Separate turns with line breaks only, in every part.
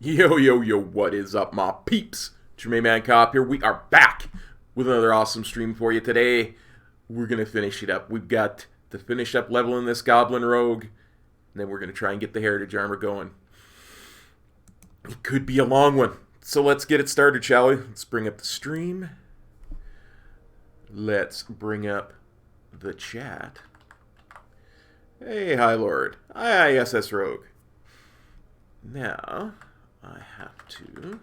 Yo, yo, yo, what is up, my peeps? Jermaine Man Cop here. We are back with another awesome stream for you today. We're going to finish it up. We've got the finished up level in this Goblin Rogue, and then we're going to try and get the Heritage Armor going. It could be a long one, so let's get it started, shall we? Let's bring up the stream. Let's bring up the chat. Hey, High Lord. Hi, SS Rogue. Now, I have to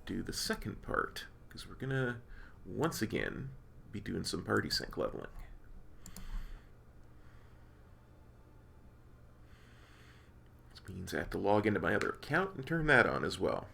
do the second part, because we're going to, once again, be doing some party sync leveling. This means I have to log into my other account and turn that on as well.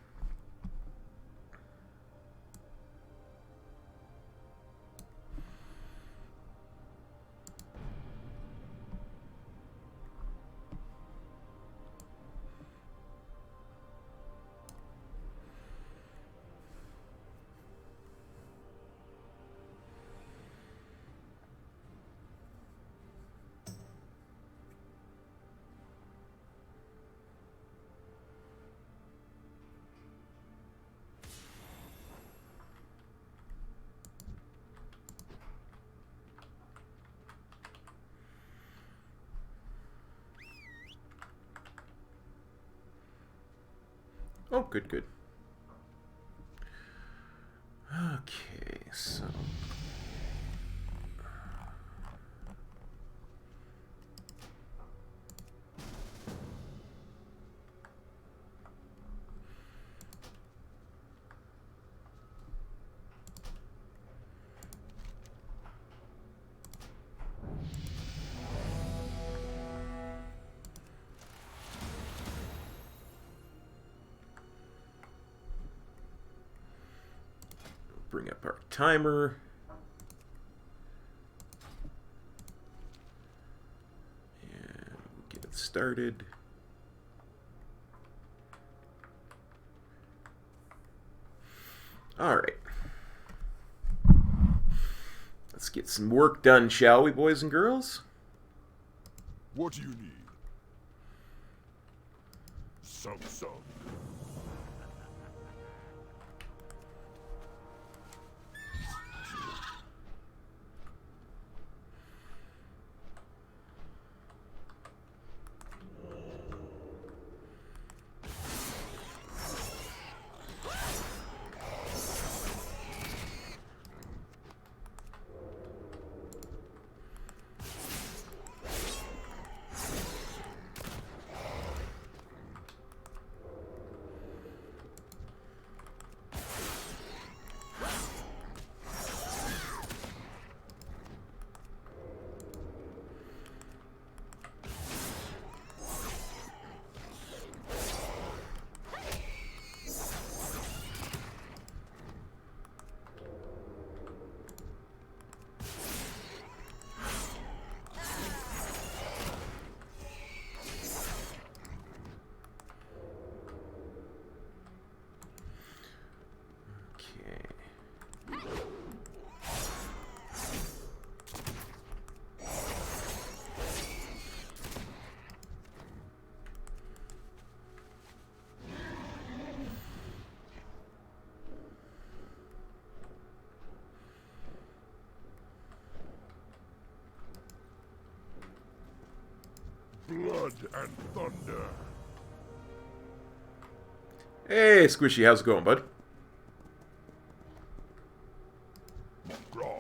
Oh, good, good. Okay, so... bring up our timer. And get it started. All right. Let's get some work done, shall we, boys and girls?
What do you need? Some. Blood and thunder.
Hey, Squishy, how's it going, bud?
Draw.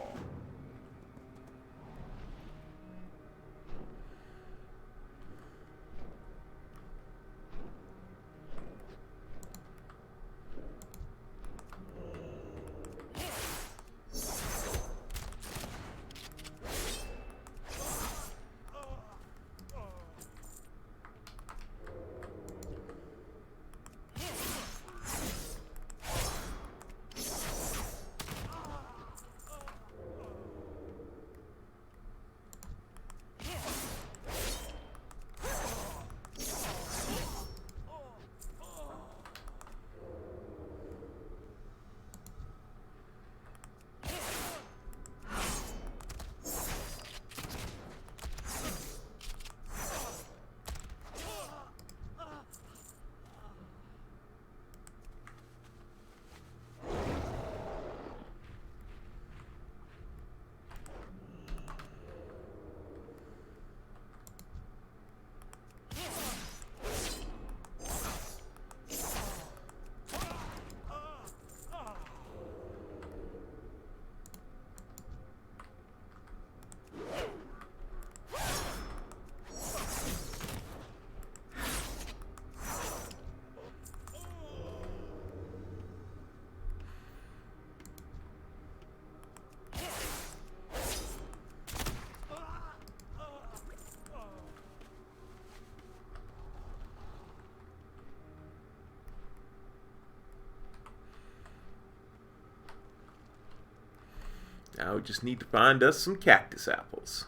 Now we just need to find us some cactus apples.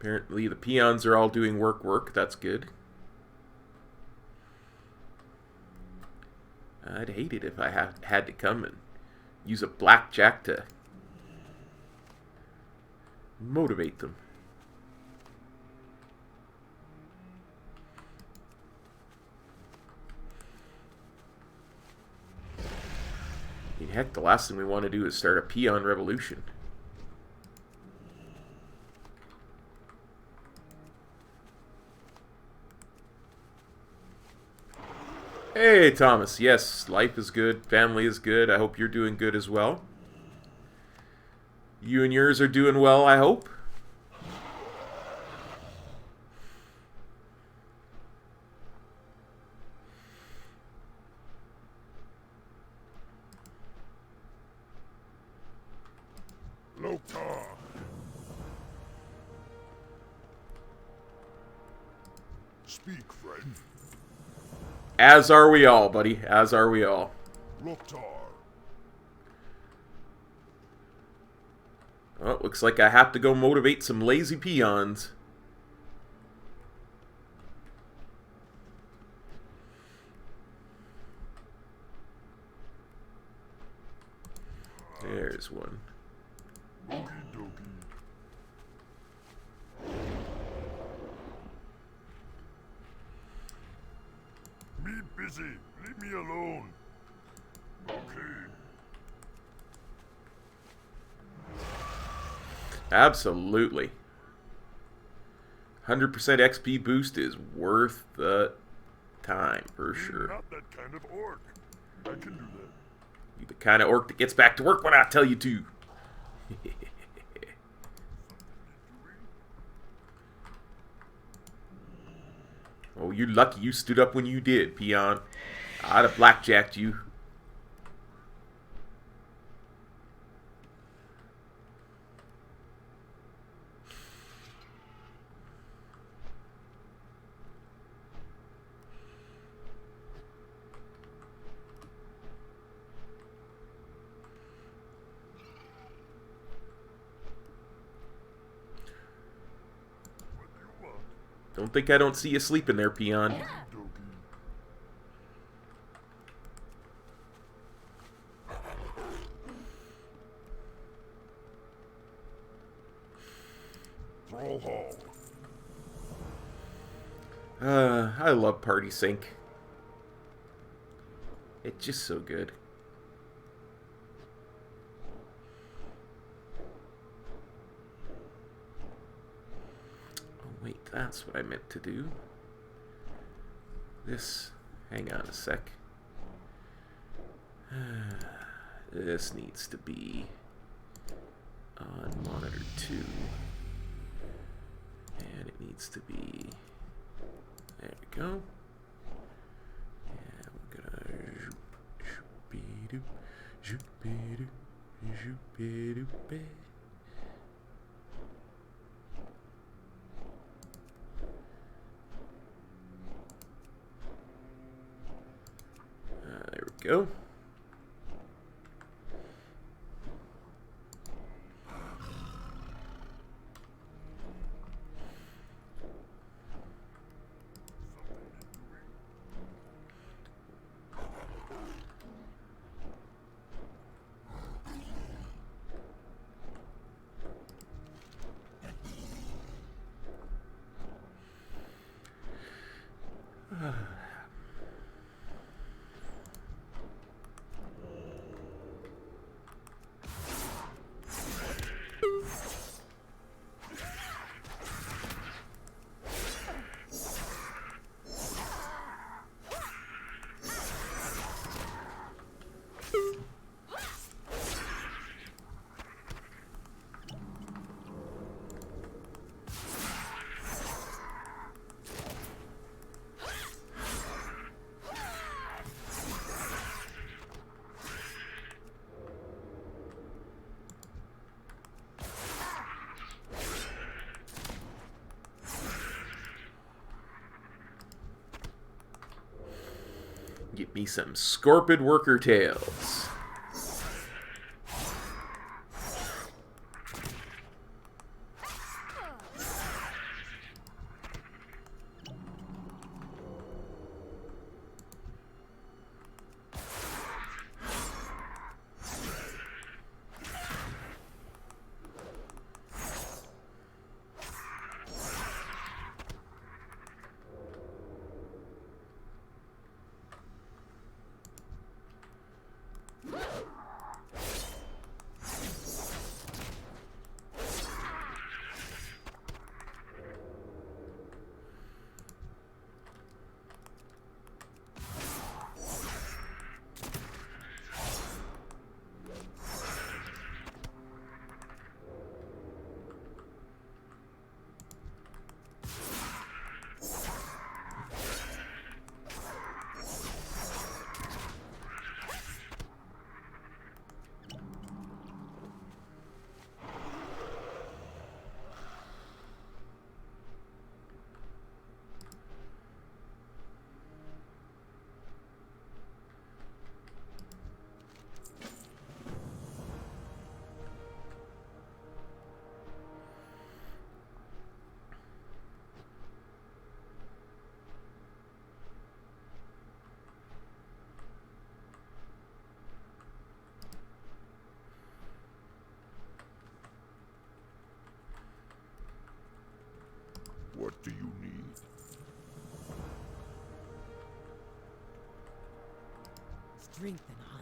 Apparently the peons are all doing work. That's good. I'd hate it if I had to come and use a blackjack to motivate them. I mean, heck, the last thing we want to do is start a peon revolution. Hey, Thomas. Yes, life is good. Family is good. I hope you're doing good as well. You and yours are doing well, I hope.
Loktar. Speak, friend.
As are we all, buddy. As are we all.
Loktar.
Well, looks like I have to go motivate some lazy peons. There's one.
Okie dokie. Me busy. Leave me alone. Okay.
Absolutely. 100% XP boost is worth the time, for
You're
sure.
not that kind of orc. I can do that.
You're the kind of orc that gets back to work when I tell you to. Oh, you're lucky you stood up when you did, peon. I'd have blackjacked you.
What do you want?
Don't think I don't see you sleeping there, peon.
Dokie. Thrall Hall.
I love Party Sync. It's just so good. Oh wait, that's what I meant to do. This, hang on a sec. This needs to be on monitor 2. And it needs to be, there we go. And we're gonna zoop-zoop-be-doop, zoop-be-doop, zoop-be-doop-be. There we go. Get me some Scorpid Worker Tails.
What do you need?
Strength and honor.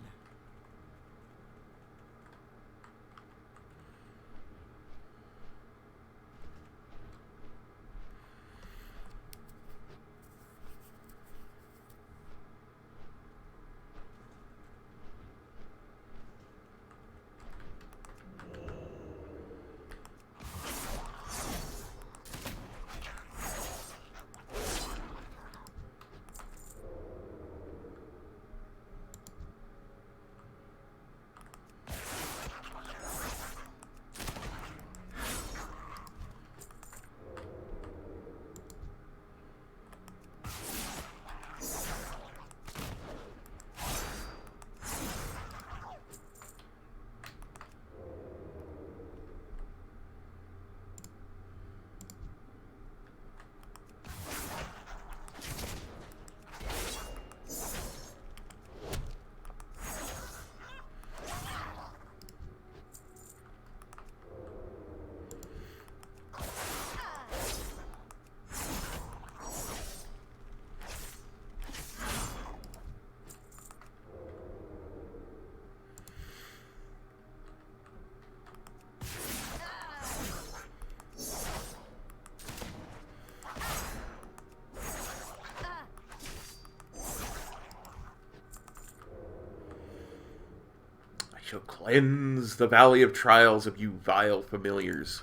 shall cleanse the valley of trials of you vile familiars.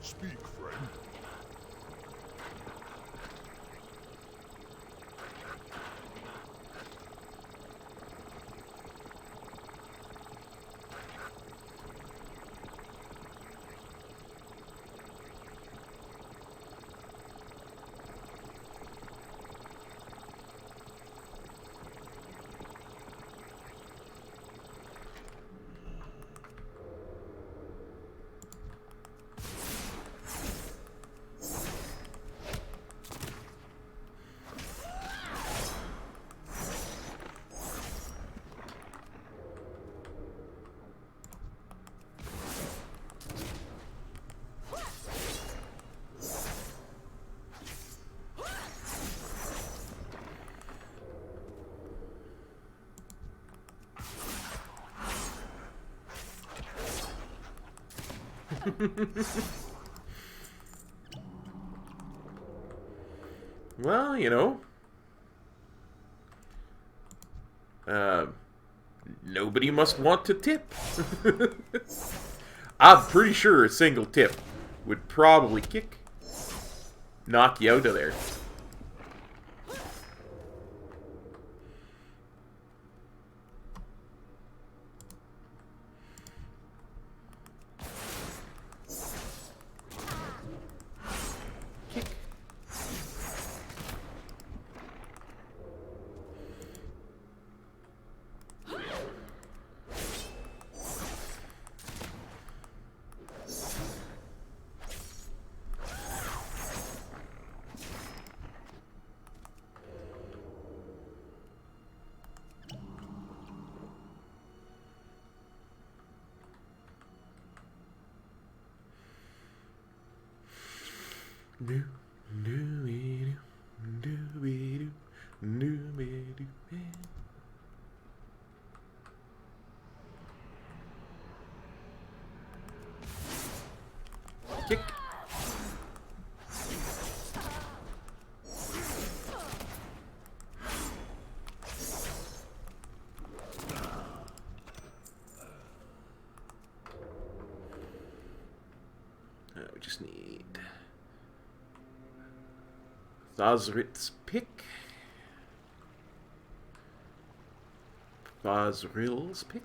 Speak, friend.
Well, you know, nobody must want to tip. I'm pretty sure a single tip would probably knock you out of there. Kick. We just need Thosrit's pick. Thosril's pick.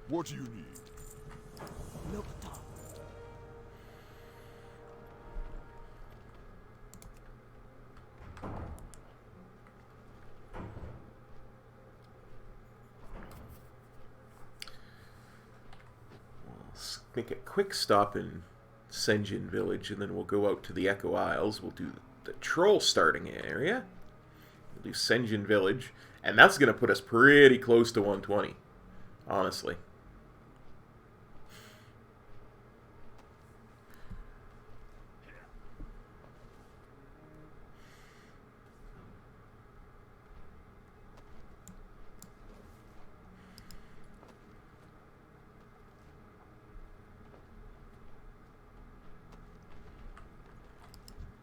What do you need?
Look top.
Let's make a quick stop in Senjin Village, and then we'll go out to the Echo Isles. We'll do the troll starting area. We'll do Senjin Village. And that's going to put us pretty close to 120, honestly.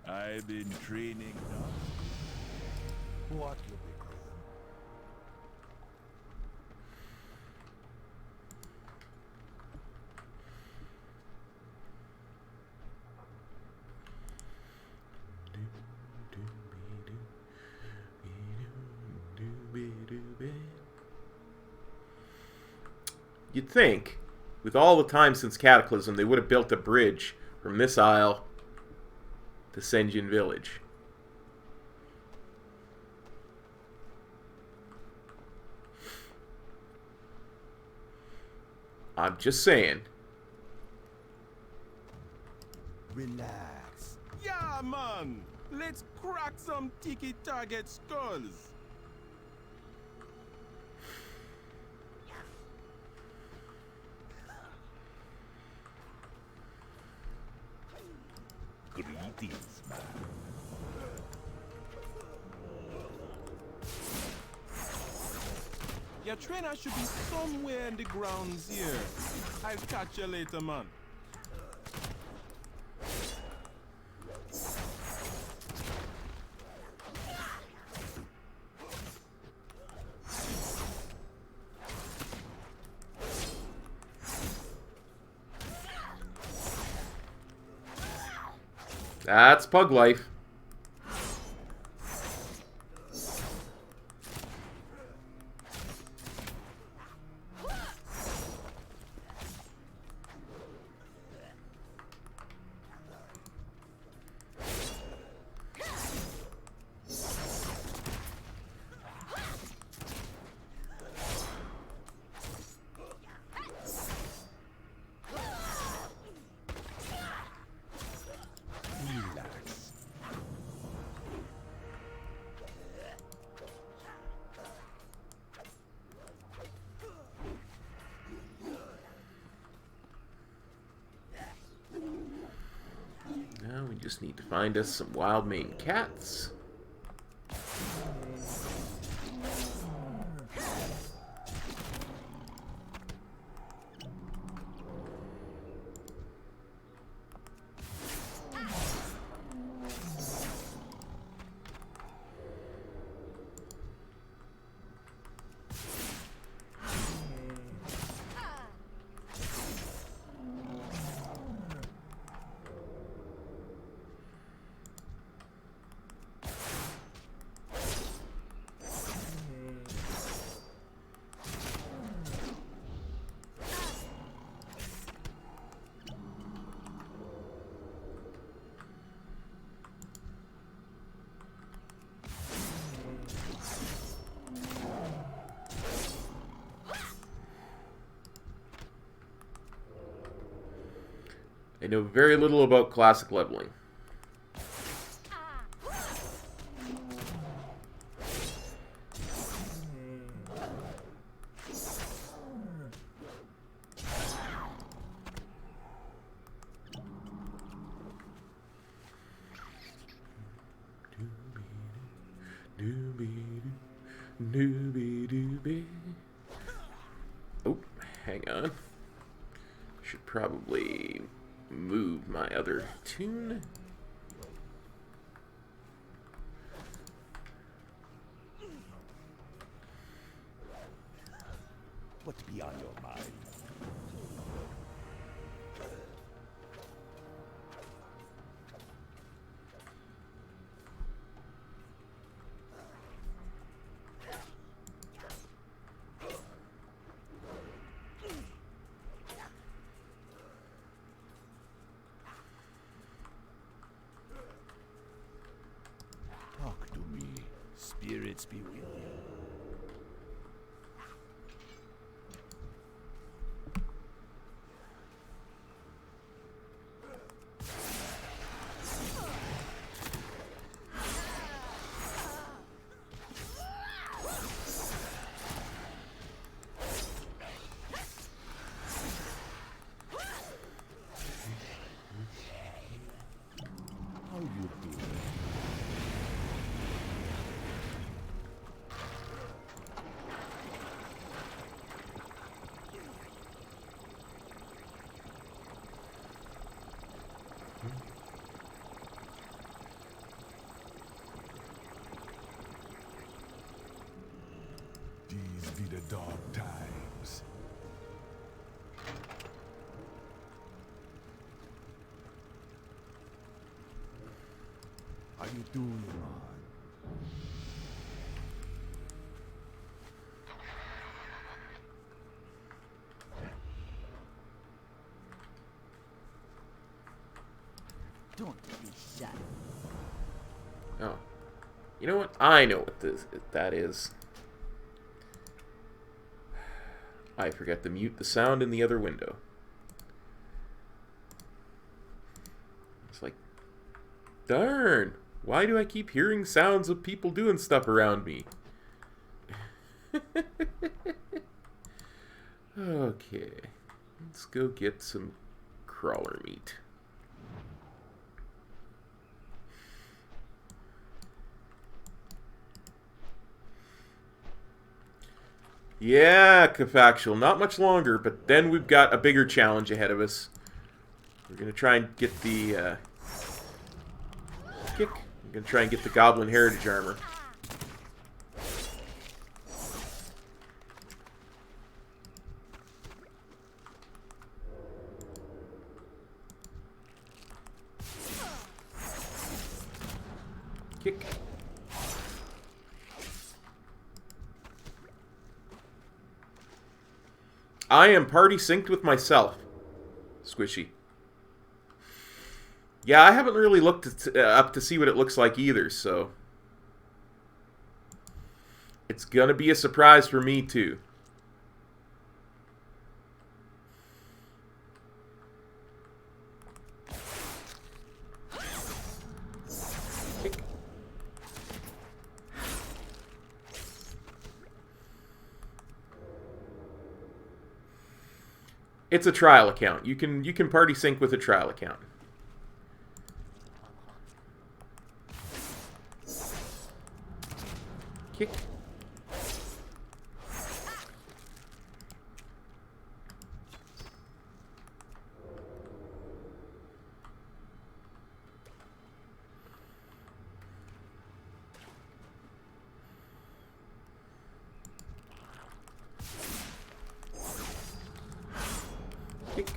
I've been training now. What you be doing?
You'd think, with all the time since Cataclysm, they would have built a bridge from this isle to Senjin Village. I'm just saying.
Relax.
Yeah, man. Let's crack some tiki target skulls.
Greetings, man.
Your trainer should be somewhere in the grounds here. I'll catch you later, man.
That's pug life. Now we just need to find us some wild Maine cats. I know very little about classic leveling. Oh, hang on. Should probably move my other tune.
What be on your mind? Talk to me. Spirits be with you. be the dark times. How you doing, man?
Don't be shy.
Oh. You know what? I know what that is. I forgot to mute the sound in the other window. It's like, darn, why do I keep hearing sounds of people doing stuff around me? Okay, let's go get some crawler meat. Yeah, Cafactual, not much longer, but then we've got a bigger challenge ahead of us. We're gonna try and get the kick. We're gonna try and get the Goblin Heritage Armor. Kick. I am party synced with myself. Squishy. Yeah, I haven't really looked up to see what it looks like either, so it's gonna be a surprise for me too. Kick. It's a trial account. You can party sync with a trial account. Kick. Kick.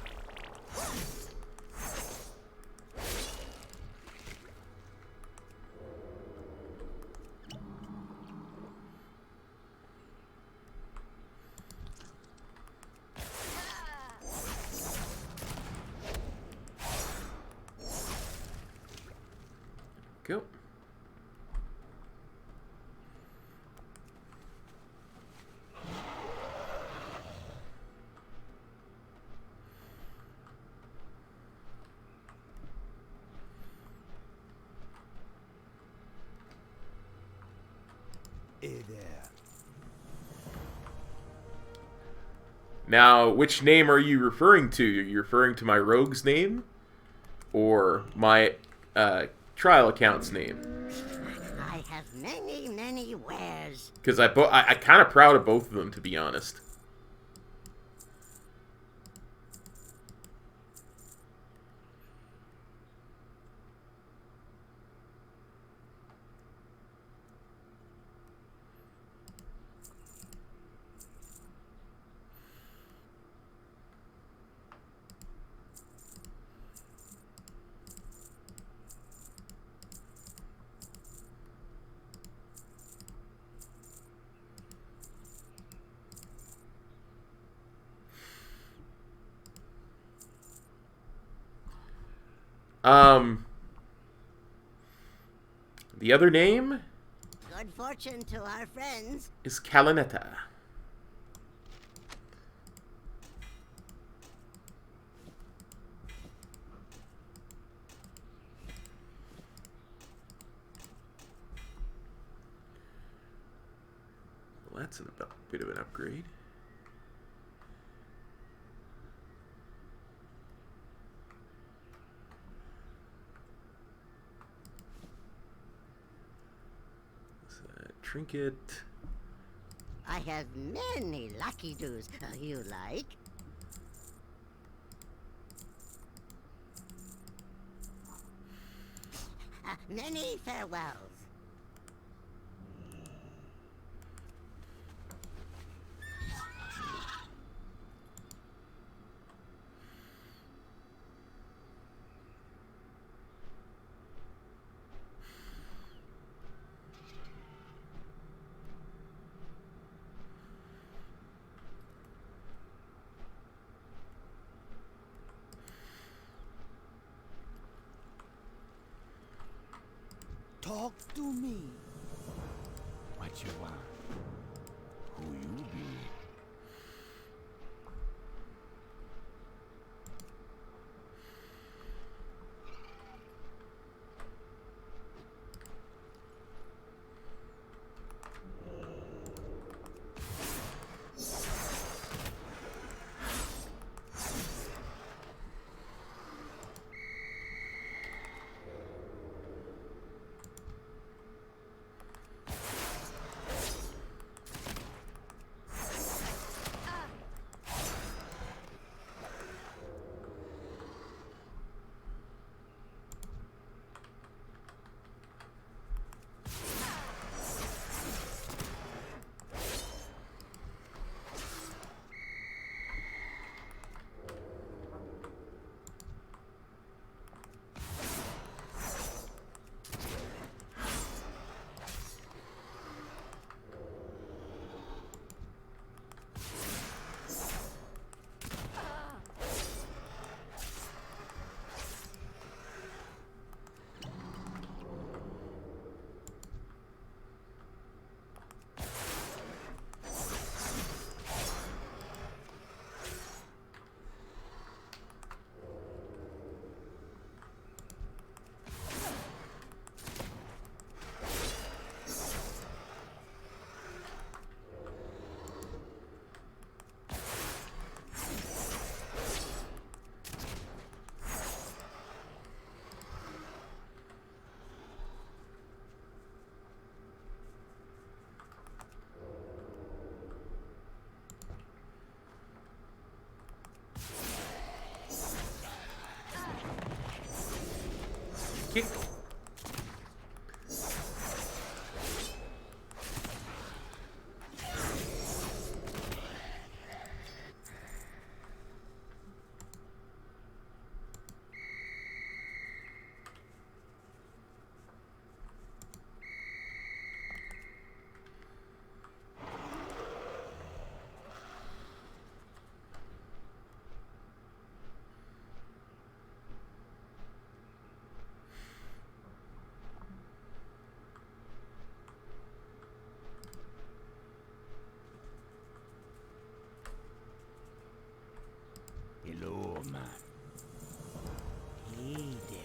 Go.
Hey there.
Now, which name are you referring to? Are you referring to my rogue's name? Or my trial account's name?
I have many, many wares.
Because I kind of proud of both of them, to be honest. The other name
Good fortune to our friends.
is Calinetta. Well, that's a bit of an upgrade. Trinket.
I have many lucky doos. You like? Many farewells.
Talk to me. What you want? Who you be?
Kick.
Hello, man. Hey there.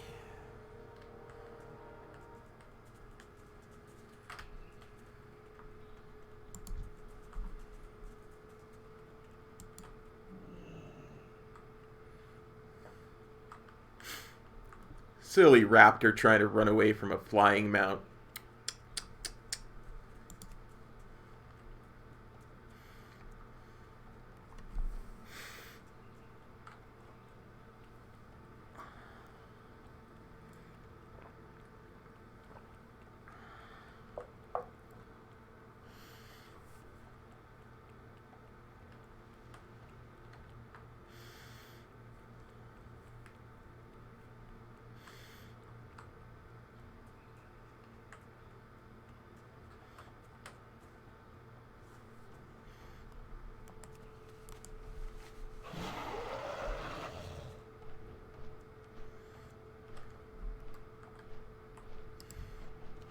Silly raptor trying to run away from a flying mount.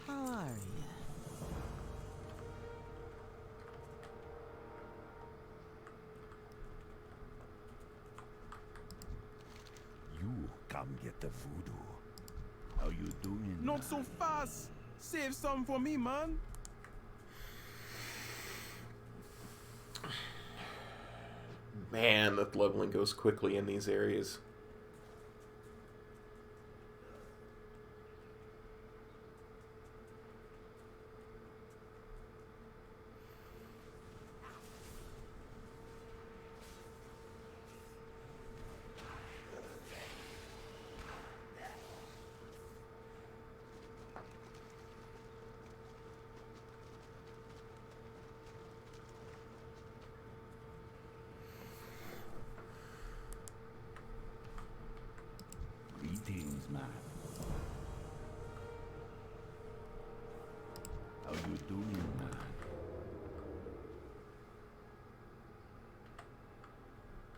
How are you? You come get the voodoo. How you doing?
Not so fast. Save some for me, man.
Man, the leveling goes quickly in these areas.
Greetings, man. How you doing, man?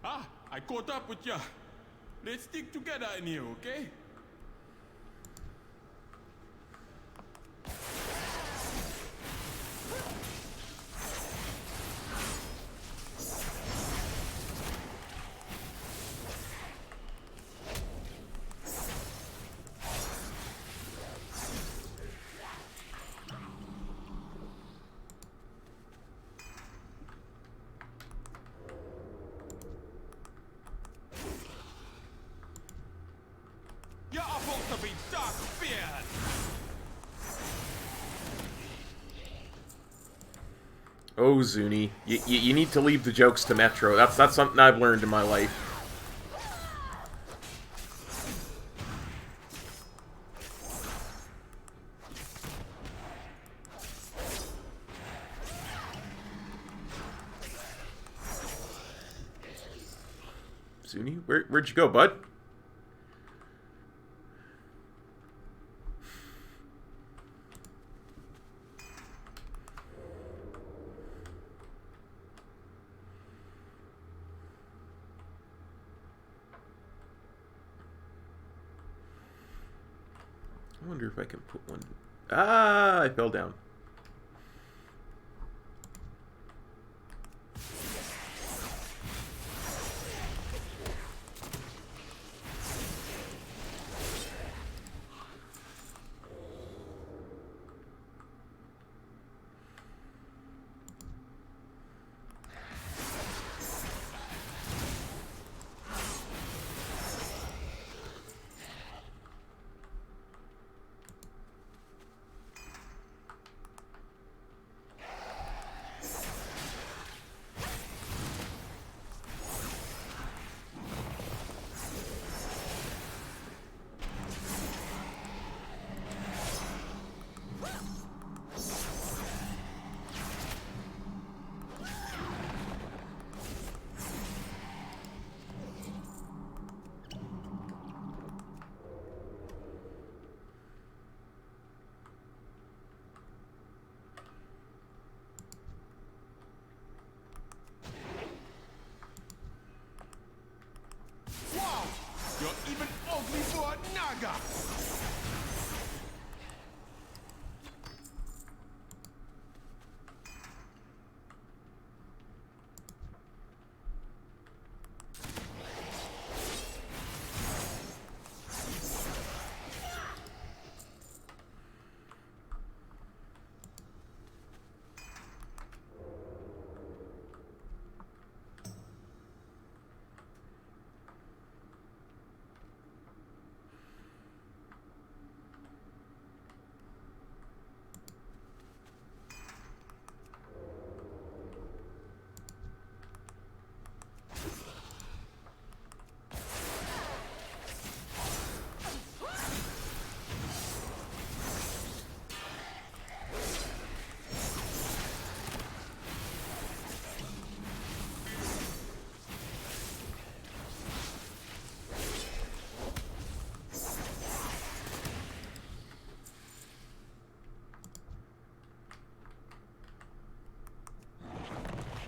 Ah, I caught up with ya. Let's stick together in here, okay?
Oh, Zuni, you need to leave the jokes to Metro. That's something I've learned in my life. Zuni, where'd you go, bud? I wonder if I can put one... Ah, I fell down.
You're even ugly for a naga!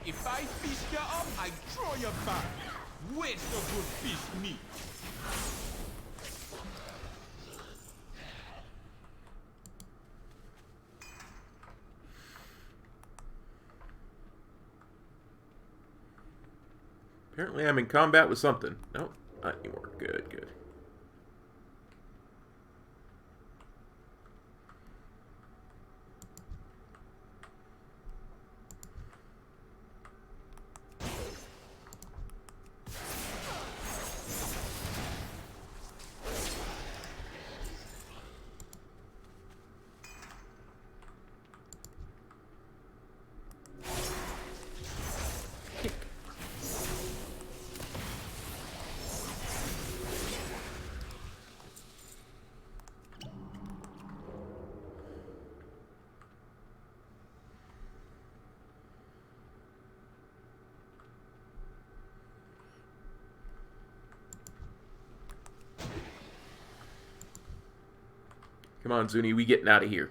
If I fish you up, I throw you back. Waste a good fish meat.
Apparently I'm in combat with something. Nope, not anymore. Good, good. Come on, Zuni, we getting out of here.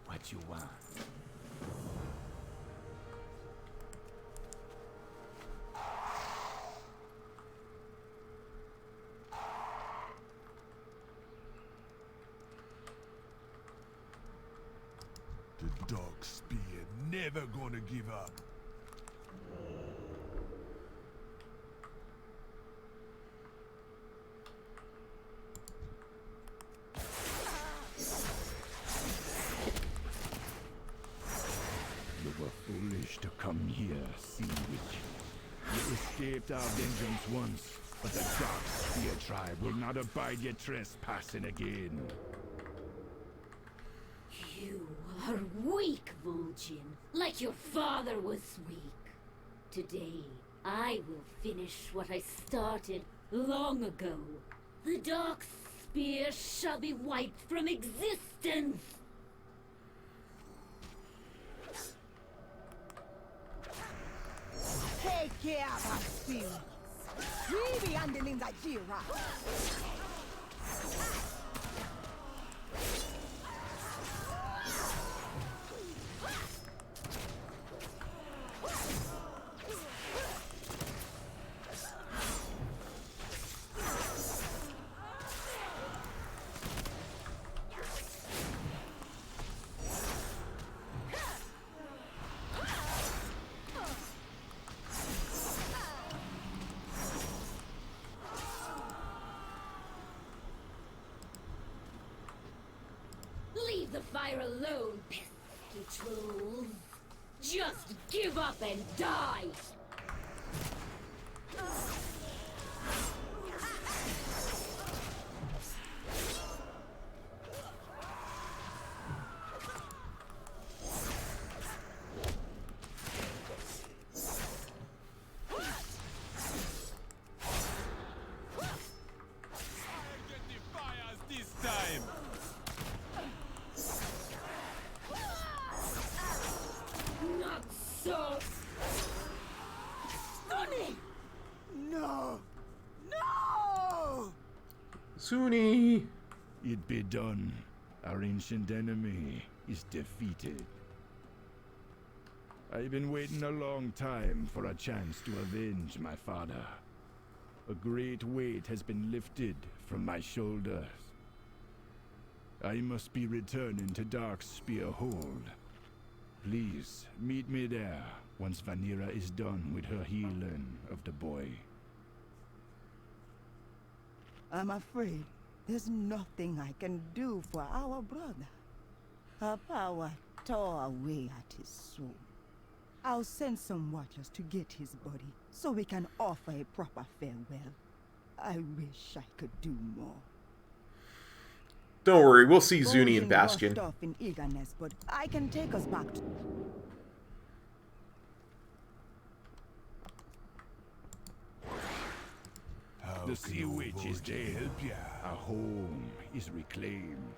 What you want?
The dog spear never gonna give up.
You were foolish to come here, sea witch. You escaped our vengeance once, but the dark spear tribe will not abide your trespassing again.
are weak, Vulcan, like your father was weak. Today, I will finish what I started long ago. The Dark Spear shall be wiped from existence!
Take care of our spirit. We be handling that Jira.
Leave the fire alone, pesky trolls. Just give up and die!
Get the fires this time.
Not so!
Sonny! No! No!
Zuni!
It be done. Our ancient enemy is defeated. I've been waiting a long time for a chance to avenge my father. A great weight has been lifted from my shoulders. I must be returning to Dark Spear Hold. Please, meet me there once Vanera is done with her healing of the boy.
I'm afraid there's nothing I can do for our brother. Her power tore away at his soul. I'll send some watchers to get his body so we can offer a proper farewell. I wish I could do more.
Don't worry, we'll see Zuni and
Bolton
Bastion.
rushed off in eagerness, but I can take us back to...
The Sea Witch is dead. Our home is reclaimed.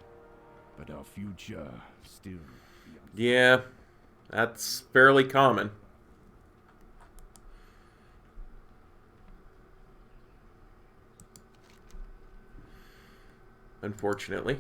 But our future still...
Yeah, that's fairly common. Unfortunately.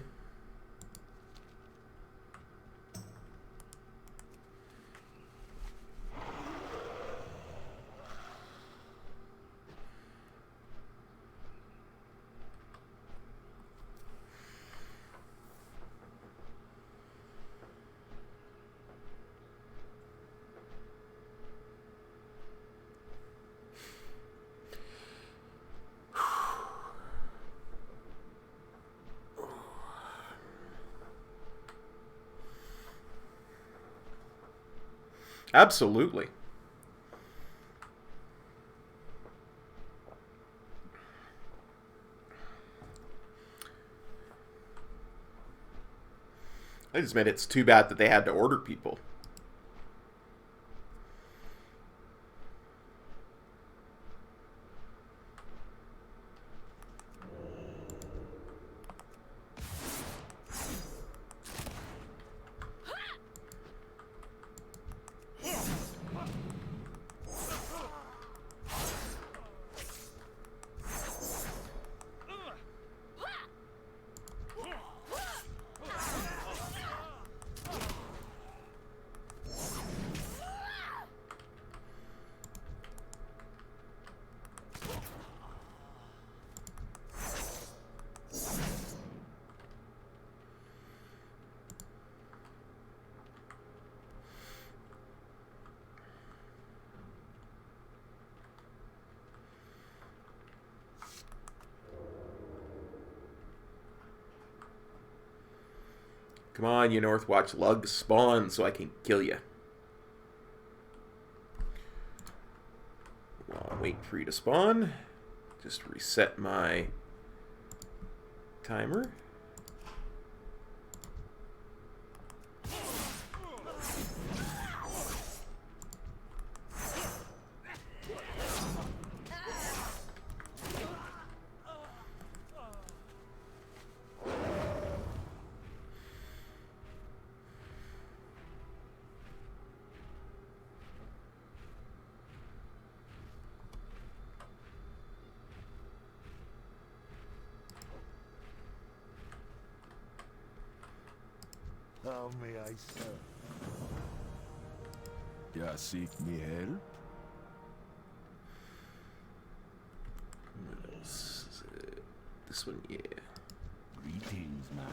Absolutely. I just meant it's too bad that they had to order people. Come on, you Northwatch lug, spawn so I can kill you. While I wait for you to spawn, just reset my timer.
How may I serve? Ya seek me help?
What else is it? This one, yeah.
Greetings, man.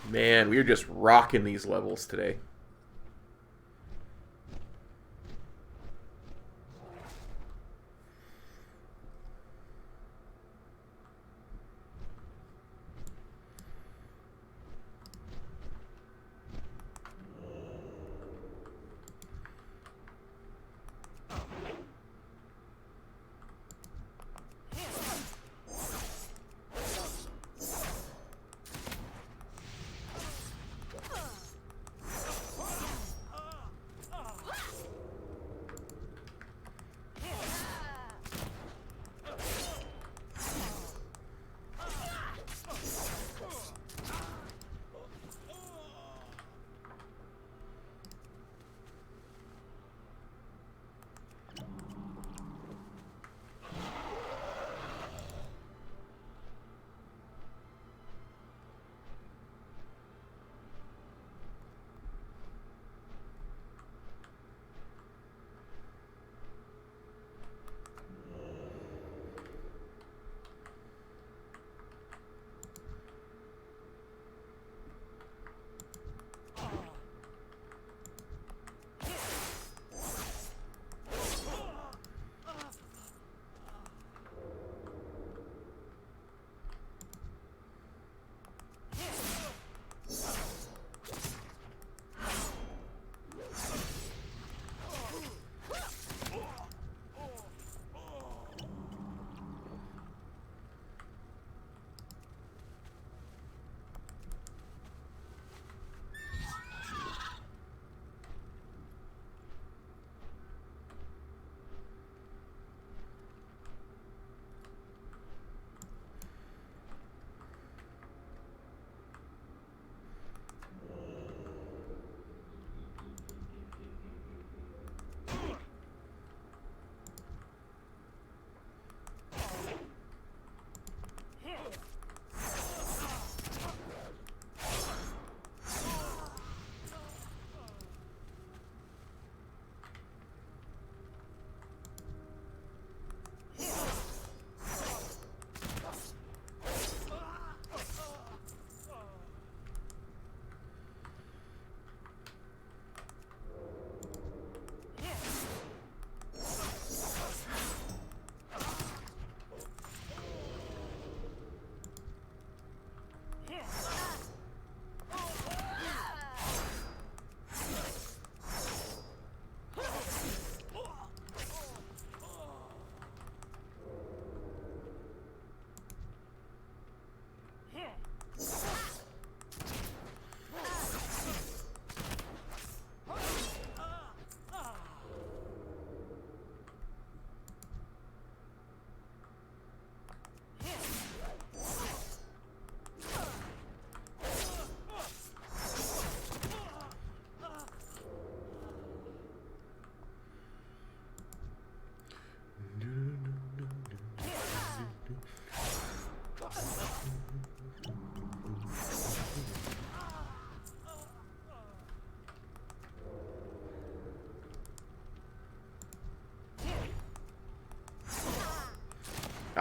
Man, we're just rocking these levels today.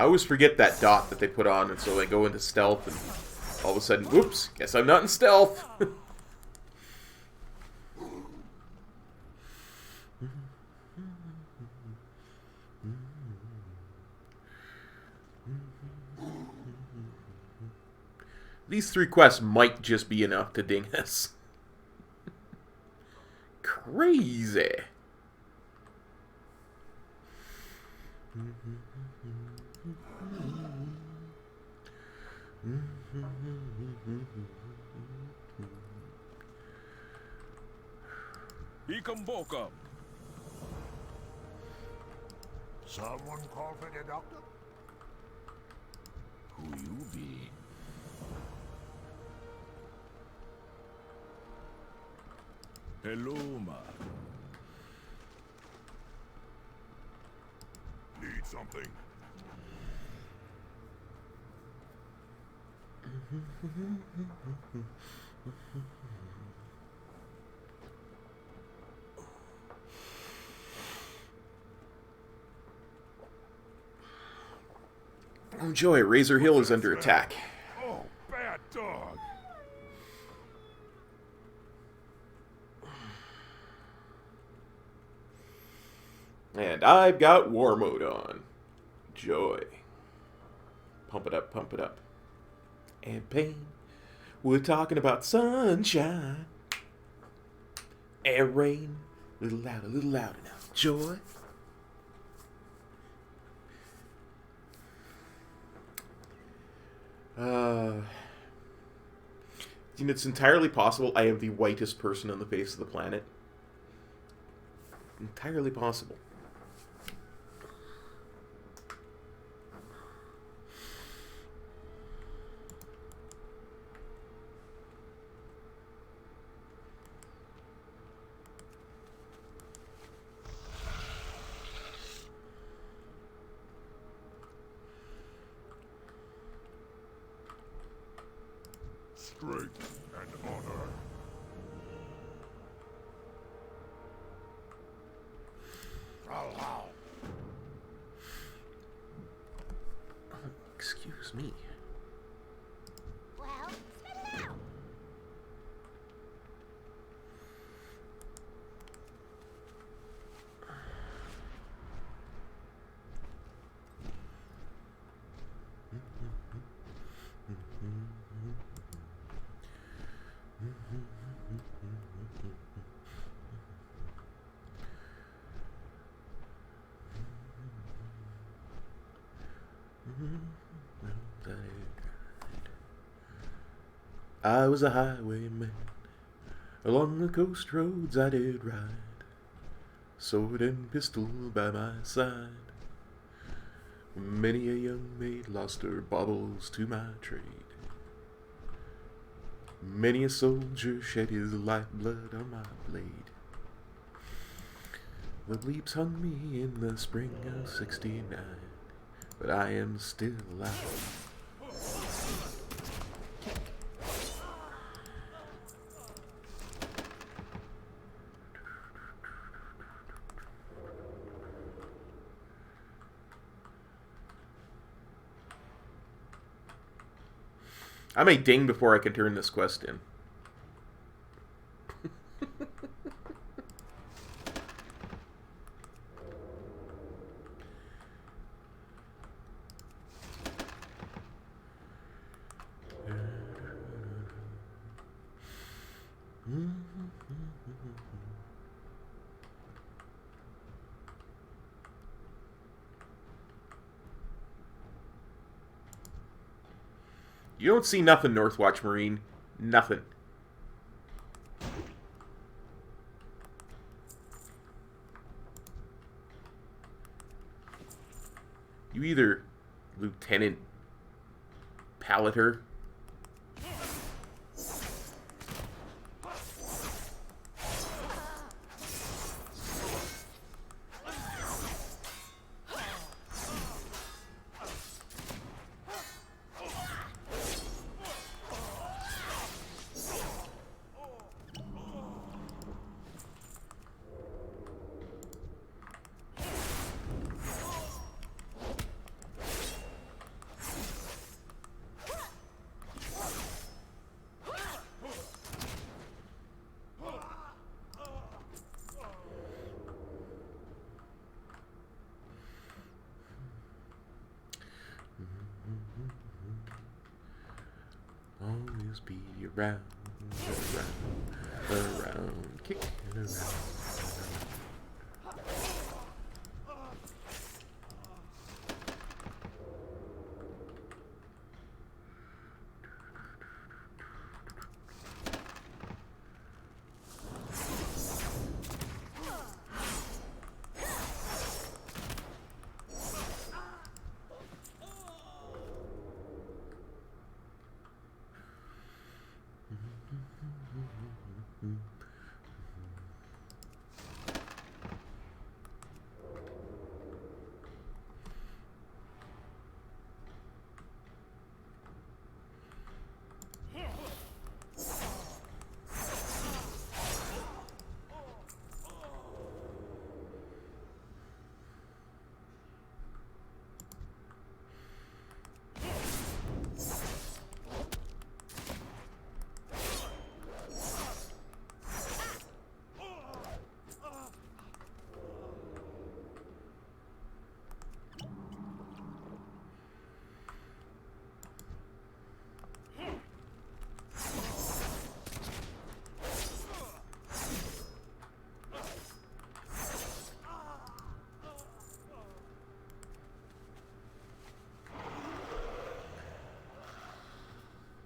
I always forget that dot that they put on, and so I go into stealth, and all of a sudden, whoops, guess I'm not in stealth. These 3 quests might just be enough to ding us. Crazy.
He convoke 'em.
Someone call for the doctor?
Who you be? Hello, ma.
Need something?
Oh joy, Razor Hill is under attack.
Oh, bad dog.
And I've got war mode on. Joy. Pump it up, pump it up. And pain. We're talking about sunshine. And rain. A little louder now. Joy. You know, it's entirely possible I am the whitest person on the face of the planet. Entirely possible.
Strength and honor. How?
Excuse me.
Well, spit it out.
I was a highwayman. Along the coast roads I did ride, sword and pistol by my side. Many a young maid lost her baubles to my trade. Many a soldier shed his lifeblood on my blade. The bleeps hung me in the spring of '69, but I am still alive. I may ding before I can turn this quest in. You don't see nothing, Northwatch Marine. Nothing. You either Lieutenant Palater. around, around, kick and around.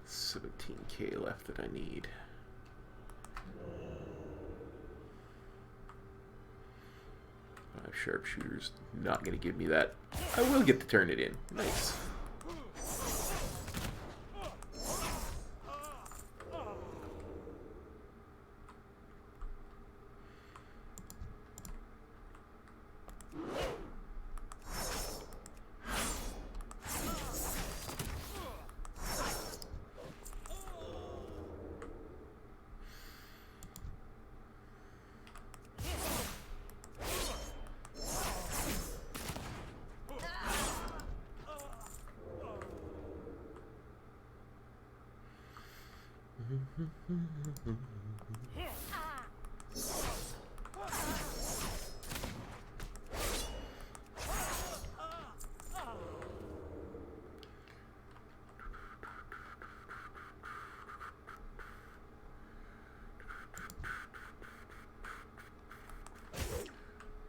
17k left that I need. Sharpshooter's not going to give me that. I will get to turn it in. Nice.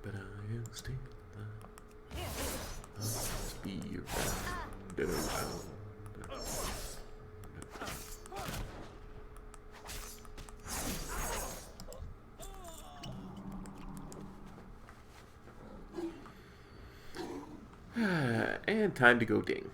But I am still alive. I'll just be around and around. And time to go ding.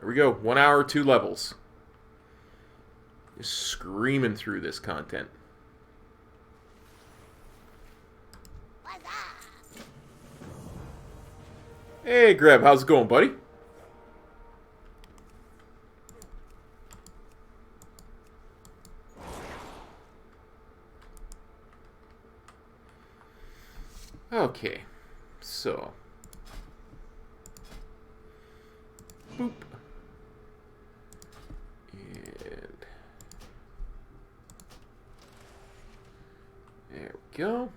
There we go. 1 hour, 2 levels. Just screaming through this content. Hey, Greb, how's it going, buddy? Okay, so. Boop. And there we go.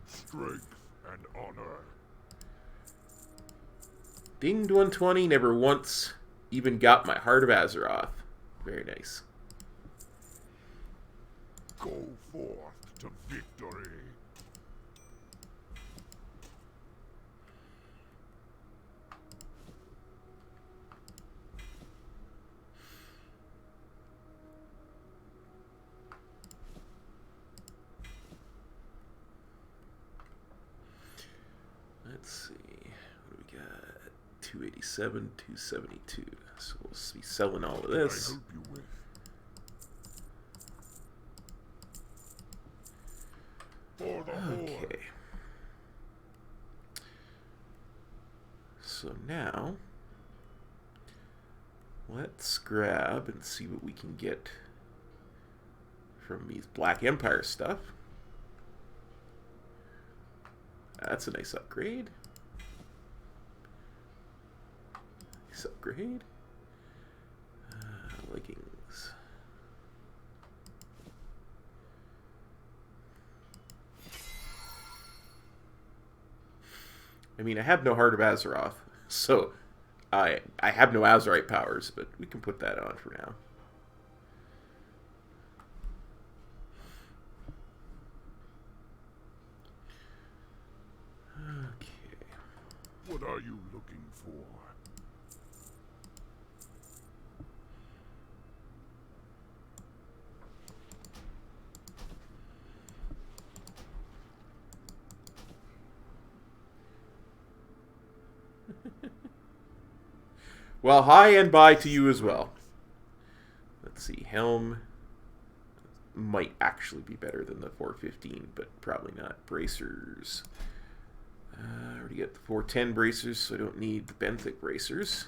Strength and honor.
Dinged 120, never once even got my Heart of Azeroth. Very nice.
Go forth to victory.
Let's see. What do we got? 287, 272. So we'll be selling all of this.
I help you with? For the whore.
Okay. So now, let's grab and see what we can get from these Black Empire stuff. That's a nice upgrade. Nice upgrade. Leggings. I mean, I have no Heart of Azeroth, so I have no Azerite powers, but we can put that on for now. Okay.
What are you looking for?
Well, hi and bye to you as well. Let's see, Helm might actually be better than the 415, but probably not. Bracers. I already got the 410 bracers, so I don't need the benthic bracers.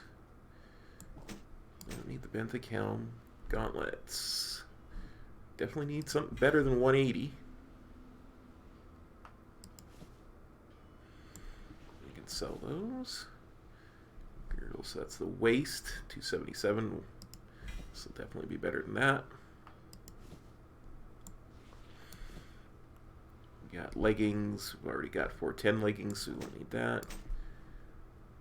I don't need the benthic helm. Gauntlets. Definitely need something better than 180. We can sell those. So that's the waist, 277. This will definitely be better than that. We got leggings. We've already got 410 leggings, so we don't need that.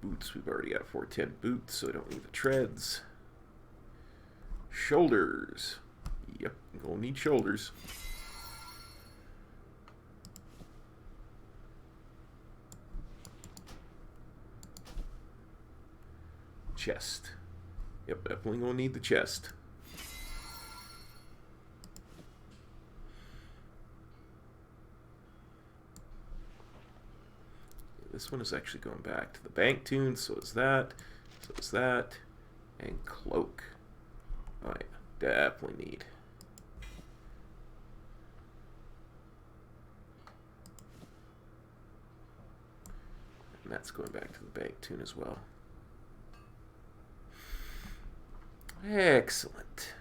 Boots. We've already got 410 boots, so we don't need the treads. Shoulders. Yep, I'm gonna need shoulders. Chest. Yep, definitely gonna need the chest. This one is actually going back to the bank tune, so is that, so is that, and cloak. Oh yeah, definitely need. And that's going back to the bank tune as well. Excellent.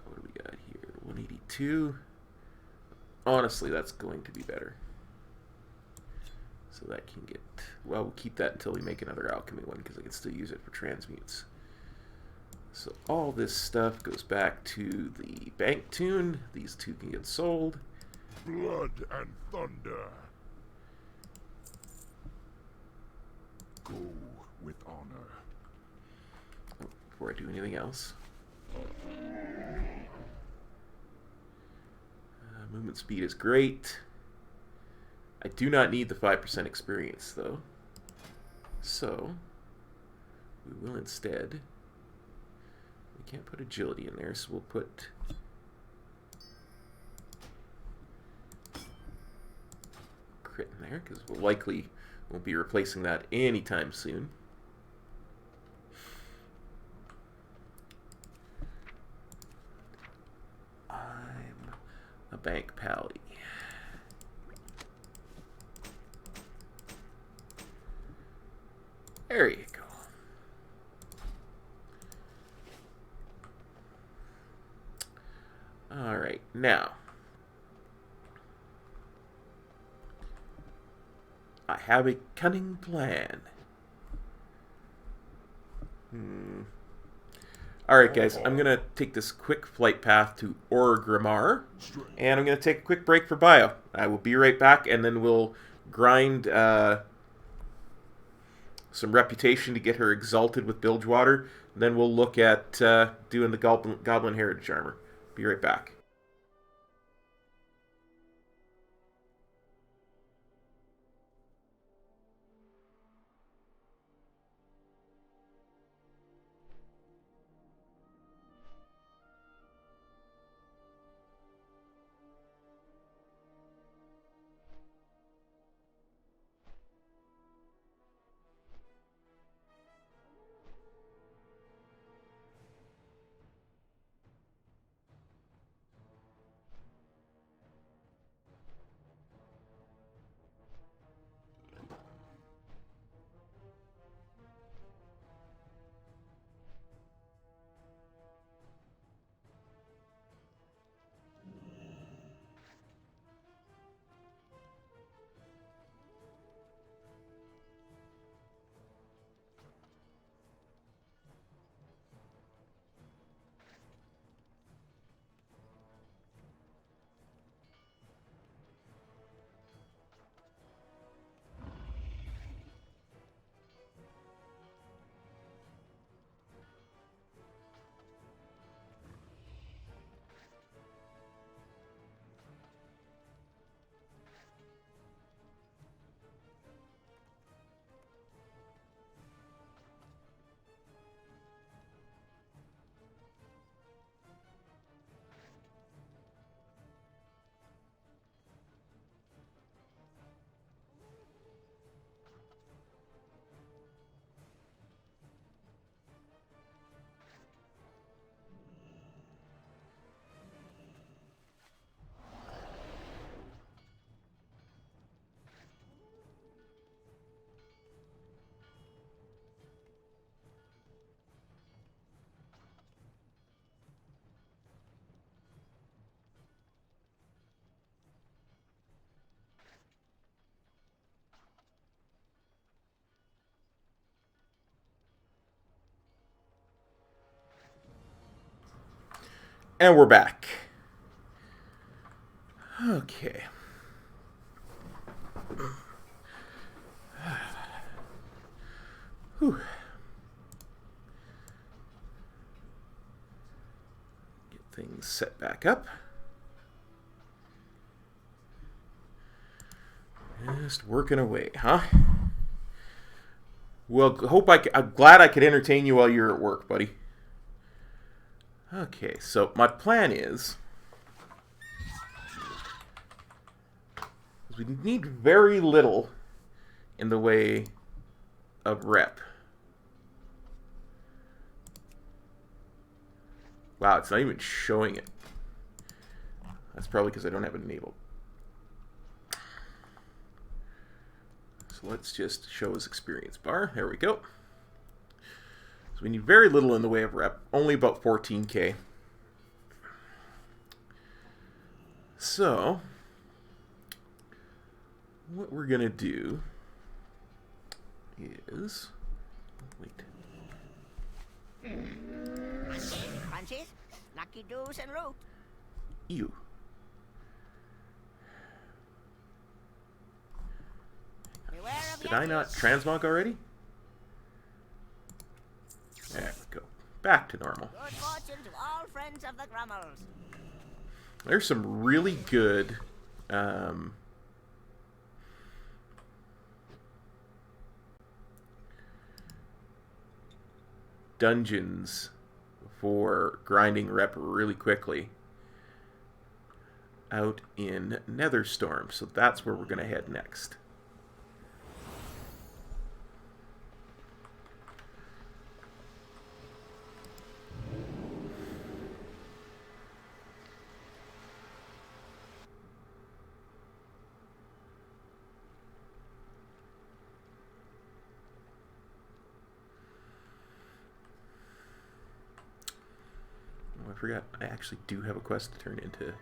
What do we got here? 182. Honestly, that's going to be better. So that can get... Well, we'll keep that until we make another alchemy one, because I can still use it for transmutes. So all this stuff goes back to the bank tune. These two can get sold.
Blood and thunder. Go with honor.
Oh, before I do anything else. Movement speed is great. I do not need the 5% experience, though. So, we will instead... We can't put agility in there, so we'll put... crit in there, because we'll likely won't be replacing that anytime soon. I'm a bank pally. There you go. All right, now I have a cunning plan. Alright guys, I'm going to take this quick flight path to Orgrimmar, and I'm going to take a quick break for bio. I will be right back, and then we'll grind some reputation to get her exalted with Bilgewater, and then we'll look at doing the Goblin Heritage Armor. Be right back. And we're back. Okay. Whew. Get things set back up. Just working away, huh? Well, I'm glad I could entertain you while you're at work, buddy. Okay, so my plan is we need very little in the way of rep. Wow, it's not even showing it. That's probably because I don't have it enabled. So let's just show his experience bar. There we go. So we need very little in the way of rep, only about 14k. So what we're gonna do is
Crunchies, lucky doos, and root.
You.
Beware of
Did I not
Yetis.
transmog already? There we go. Back to normal.
Good fortune to all friends of the Grummels.
There's some really good dungeons for grinding rep really quickly out in Netherstorm. So that's where we're going to head next. I forgot, I actually do have a quest to turn into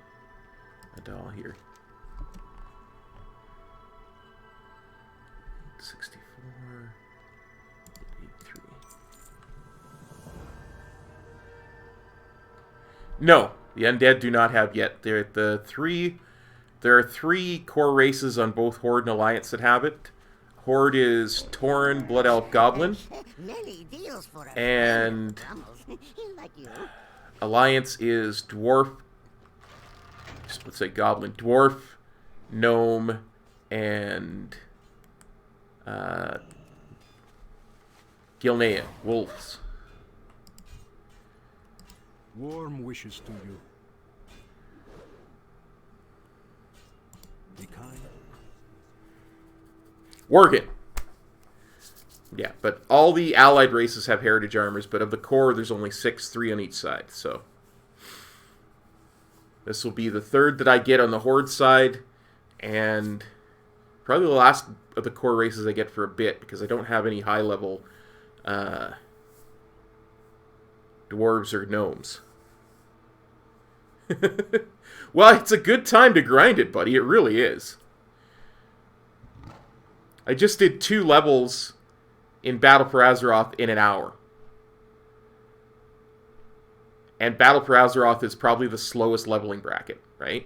a doll here. 64, 83. No, the undead do not have yet. There are three core races on both Horde and Alliance that have it. Horde is Tauren, Blood Elf, Goblin,
Many deals for a
and
Grummels. Like you.
Alliance is Dwarf, let's say Goblin, Dwarf, Gnome, and Gilnean, Wolves.
Warm wishes to you. Be kind.
Worgen. Yeah, but all the allied races have heritage armors, but of the core, there's only 6, 3 on each side, so. This will be the third that I get on the Horde side, and probably the last of the core races I get for a bit, because I don't have any high-level dwarves or gnomes. Well, it's a good time to grind it, buddy. It really is. I just did 2 levels in Battle for Azeroth in an hour. And Battle for Azeroth is probably the slowest leveling bracket, right?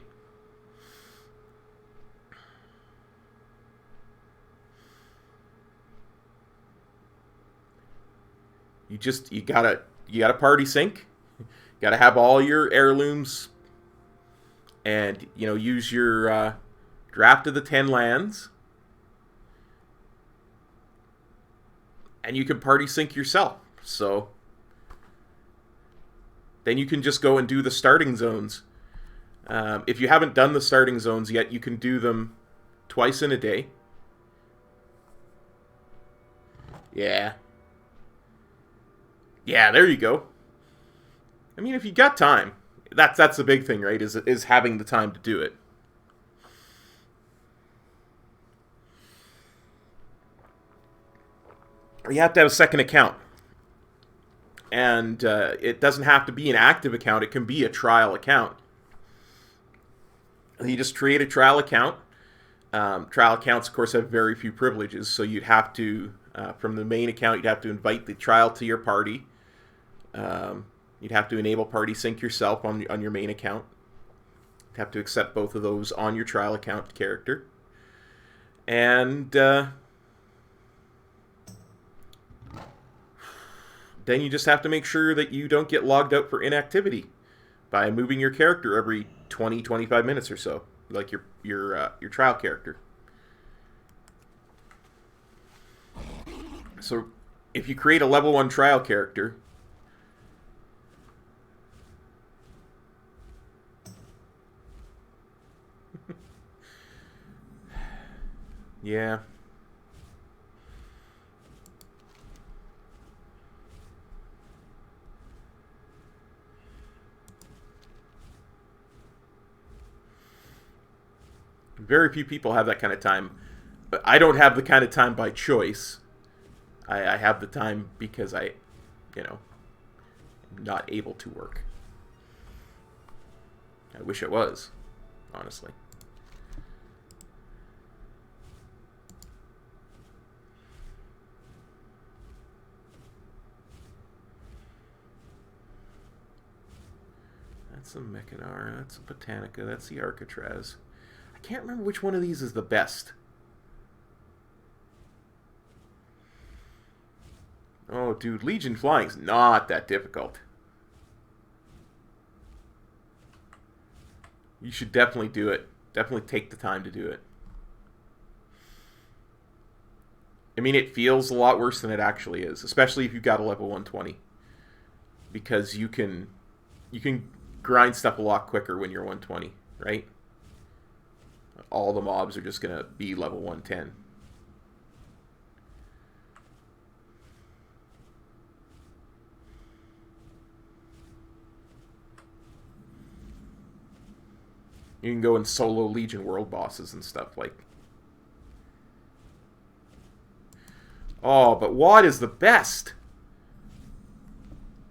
You gotta party sync. You gotta have all your heirlooms, and use your draft of the 10 lands. And you can party sync yourself. So then you can just go and do the starting zones. If you haven't done the starting zones yet, you can do them twice in a day. Yeah. Yeah, there you go. I mean, if you got time, that's the big thing, right? Is having the time to do it. You have to have a second account. And it doesn't have to be an active account. It can be a trial account. You just create a trial account. Trial accounts, of course, have very few privileges. So you'd have to, from the main account, you'd have to invite the trial to your party. You'd have to enable party sync yourself on your main account. You'd have to accept both of those on your trial account character. And then you just have to make sure that you don't get logged out for inactivity by moving your character every 20-25 minutes or so, like your trial character. So if you create a level 1 trial character, yeah. Very few people have that kind of time. But I don't have the kind of time by choice. I have the time because I, am not able to work. I wish it was, honestly. That's a Mechanar, that's a Botanica, that's the Arcatraz. I can't remember which one of these is the best. Oh, dude, Legion flying's not that difficult. You should definitely do it. Definitely take the time to do it. I mean, it feels a lot worse than it actually is, especially if you've got a level 120. Because you can grind stuff a lot quicker when you're 120, right? All the mobs are just going to be level 110. You can go and solo Legion world bosses and stuff like. Oh, but WAD is the best.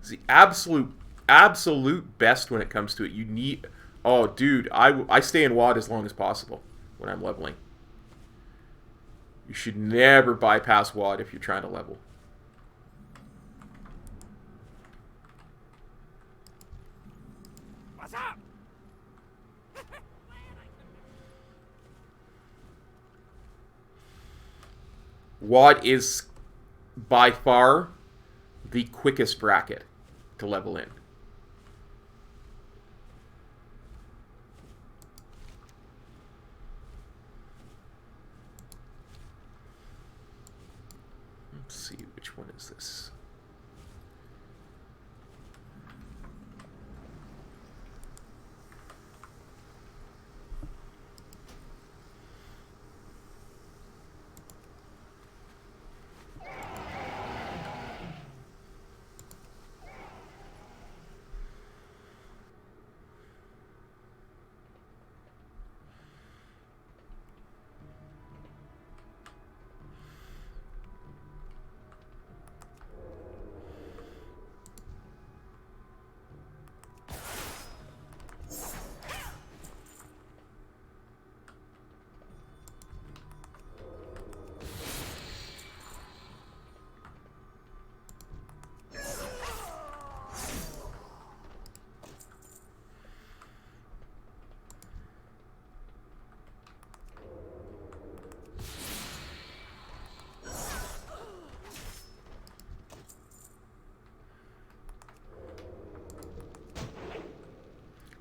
It's the absolute best when it comes to it. You need... Oh, dude, I stay in WAD as long as possible when I'm leveling. You should never bypass WAD if you're trying to level.
What's up?
WAD is by far the quickest bracket to level in. Let's see, which one is this?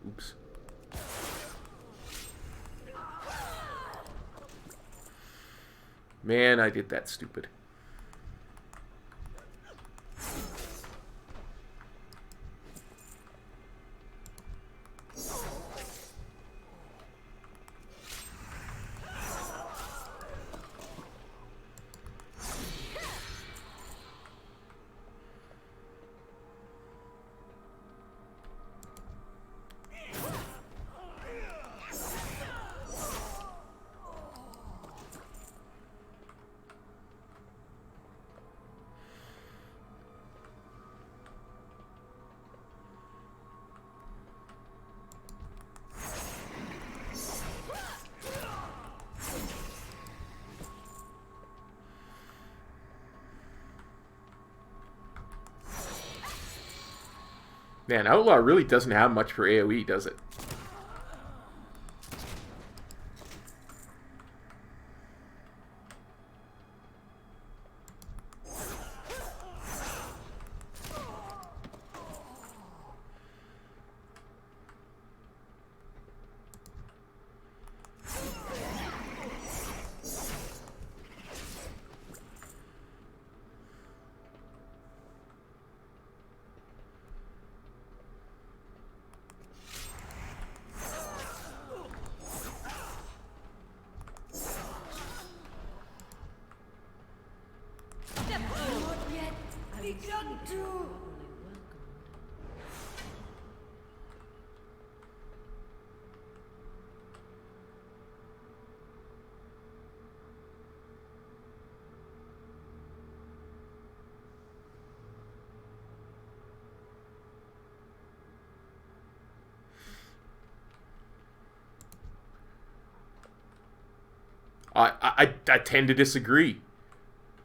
Oops. Man, I did that stupid. Man, Outlaw really doesn't have much for AoE, does it? I tend to disagree.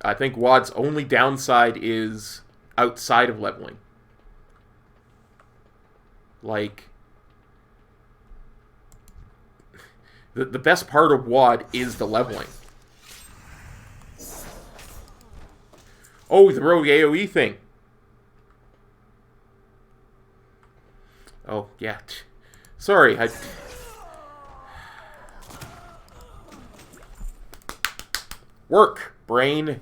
I think WoD's only downside is outside of leveling. Like, the best part of WoD is the leveling. Oh, the rogue AoE thing. Oh, yeah. Sorry, Work, brain.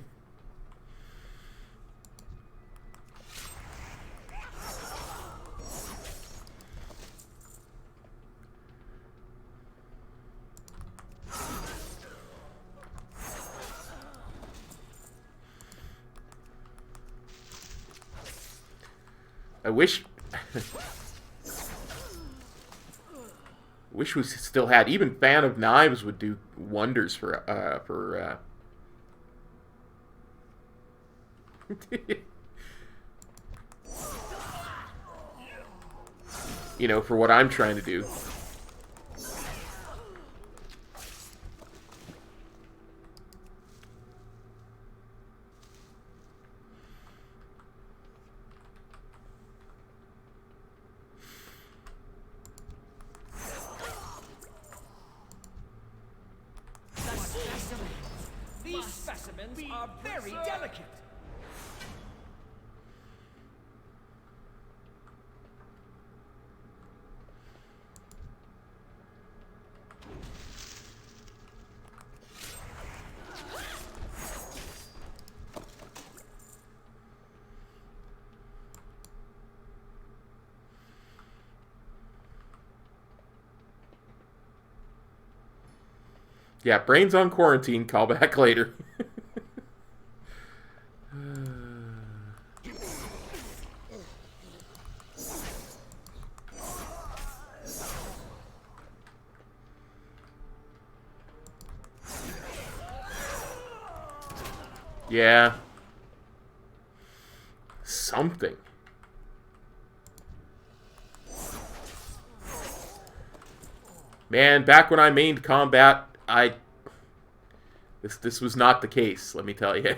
I wish we still had. Even Fan of Knives would do wonders for you know, for what I'm trying to do.
These specimens are very delicate.
Yeah, brain's on quarantine. Call back later. Yeah. Something. Man, back when I mained combat, this was not the case, let me tell you.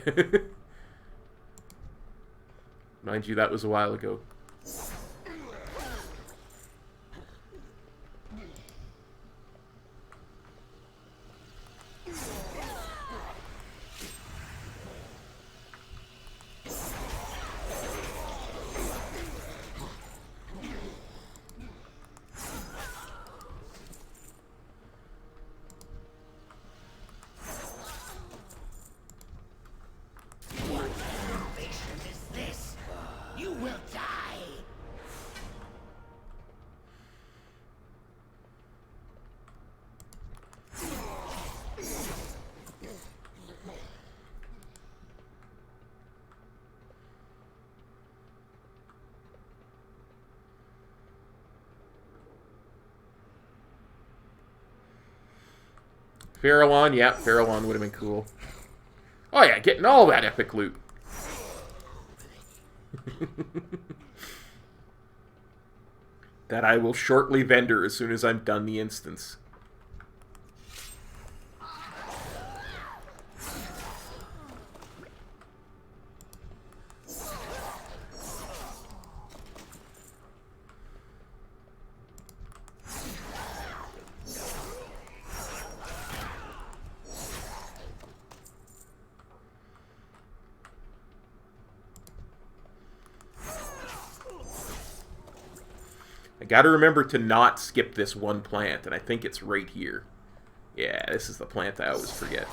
Mind you, that was a while ago. Farallon, yeah, Farallon would have been cool. Oh yeah, getting all that epic loot. That I will shortly vendor as soon as I'm done the instance. I gotta remember to not skip this one plant, and I think it's right here. Yeah, this is the plant I always forget.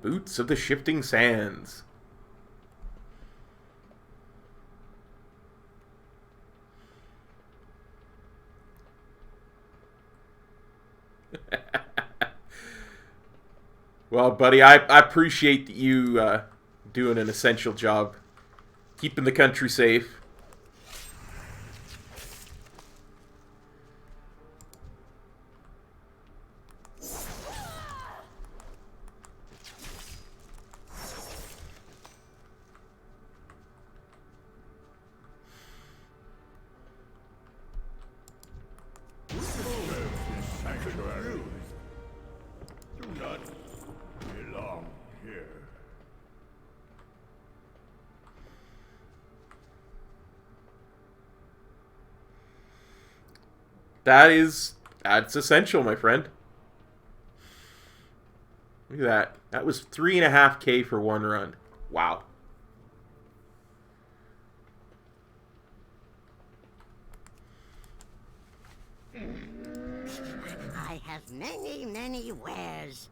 Boots of the Shifting Sands. Well, buddy, I appreciate you doing an essential job. Keeping the country safe. That's essential, my friend. Look at that. That was 3.5K for one run. Wow.
I have many, many wares.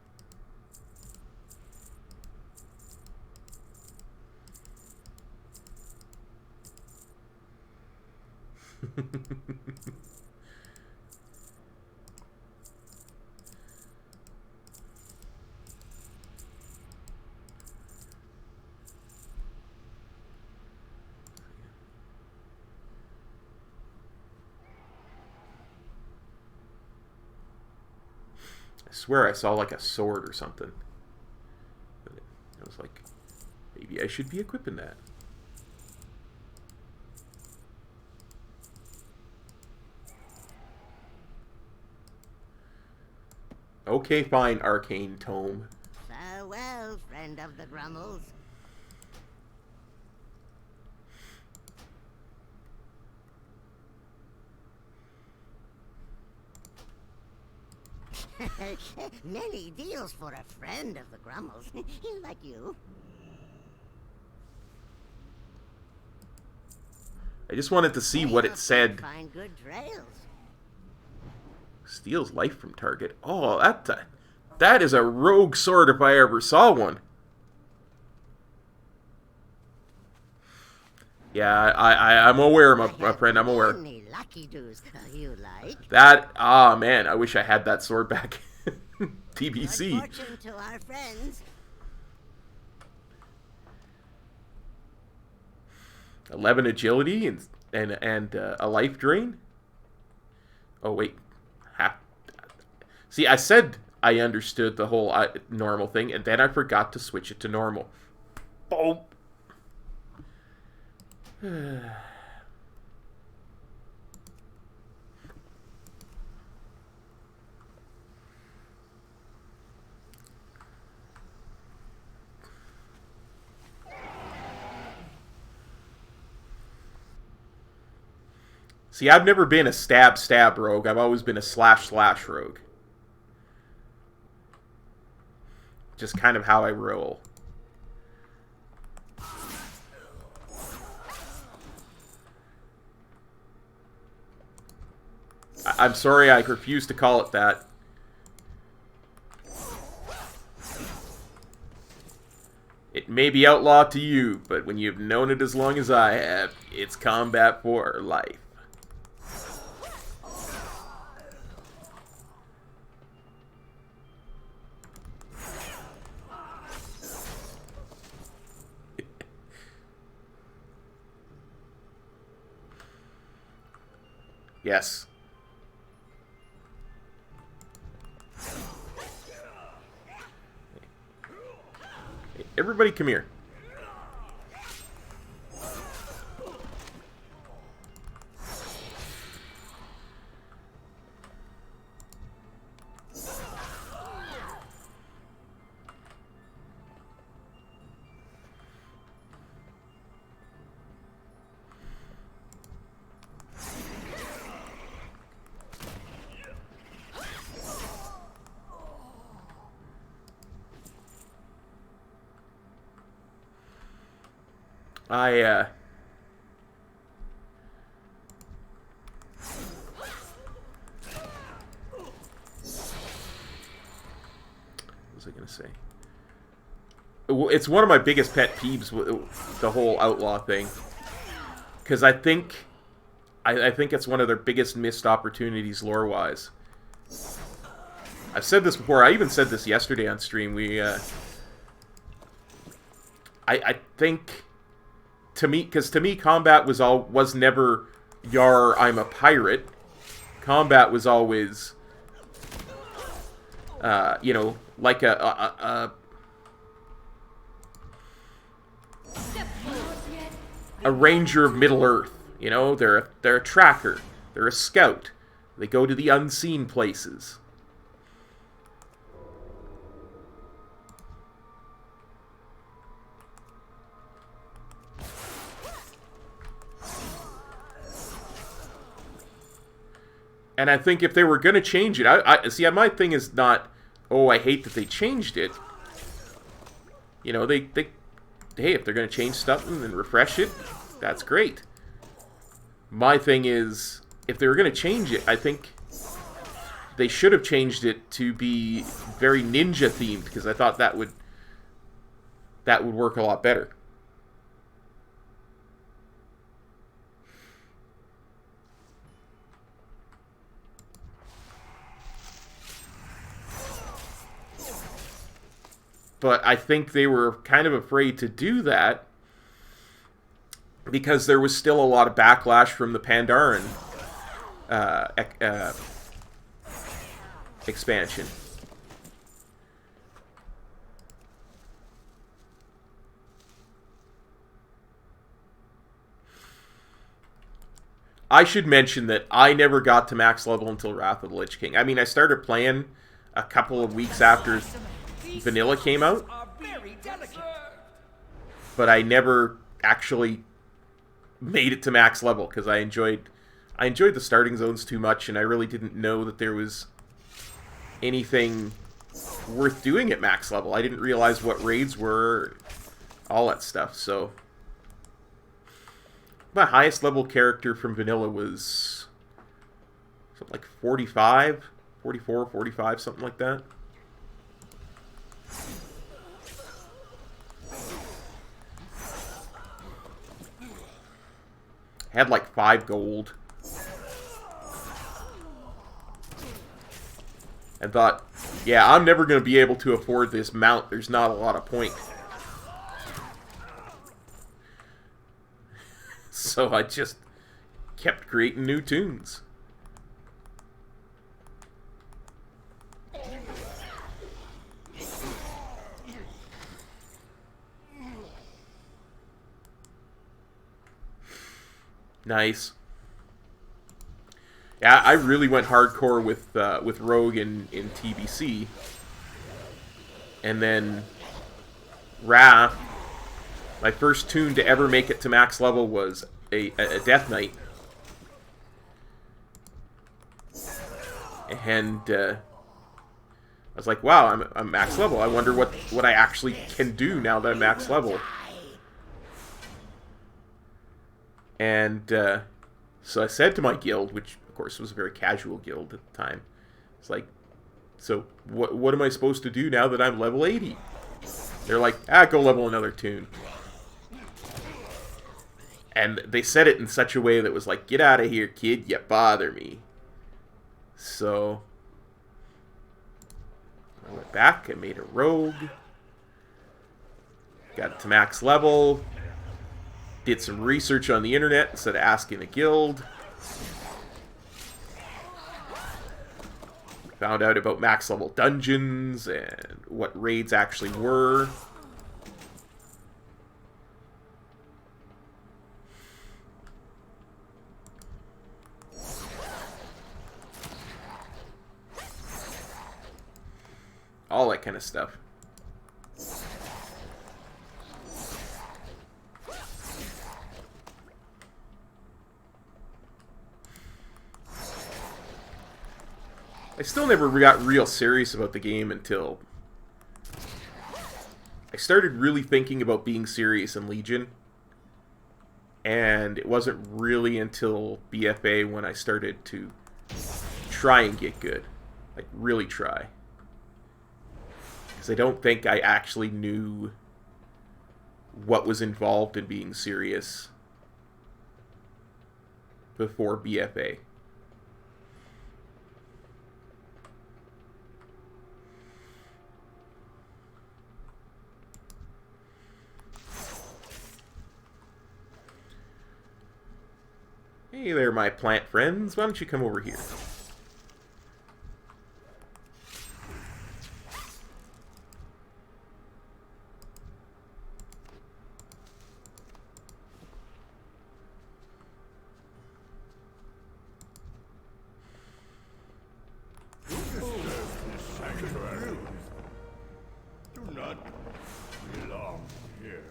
I swear I saw like a sword or something. But I was like, maybe I should be equipping that. Okay, fine, Arcane Tome.
Farewell, friend of the Grummels. Many deals for a friend of the Grummels, like you.
I just wanted to see what it said.
Find good trails.
Steals life from target. Oh, that is a rogue sword if I ever saw one. Yeah, I'm aware, my friend. I'm aware.
Many lucky doos you like.
That, man, I wish I had that sword back. TBC.
Good fortune to our friends.
11 agility and a life drain. Oh wait, see, I said I understood the whole normal thing, and then I forgot to switch it to normal. Oh. See, I've never been a stab rogue. I've always been a slash rogue. Just kind of how I roll. I'm sorry, I refuse to call it that. It may be outlawed to you, but when you've known it as long as I have, it's combat for life. Yes. Hey, everybody come here. What was I going to say? It's one of my biggest pet peeves, the whole outlaw thing. Because I think it's one of their biggest missed opportunities lore-wise. I've said this before. I even said this yesterday on stream. I think, to me, combat was never, "Yar, I'm a pirate." Combat was always, you know, like a ranger of Middle Earth. You know, they're a tracker. They're a scout. They go to the unseen places. And I think if they were going to change it, see, my thing is not, oh, I hate that they changed it. You know, hey, if they're going to change stuff and refresh it, that's great. My thing is, if they were going to change it, I think they should have changed it to be very ninja themed, because I thought that would work a lot better. But I think they were kind of afraid to do that because there was still a lot of backlash from the Pandaren expansion. I should mention that I never got to max level until Wrath of the Lich King. I mean, I started playing a couple of weeks after Vanilla came out, but I never actually made it to max level because I enjoyed the starting zones too much, and I really didn't know that there was anything worth doing at max level. I didn't realize what raids were, all that stuff. So my highest level character from Vanilla was something like 45, 44, 45, something like that. Had like 5 gold. And thought, yeah, I'm never going to be able to afford this mount. There's not a lot of point. So I just kept creating new tunes. Nice. Yeah, I really went hardcore with Rogue in TBC, and then Wrath. My first tune to ever make it to max level was a Death Knight, and I was like, "Wow, I'm max level. I wonder what I actually can do now that I'm max level." And so I said to my guild, which of course was a very casual guild at the time, it's like, so what am I supposed to do now that I'm level 80? They're like, go level another tune. And they said it in such a way that was like, get out of here, kid, you bother me. So I went back, I made a rogue, got it to max level, did some research on the internet instead of asking a guild. Found out about max level dungeons and what raids actually were. All that kind of stuff. I still never got real serious about the game until I started really thinking about being serious in Legion. And it wasn't really until BFA when I started to try and get good. Like, really try. Because I don't think I actually knew what was involved in being serious before BFA. Hey there, my plant friends. Why don't you come over here?
Do not belong here.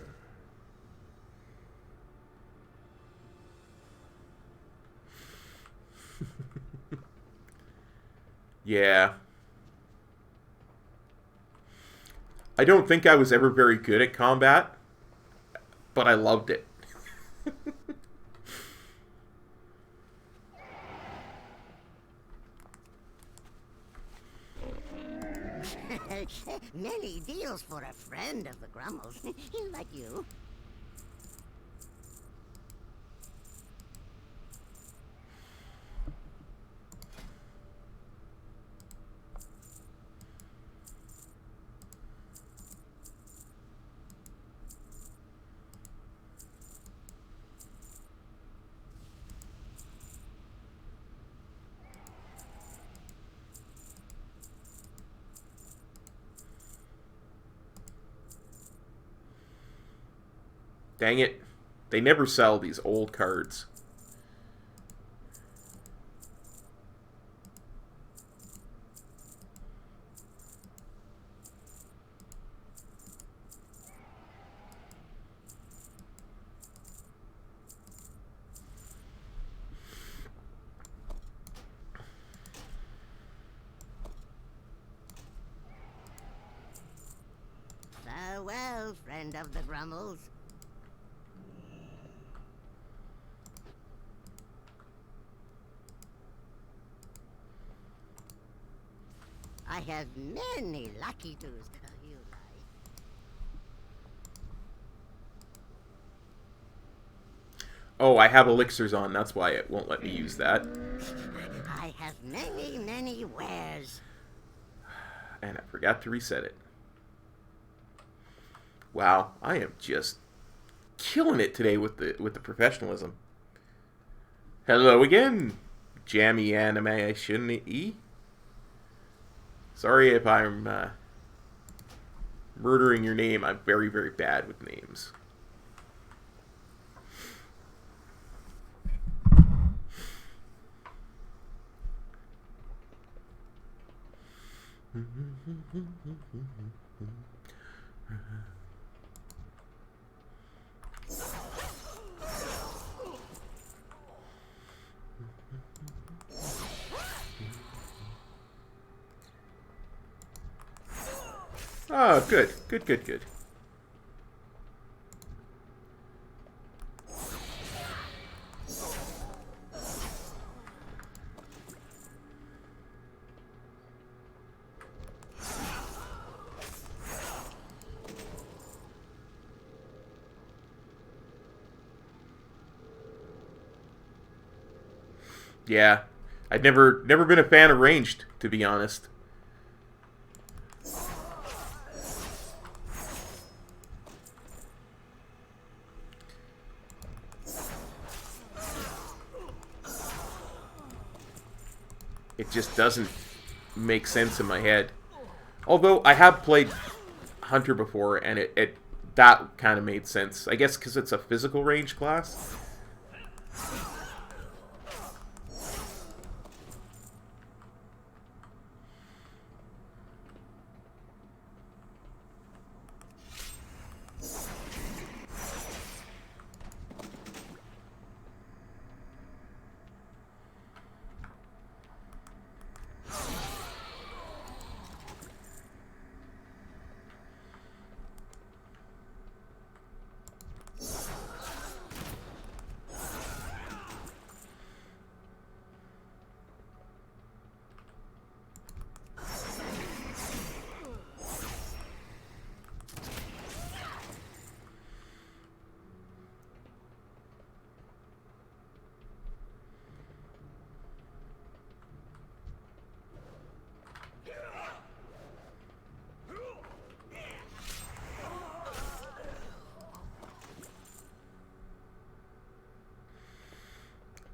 Yeah. I don't think I was ever very good at combat, but I loved it.
Many deals for a friend of the Grummles, like you.
Dang it. They never sell these old cards.
Farewell, friend of the Grummles. I have many lucky doos. You like.
Oh, I have elixirs on. That's why it won't let me use that.
I have many, many wares.
And I forgot to reset it. Wow, I am just killing it today with the professionalism. Hello again, Jammy Animation E. Sorry if I'm murdering your name. I'm very, very bad with names. Oh, good. Good, good, good. Yeah. I'd never been a fan of ranged, to be honest. It just doesn't make sense in my head. Although I have played Hunter before, and it that kind of made sense. I guess because it's a physical range class.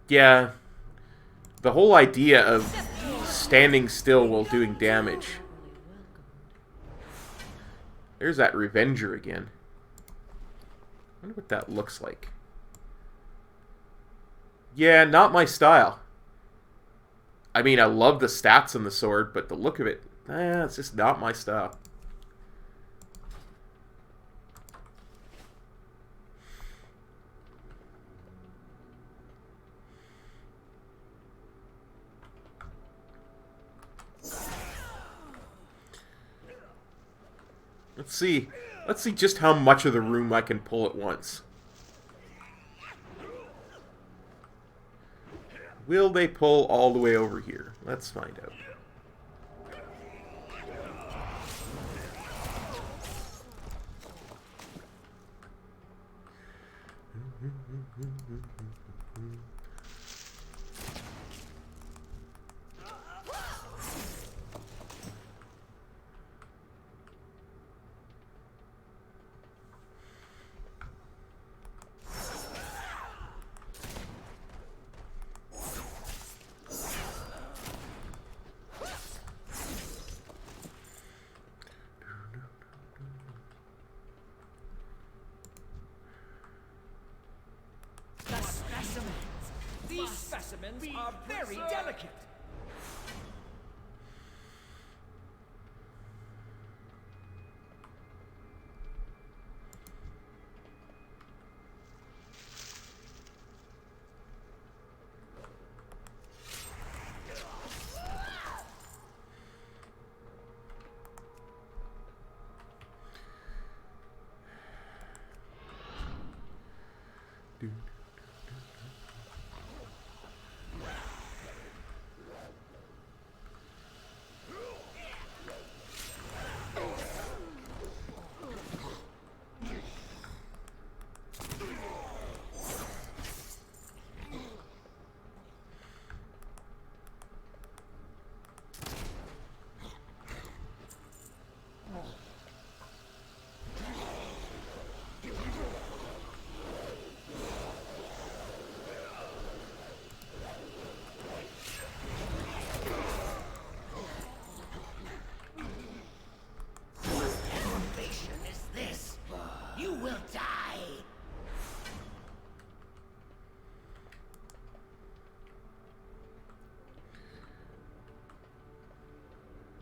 Yeah. The whole idea of standing still while doing damage. There's that Revenger again. I wonder what that looks like. Yeah, not my style. I mean, I love the stats on the sword, but the look of it, it's just not my style. Let's see. Let's see just how much of the room I can pull at once. Will they pull all the way over here? Let's find out.
These specimens are very delicate.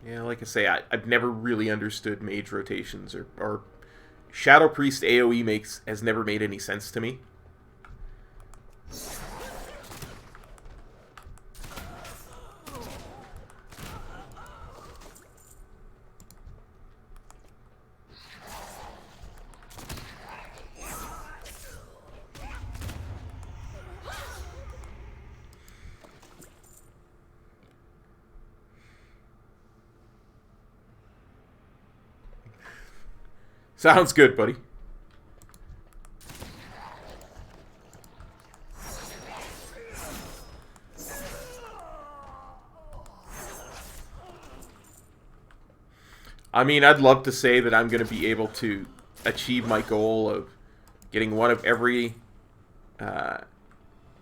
Yeah, like I say, I've never really understood mage rotations, or Shadow Priest AoE has never made any sense to me. Sounds good, buddy. I mean, I'd love to say that I'm going to be able to achieve my goal of getting one of every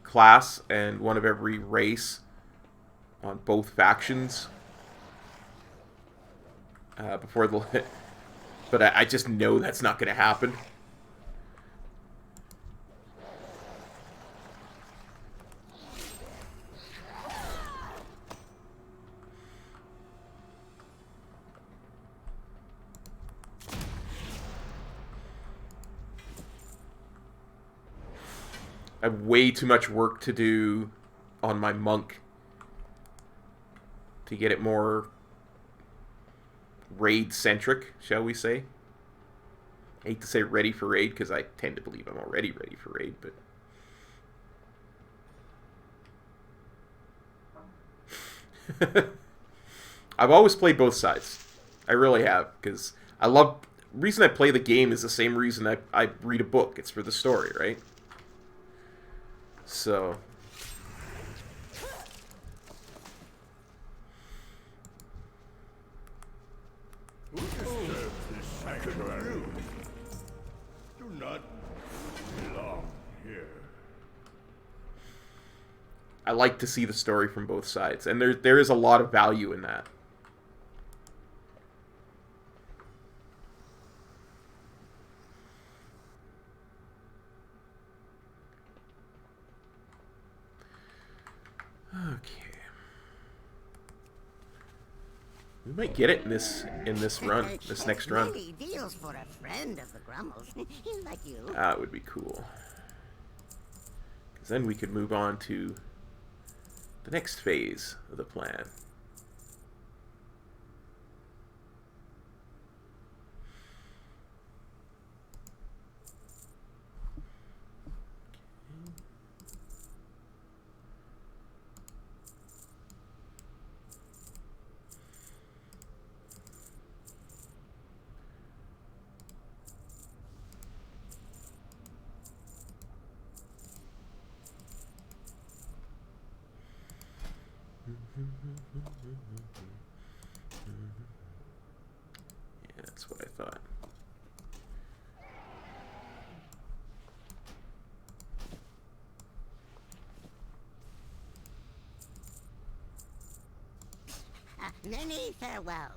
class and one of every race on both factions before the... But I just know that's not going to happen. I have way too much work to do on my monk to get it more raid-centric, shall we say. I hate to say ready for raid, because I tend to believe I'm already ready for raid, but... I've always played both sides. I really have, because I love... The reason I play the game is the same reason I read a book. It's for the story, right? So... I like to see the story from both sides, and there is a lot of value in that. Okay. We might get it in this run, this next run.
Many deals for a friend of the Grummles, like you.
That would be cool. Because then we could move on to the next phase of the plan. Yeah, that's what I thought.
Many farewells.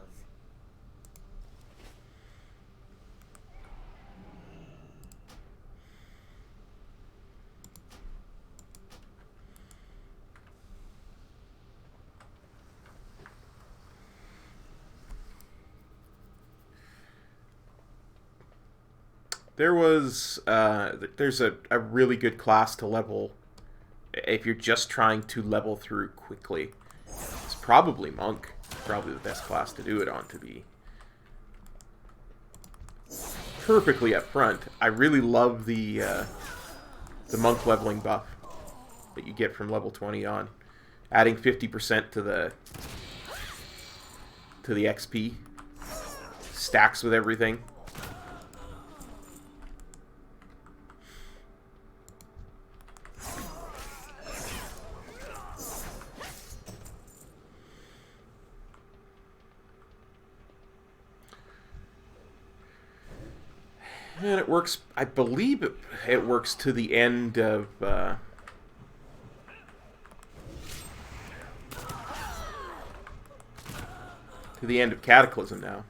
There's a really good class to level if you're just trying to level through quickly. It's probably Monk. Probably the best class to do it on, to be perfectly upfront. I really love the Monk leveling buff that you get from level 20 on. Adding 50% to the XP. Stacks with everything. And it works, I believe it works to the end of, Cataclysm now.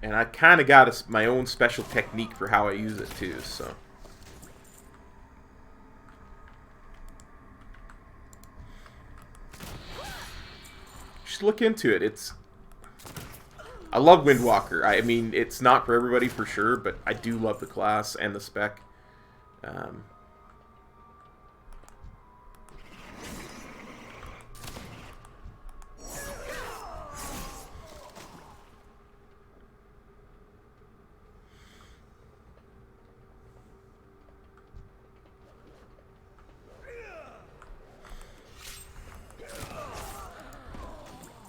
And I kind of got my own special technique for how I use it too, so. Just look into it. I love Windwalker. I mean, it's not for everybody for sure, but I do love the class and the spec.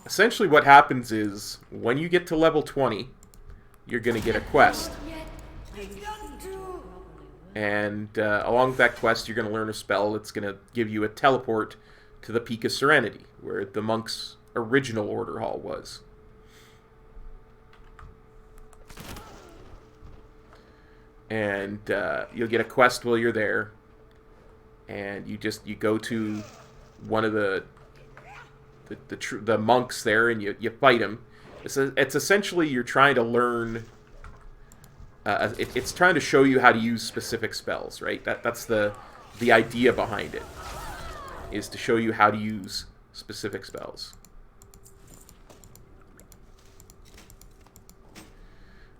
Essentially what happens is, when you get to level 20, you're going to get a quest. And along with that quest, you're going to learn a spell that's going to give you a teleport to the Peak of Serenity, where the monk's original order hall was. And you'll get a quest while you're there. And you go to one of the monks there, and you fight him. It's essentially you're trying to learn. It's trying to show you how to use specific spells, right? That's the idea behind it, is to show you how to use specific spells.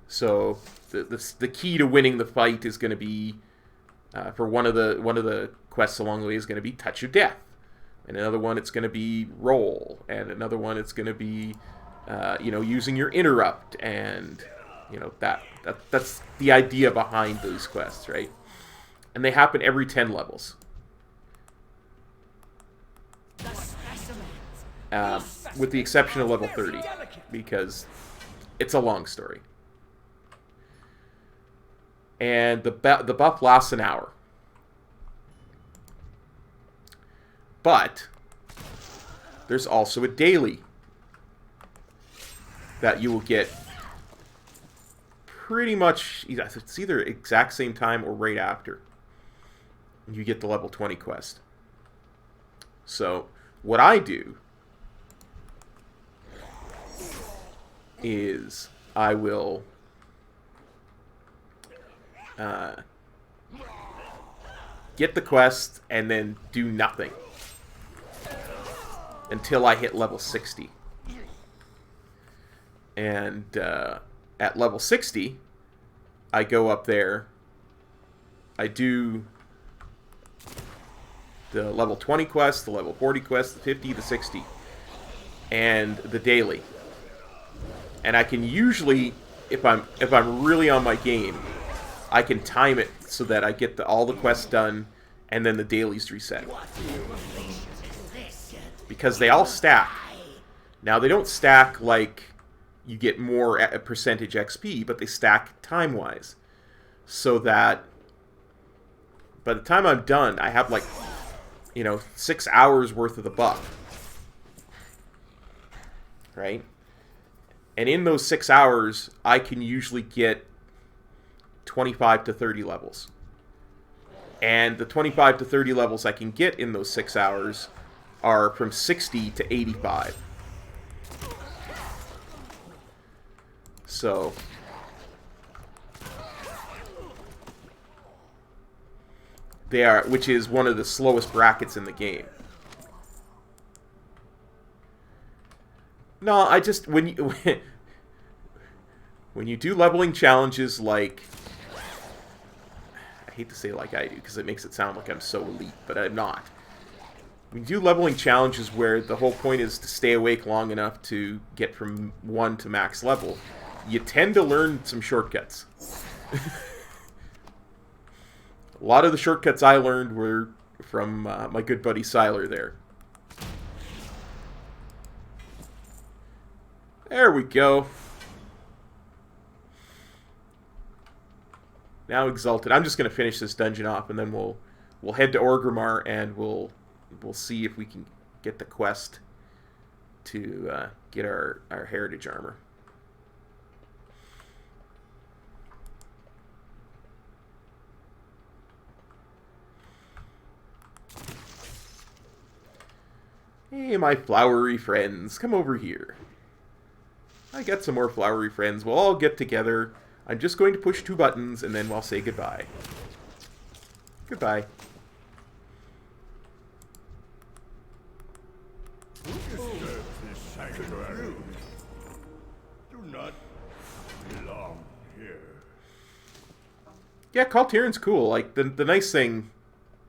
So the key to winning the fight is going to be for one of the quests along the way is going to be Touch of Death. And another one, it's going to be Roll. And another one, it's going to be, using your Interrupt. And, that's the idea behind those quests, right? And they happen every 10 levels. With the exception of level 30. Because it's a long story. And the buff lasts an hour. But there's also a daily that you will get pretty much, it's either exact same time or right after you get the level 20 quest. So what I do is I will get the quest and then do nothing until I hit level 60. And at level 60, I go up there, I do the level 20 quest, the level 40 quest, the 50, the 60, and the daily. And I can usually, if I'm really on my game, I can time it so that I get all the quests done and then the dailies reset. Because they all stack. Now, they don't stack like you get more percentage XP, but they stack time-wise. So that by the time I'm done, I have like, 6 hours worth of the buff. Right? And in those 6 hours, I can usually get 25 to 30 levels. And the 25 to 30 levels I can get in those 6 hours are from 60 to 85. So they are, which is one of the slowest brackets in the game. No, I just when you do leveling challenges like, I hate to say like I do because it makes it sound like I'm so elite, but I'm not. When you do leveling challenges where the whole point is to stay awake long enough to get from 1 to max level, you tend to learn some shortcuts. A lot of the shortcuts I learned were from my good buddy Siler there. There we go. Now Exalted. I'm just going to finish this dungeon off, and then we'll head to Orgrimmar, and we'll see if we can get the quest to get our heritage armor. Hey, my flowery friends, come over here. I got some more flowery friends. We'll all get together. I'm just going to push 2 buttons, and then we'll say goodbye. Goodbye.
Disturb this sanctuary. Do not belong here.
Yeah, Kaltiran's cool. Like, the nice thing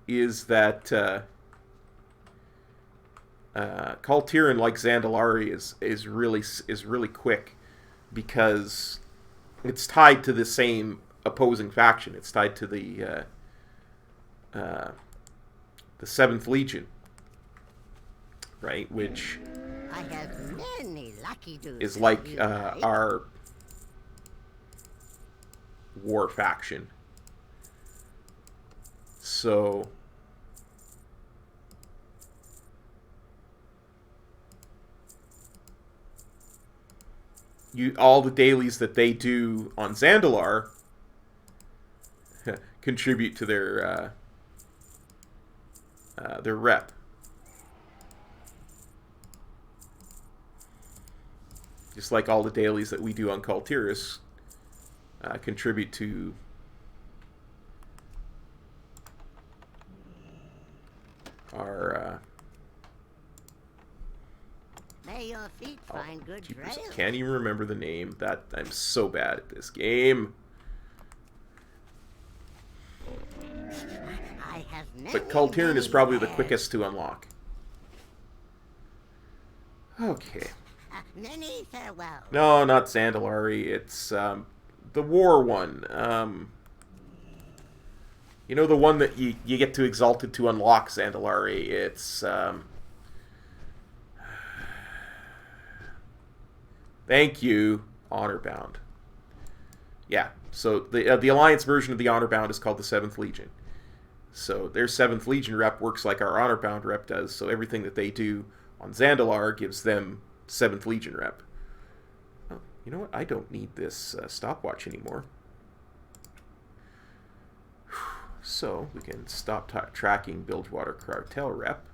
is that Kaltiran, like Zandalari, is really quick because it's tied to the same opposing faction. It's tied to the 7th Legion, right? Which
I have many lucky dudes
is like
you like.
our war faction. So all the dailies that they do on Zandalar contribute to their rep. Just like all the dailies that we do on Kaltiris contribute to our
May your feet find good
jeepers,
trails.
I can't even remember the name. That I'm so bad at this game.
I have many,
But Kaltiran is
many
probably the
wares.
quickest to unlock. Okay.
Many farewell.
No, not Zandalari. It's the war one. You know, the one that you get to Exalted to unlock Zandalari. It's thank you, Honorbound. Yeah, so the Alliance version of the Honor Bound is called the 7th Legion. So their 7th Legion rep works like our Honor Bound rep does, so everything that they do on Zandalar gives them 7th Legion rep. Oh, you know what? I don't need this stopwatch anymore. So we can stop tracking Bilgewater Cartel rep.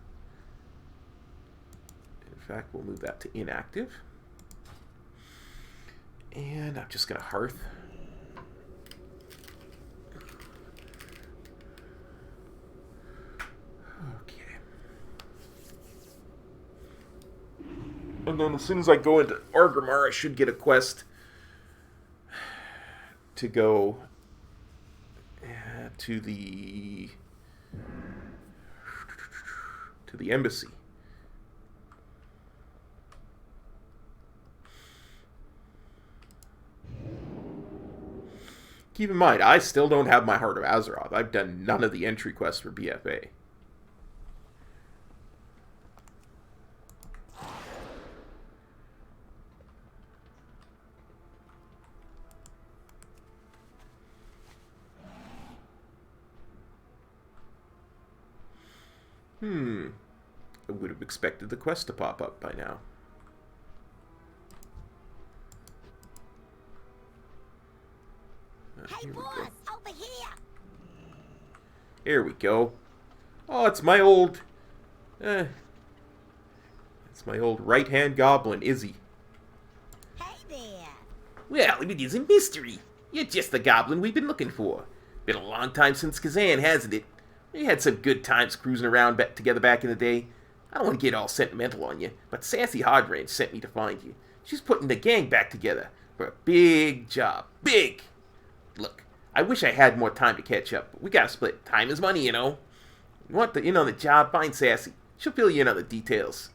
In fact, we'll move that to inactive. And I'm just going to Hearth. Okay. And then as soon as I go into Orgrimmar, I should get a quest to go to the embassy. Keep in mind, I still don't have my Heart of Azeroth. I've done none of the entry quests for BFA. I would have expected the quest to pop up by now.
Hey, boss, over here!
Here we go. Oh, it's my old... it's my old right-hand goblin, Izzy.
Hey there!
Well, it is a mystery. You're just the goblin we've been looking for. Been a long time since Kazan, hasn't it? We had some good times cruising around together back in the day. I don't want to get all sentimental on you, but Sassy Hardrange sent me to find you. She's putting the gang back together for a big job. Big! Look, I wish I had more time to catch up, but we gotta split. Time is money, you know. You want the in on the job? Find Sassy. She'll fill you in on the details.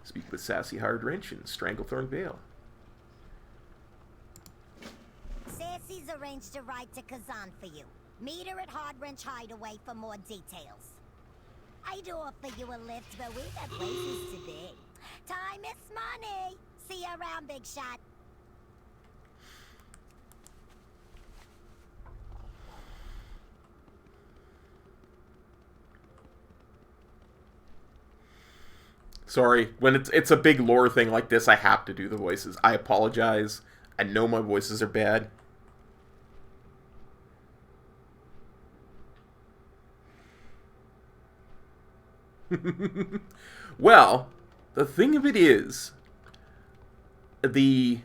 Speak with Sassy Hardwrench in Stranglethorn Vale.
Sassy's arranged a ride to Kazan for you. Meet her at Hardwrench Hideaway for more details. I'd offer you a lift, but we got places to be. Time is money. See you around, big shot.
Sorry, when it's a big lore thing like this, I have to do the voices. I apologize. I know my voices are bad. Well, the thing of it is, the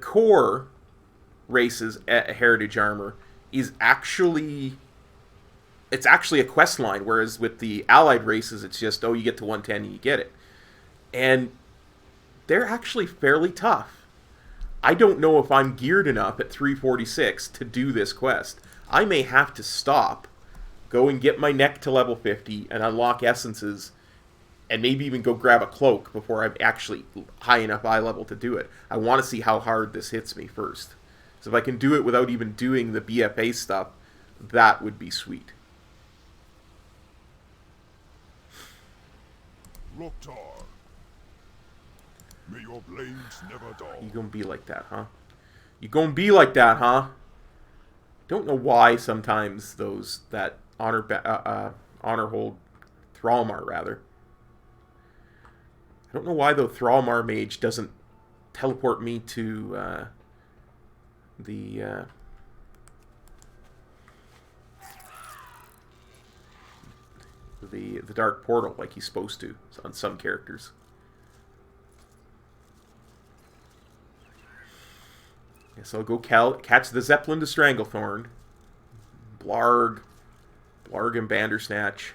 core races at Heritage Armour is actually... It's actually a quest line, whereas with the allied races, it's just, oh, you get to 110 and you get it. And they're actually fairly tough. I don't know if I'm geared enough at 346 to do this quest. I may have to stop, go and get my neck to level 50 and unlock essences, and maybe even go grab a cloak before I'm actually high enough eye level to do it. I want to see how hard this hits me first. So if I can do it without even doing the BFA stuff, that would be sweet.
Loktar, may your blades never dull.
You gonna be like that, huh? You gonna be like that, huh? Don't know why sometimes that honor hold Thrallmar rather. I don't know why though Thrallmar mage doesn't teleport me to the dark portal like he's supposed to on some characters. Yes, I'll go catch the Zeppelin to Stranglethorn. Blarg and Bandersnatch.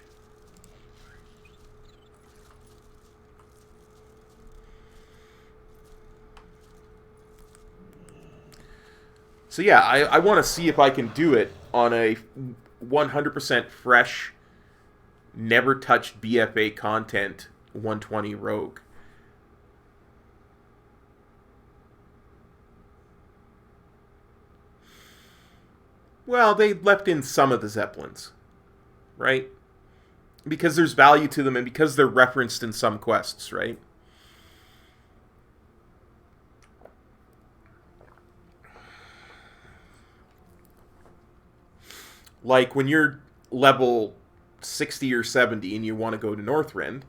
So yeah, I want to see if I can do it on a 100% fresh, never touched BFA content 120 rogue. Well, they left in some of the Zeppelins, right? Because there's value to them and because they're referenced in some quests, right? Like when you're level 60 or 70 and you want to go to Northrend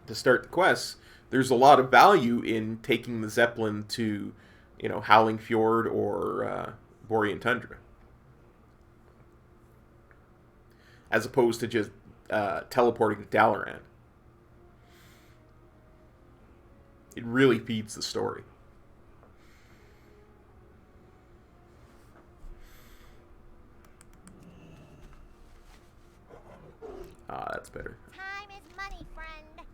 to start the quest, there's a lot of value in taking the Zeppelin to, you know, Howling Fjord or Borean Tundra, as opposed to just teleporting to Dalaran. It really feeds the story. Ah, that's better.
Time is money, friend.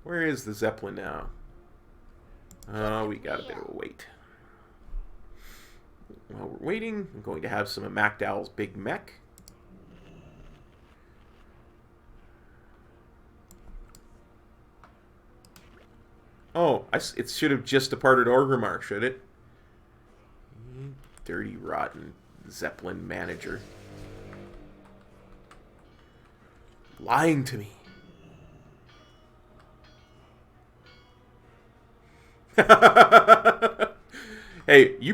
Where is the Zeppelin now? Oh, we got a bit of a wait. While we're waiting, I'm going to have some of MacDowell's big mech. Oh, it should have just departed Orgrimmar, should it? Dirty, rotten Zeppelin manager. Lying to me. Hey, you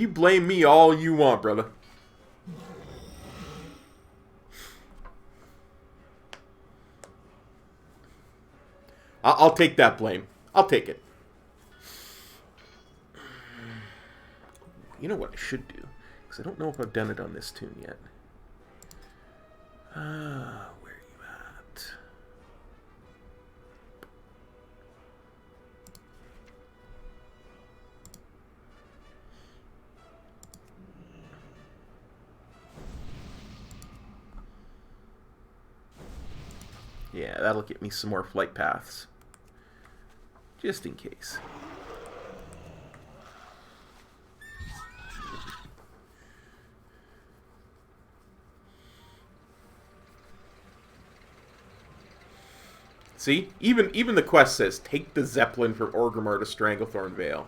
blame me all you want, brother. I'll take that blame. I'll take it. You know what I should do? Because I don't know if I've done it on this tune yet. Where are you at? Yeah, that'll get me some more flight paths. Just in case. See? Even the quest says, take the Zeppelin from Orgrimmar to Stranglethorn Vale.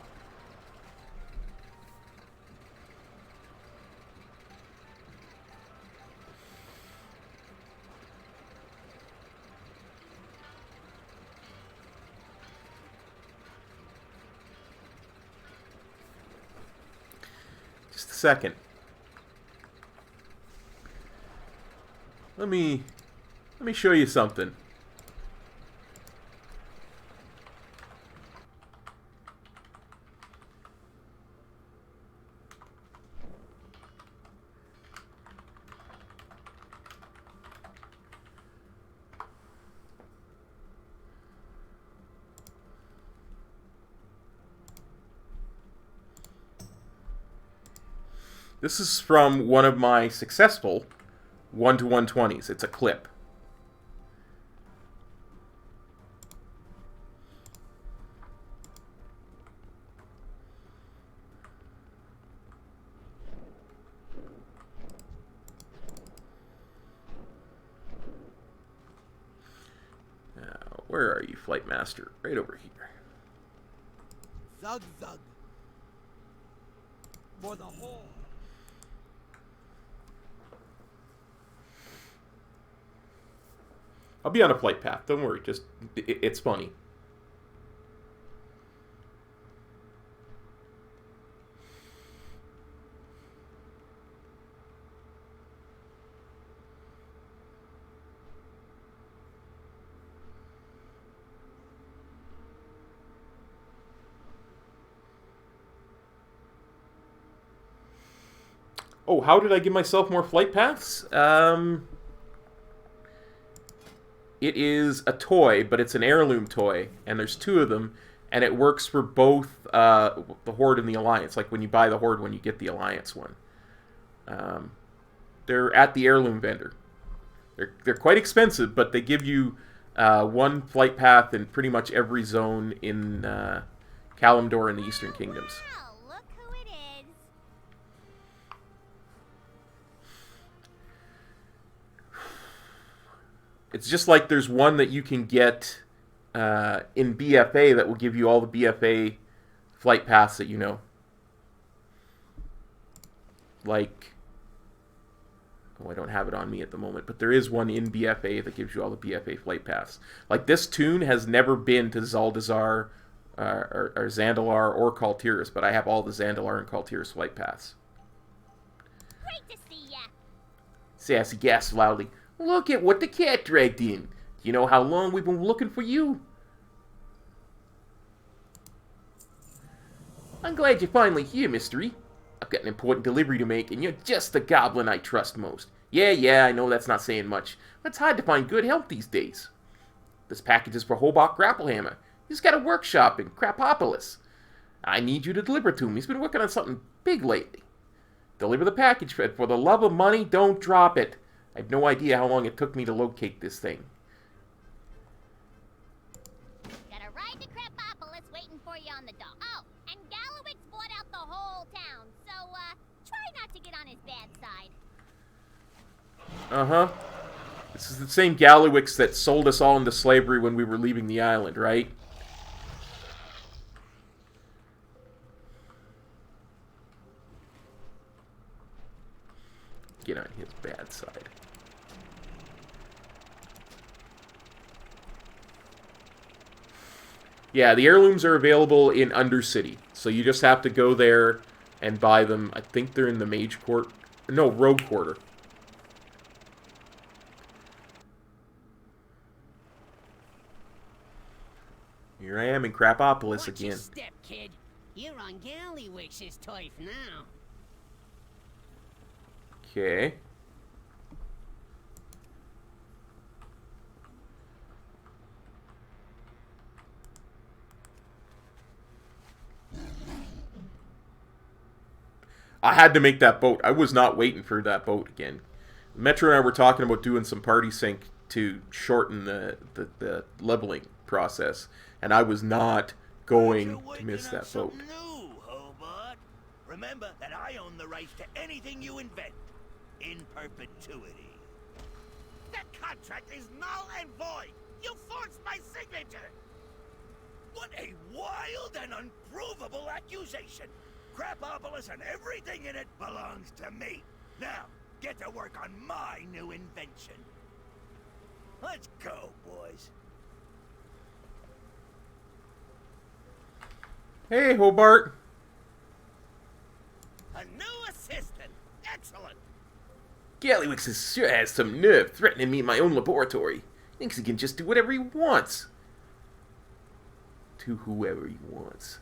Just a second. Let me show you something. This is from one of my successful 1-to-120s. It's a clip. Now, where are you, Flight Master? Right over here.
Zug zug. For the whole.
I'll be on a flight path. Don't worry. Just, it's funny. Oh, how did I give myself more flight paths? It is a toy, but it's an heirloom toy, and there's 2 of them, and it works for both the Horde and the Alliance. Like when you buy the Horde, when you get the Alliance one. They're at the heirloom vendor. They're quite expensive, but they give you 1 flight path in pretty much every zone in Kalimdor and the Eastern Kingdoms.
Wow, look who it is.
It's just like there's one that you can get in BFA that will give you all the BFA flight paths that you know. Like, oh, I don't have it on me at the moment, but there is one in BFA that gives you all the BFA flight paths. Like, this tune has never been to Zaldazar or Zandalar or Kaltiris, but I have all the Zandalar and Kaltiris flight paths.
Great to see ya.
Sassy gasped loudly. Look at what the cat dragged in. Do you know how long we've been looking for you? I'm glad you're finally here, Mystery. I've got an important delivery to make, and you're just the goblin I trust most. Yeah, I know that's not saying much, but it's hard to find good help these days. This package is for Hobart Grapplehammer. He's got a workshop in Crapopolis. I need you to deliver it to him. He's been working on something big lately. Deliver the package, Fred. For the love of money, don't drop it. I have no idea how long it took me to locate this thing.
Got a ride to Crapopolis waiting for you on the dock. Oh, and Gallowix bought out the whole town, so, try not to get on his bad side.
Uh-huh. This is the same Gallowix that sold us all into slavery when we were leaving the island, right? Get on his bad side. Yeah, the heirlooms are available in Undercity, so you just have to go there and buy them. I think they're in the Mage Court. No, Rogue Quarter. Here I am in Crapopolis
Watch your
again.
step, kid. You're on Gallywix's turf now.
Okay. I had to make that boat. I was not waiting for that boat again. Metro and I were talking about doing some party sync to shorten the leveling process, and I was not going to miss that boat.
New, Hobart. Remember that I own the rights to anything you invent in perpetuity.
That contract is null and void. You forged my signature.
What a wild and unprovable accusation! Crapopolis and everything in it belongs to me. Now, get to work on my new invention. Let's go, boys.
Hey, Hobart.
A new assistant. Excellent.
Gallywix sure has some nerve threatening me in my own laboratory. Thinks he can just do whatever he wants. To whoever he wants.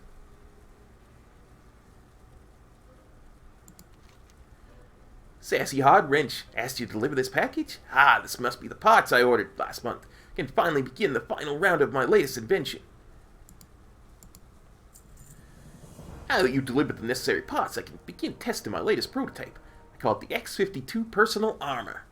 Sassy Hard Wrench asked you to deliver this package? Ah, this must be the parts I ordered last month. I can finally begin the final round of my latest invention. Now that you've delivered the necessary parts, I can begin testing my latest prototype. I call it the X-52 Personal Armor.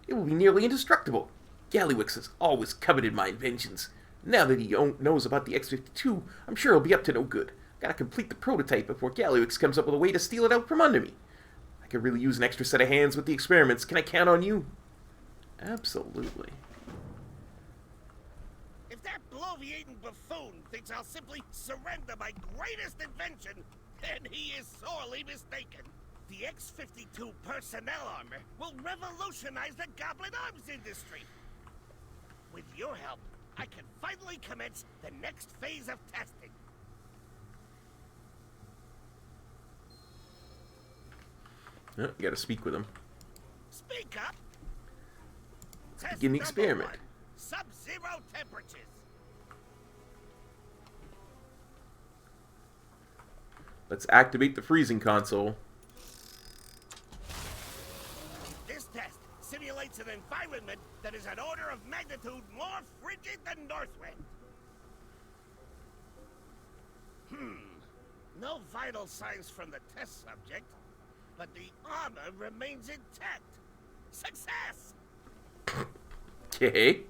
It will be nearly indestructible. Gallywix has always coveted my inventions. Now that he knows about the X-52, I'm sure he'll be up to no good. Gotta complete the prototype before Gallywix comes up with a way to steal it out from under me. I could really use an extra set of hands with the experiments. Can I count on you? Absolutely.
If that bloviating buffoon thinks I'll simply surrender my greatest invention, then he is sorely mistaken. The X-52 personnel armor will revolutionize the Goblin arms industry. With your help, I can finally commence the next phase of testing.
Oh, you gotta speak with him.
Speak up.
Let's begin the experiment.
Sub-zero temperatures.
Let's activate the freezing console.
This test simulates an environment that is an order of magnitude more frigid than Northwind. No vital signs from the test subject, but the armor remains intact. Success!
Okay.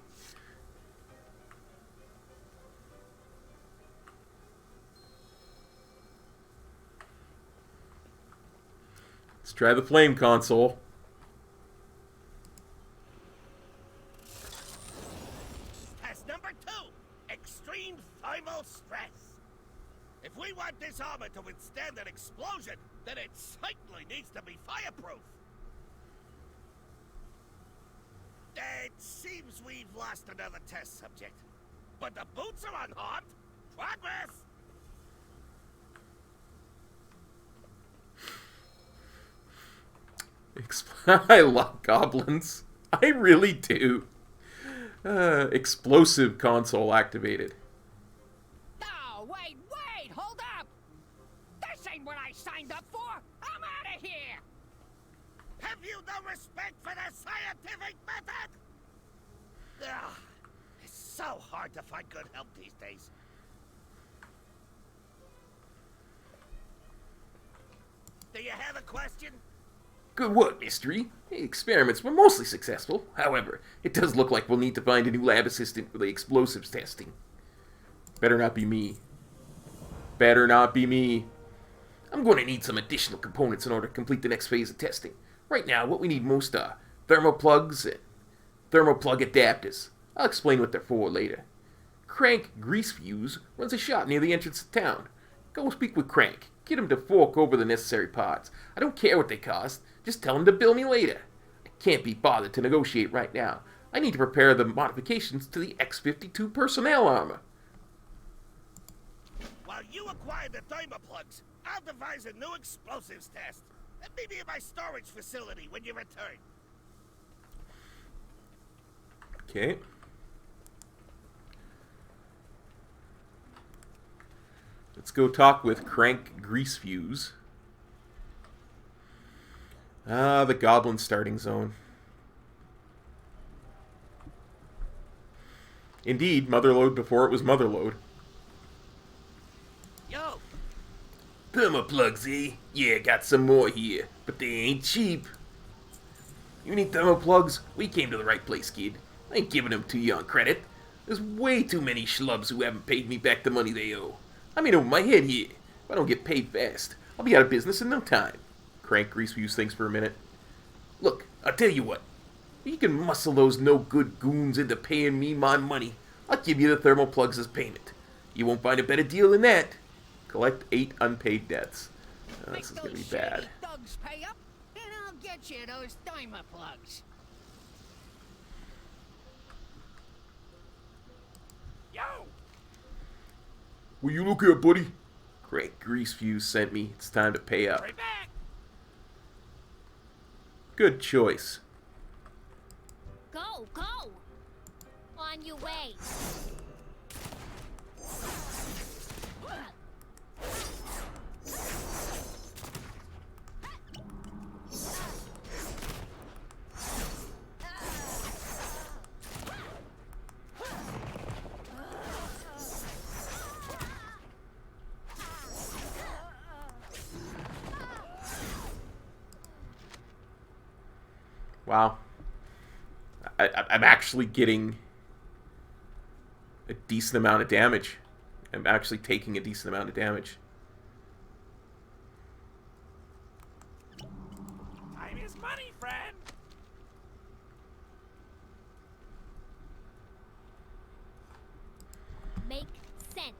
Let's try the flame console.
Test number 2, extreme thermal stress. If we want this armor to withstand an explosion, then it certainly needs to be fireproof. It seems we've lost another test subject, but the boots are unharmed. Progress!
I love goblins. I really do. Explosive console activated.
Oh, wait, hold up! This ain't what I signed up for! I'm out of here!
Have you no respect for the scientific method? Ugh, it's so hard to find good help these days. Do you have a question?
Good work, Mystery. The experiments were mostly successful. However, it does look like we'll need to find a new lab assistant for the explosives testing. Better not be me. Better not be me. I'm going to need some additional components in order to complete the next phase of testing. Right now, what we need most are thermoplugs and thermoplug adapters. I'll explain what they're for later. Crank Greasefuse runs a shop near the entrance to town. Go speak with Crank. Get him to fork over the necessary parts. I don't care what they cost. Just tell him to bill me later. I can't be bothered to negotiate right now. I need to prepare the modifications to the X-52 personnel armor.
While you acquire the thermoplugs, I'll devise a new explosives test. Meet me at my storage facility when you return.
Okay. Let's go talk with Crank Greasefuse. The Goblin starting zone. Indeed, Motherload before it was Motherload.
Yo!
Thermoplugs, eh? Yeah, got some more here, but they ain't cheap. You need thermoplugs? We came to the right place, kid. I ain't giving them to you on credit. There's way too many schlubs who haven't paid me back the money they owe. I'm in over my head here. If I don't get paid fast, I'll be out of business in no time. Crank Greasefuse thinks for a minute. Look, I'll tell you what. You can muscle those no-good goons into paying me my money. I'll give you the thermoplugs as payment. You won't find a better deal than that. Collect 8 unpaid debts. This is gonna be bad.
Thugs pay up, and I'll get you those thermoplugs. Yo!
Will you look here, buddy? Crank Greasefuse sent me. It's time to pay up.
Right back.
Good choice.
Go! On your way.
Wow. I'm actually getting a decent amount of damage. I'm actually taking a decent amount of damage.
Time is money, friend.
Make sense.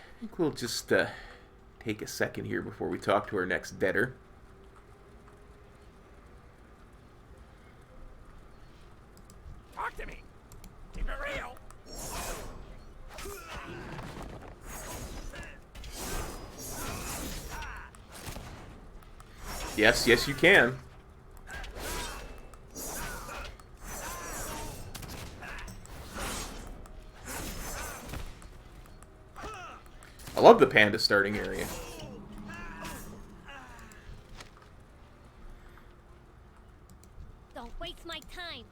I think we'll just take a second here before we talk to our next debtor.
Talk to me. Keep it real.
Yes, you can. I love the panda starting area.
Don't waste my time.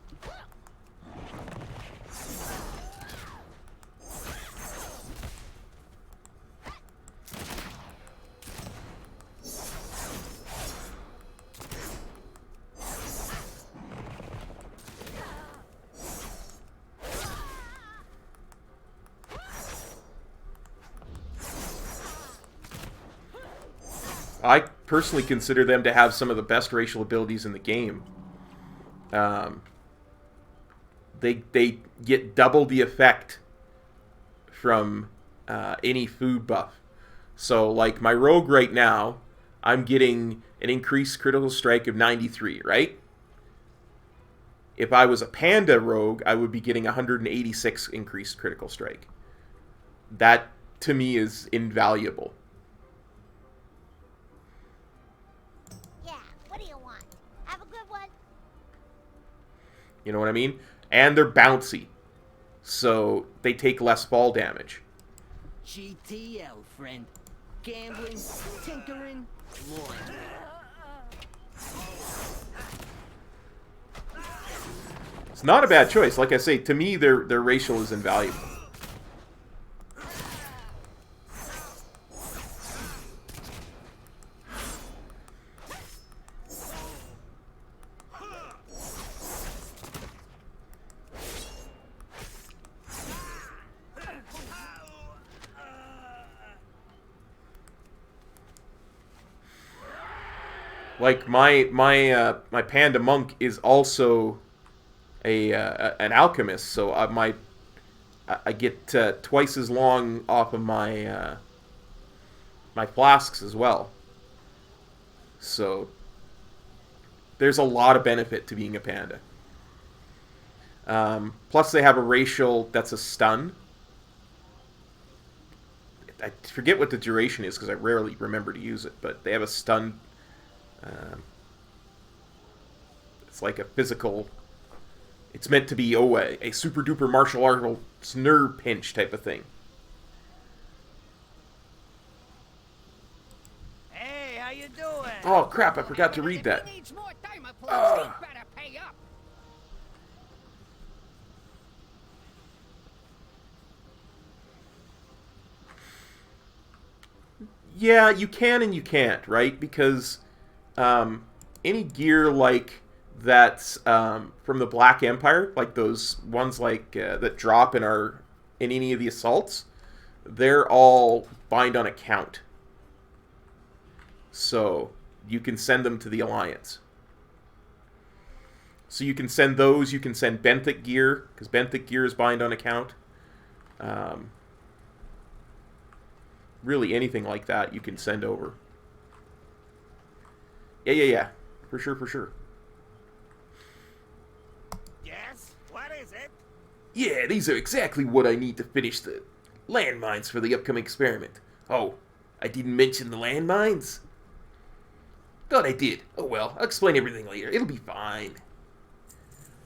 I personally consider them to have some of the best racial abilities in the game. They get double the effect from any food buff. So, like, my rogue right now, I'm getting an increased critical strike of 93, right? If I was a panda rogue, I would be getting 186 increased critical strike. That, to me, is invaluable.
Yeah, what do you want? Have a good one.
You know what I mean? And they're bouncy. So they take less fall damage.
GTL, friend. Gambling, tinkering, loyal.
It's not a bad choice. Like I say, to me, their racial is invaluable. Like my panda monk is also an alchemist, so I get twice as long off of my my flasks as well. So there's a lot of benefit to being a panda. Plus they have a racial that's a stun. I forget what the duration is because I rarely remember to use it, but they have a stun. It's like a physical... It's meant to be, a super duper martial arts nerve pinch type of thing.
Hey, how you doing?
Oh crap, I forgot to read that.
If he needs more time, he better pay up.
Yeah, you can and you can't, right? Because any gear like that's from the Black Empire, like those ones like that drop in any of the assaults, they're all bind on account. So you can send them to the Alliance. So you can send those. You can send benthic gear because benthic gear is bind on account. Really anything like that you can send over. Yeah. For sure.
Yes? What is it?
Yeah, these are exactly what I need to finish the landmines for the upcoming experiment. Oh, I didn't mention the landmines? Thought I did. Oh well, I'll explain everything later. It'll be fine.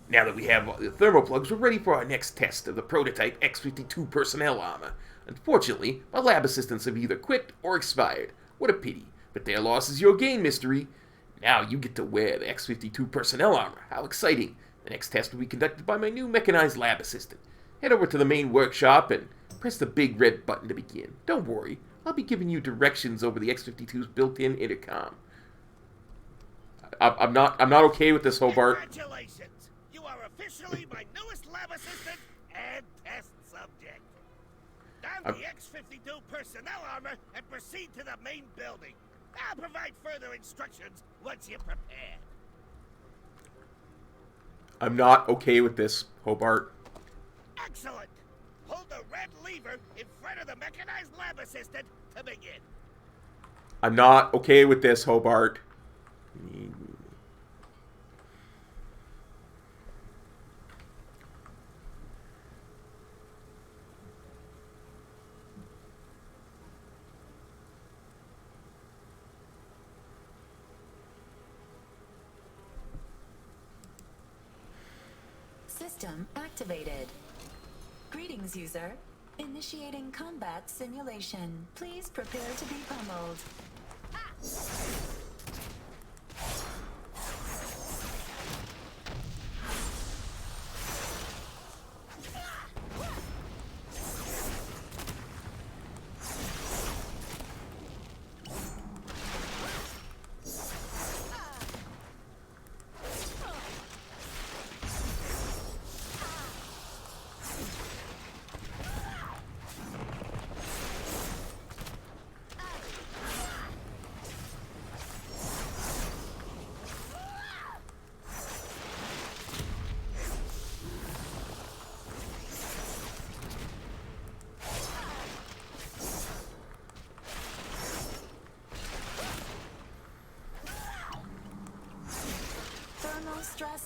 Now that we have the thermal plugs, we're ready for our next test of the prototype X-52 personnel armor. Unfortunately, my lab assistants have either quit or expired. What a pity. But their loss is your gain, Mystery. Now you get to wear the X-52 personnel armor. How exciting. The next test will be conducted by my new mechanized lab assistant. Head over to the main workshop and press the big red button to begin. Don't worry, I'll be giving you directions over the X-52's built-in intercom. I'm not okay with this, Hobart.
Congratulations! You are officially my newest lab assistant and test subject. Down the X-52 personnel armor and proceed to the main building. I'll provide further instructions once you're prepared.
I'm not okay with this, Hobart.
Excellent! Pull the red lever in front of the mechanized lab assistant to begin.
I'm not okay with this, Hobart.
System activated. Greetings, user. Initiating combat simulation. Please prepare to be pummeled.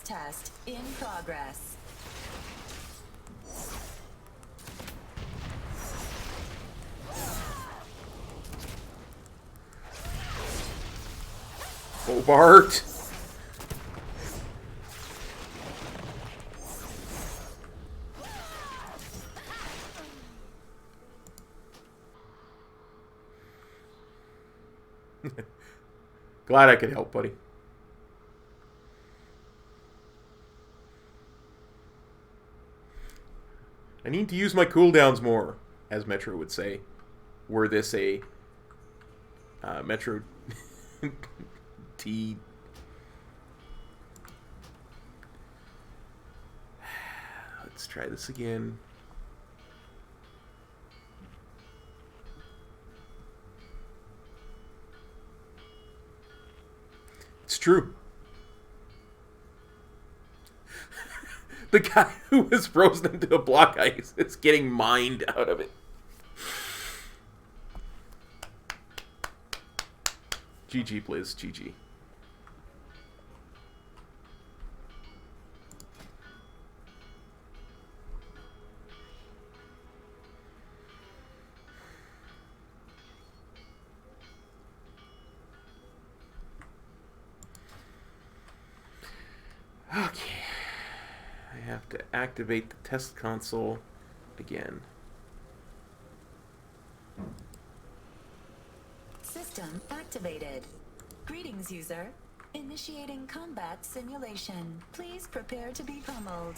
stress test in progress.
Oh, Bart! Glad I could help, buddy. I need to use my cooldowns more, as Metro would say. Were this a Metro T. Let's try this again. It's true. The guy who was frozen into a block ice is getting mined out of it. GG, Blizz. GG. Okay. I have to activate the test console again.
System activated. Greetings, user. Initiating combat simulation. Please prepare to be pummeled.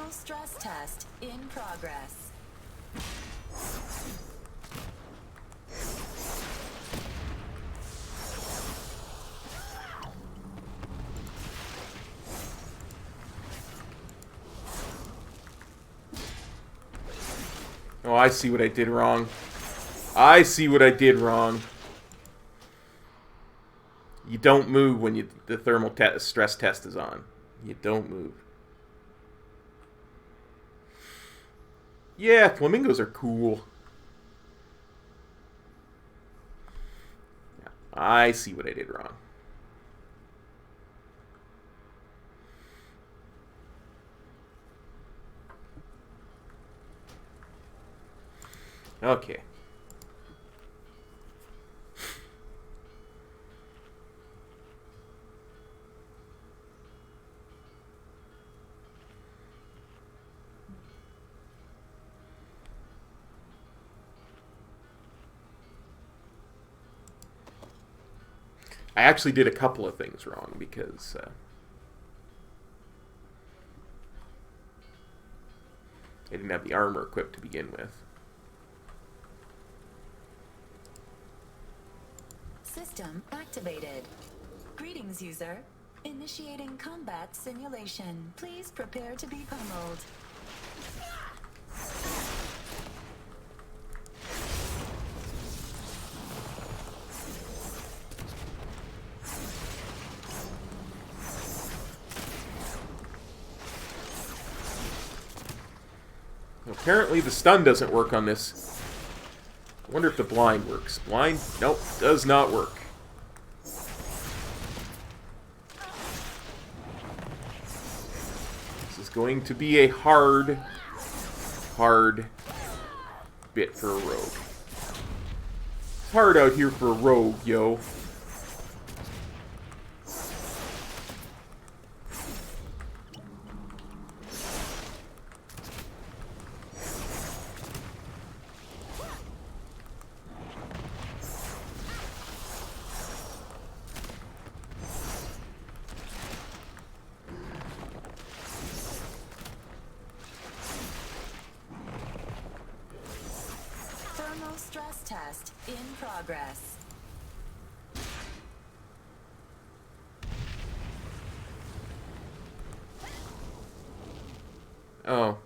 Stress test in progress.
Oh, I see what I did wrong. I see what I did wrong. You don't move when the thermal stress test is on. You don't move. Yeah, flamingos are cool. Yeah, I see what I did wrong. Okay. I actually did a couple of things wrong because I didn't have the armor equipped to begin with.
System activated. Greetings, user. Initiating combat simulation. Please prepare to be pummeled.
Apparently the stun doesn't work on this. I wonder if the blind works. Blind? Nope, does not work. going to be a hard bit for a rogue. It's hard out here for a rogue, yo.
Stress test in progress.
Oh.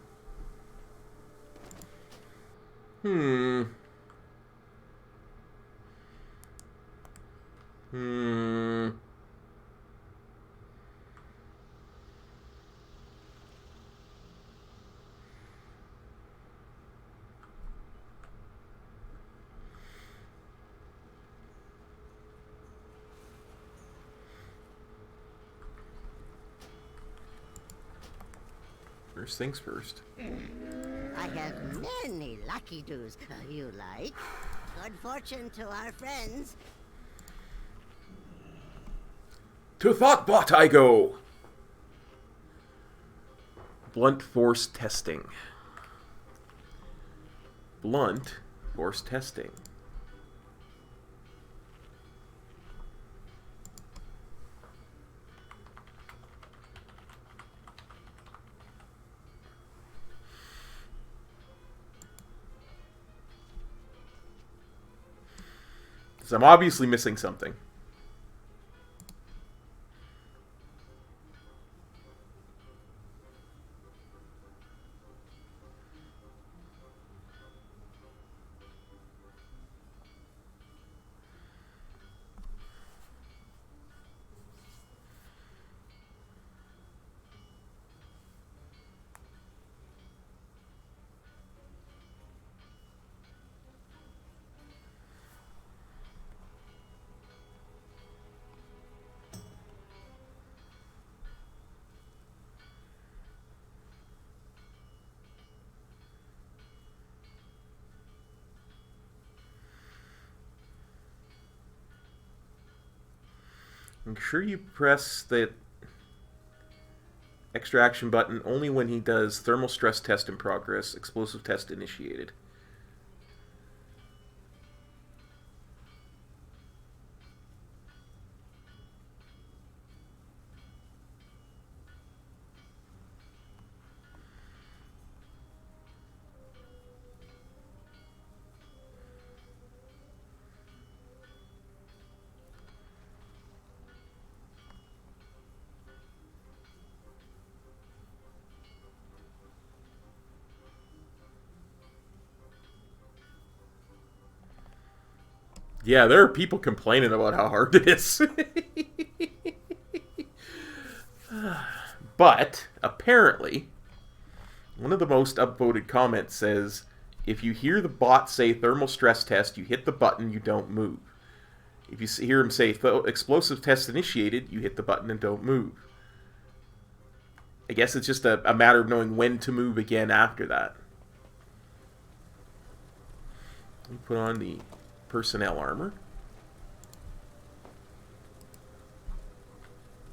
First things first.
I have many lucky doos you like. Good fortune to our friends.
To Thoughtbot I go! Blunt force testing. Blunt force testing. So I'm obviously missing something. Make sure you press the extra action button only when he does thermal stress test in progress, explosive test initiated. Yeah, there are people complaining about how hard it is. But, apparently, one of the most upvoted comments says, if you hear the bot say thermal stress test, you hit the button, you don't move. If you hear him say explosive test initiated, you hit the button and don't move. I guess it's just a matter of knowing when to move again after that. Let me put on the personnel armor.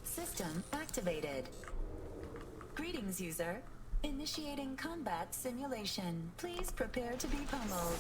System activated. Greetings, user. Initiating combat simulation. Please prepare to be pummeled.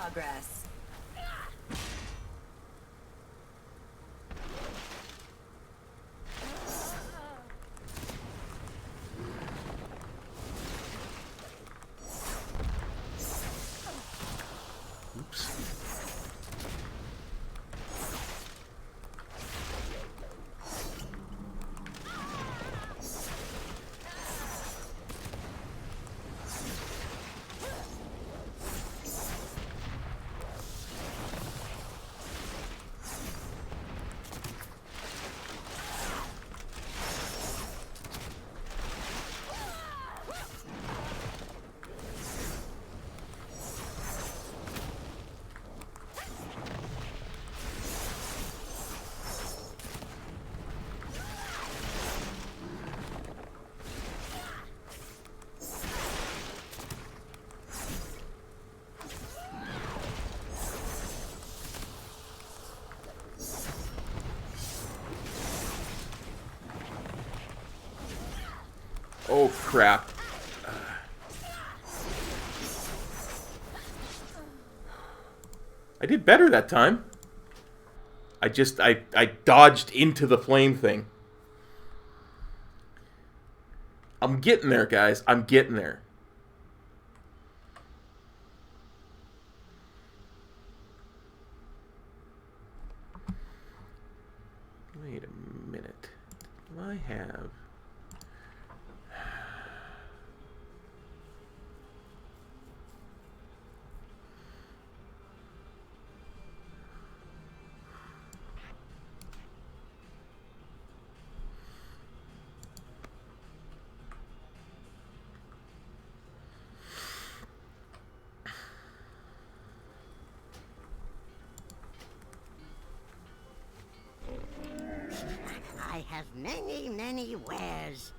progress.
Oh, crap. I did better that time. I dodged into the flame thing. I'm getting there, guys. I'm getting there. Wait a minute. Do I have...
I have many, many wares.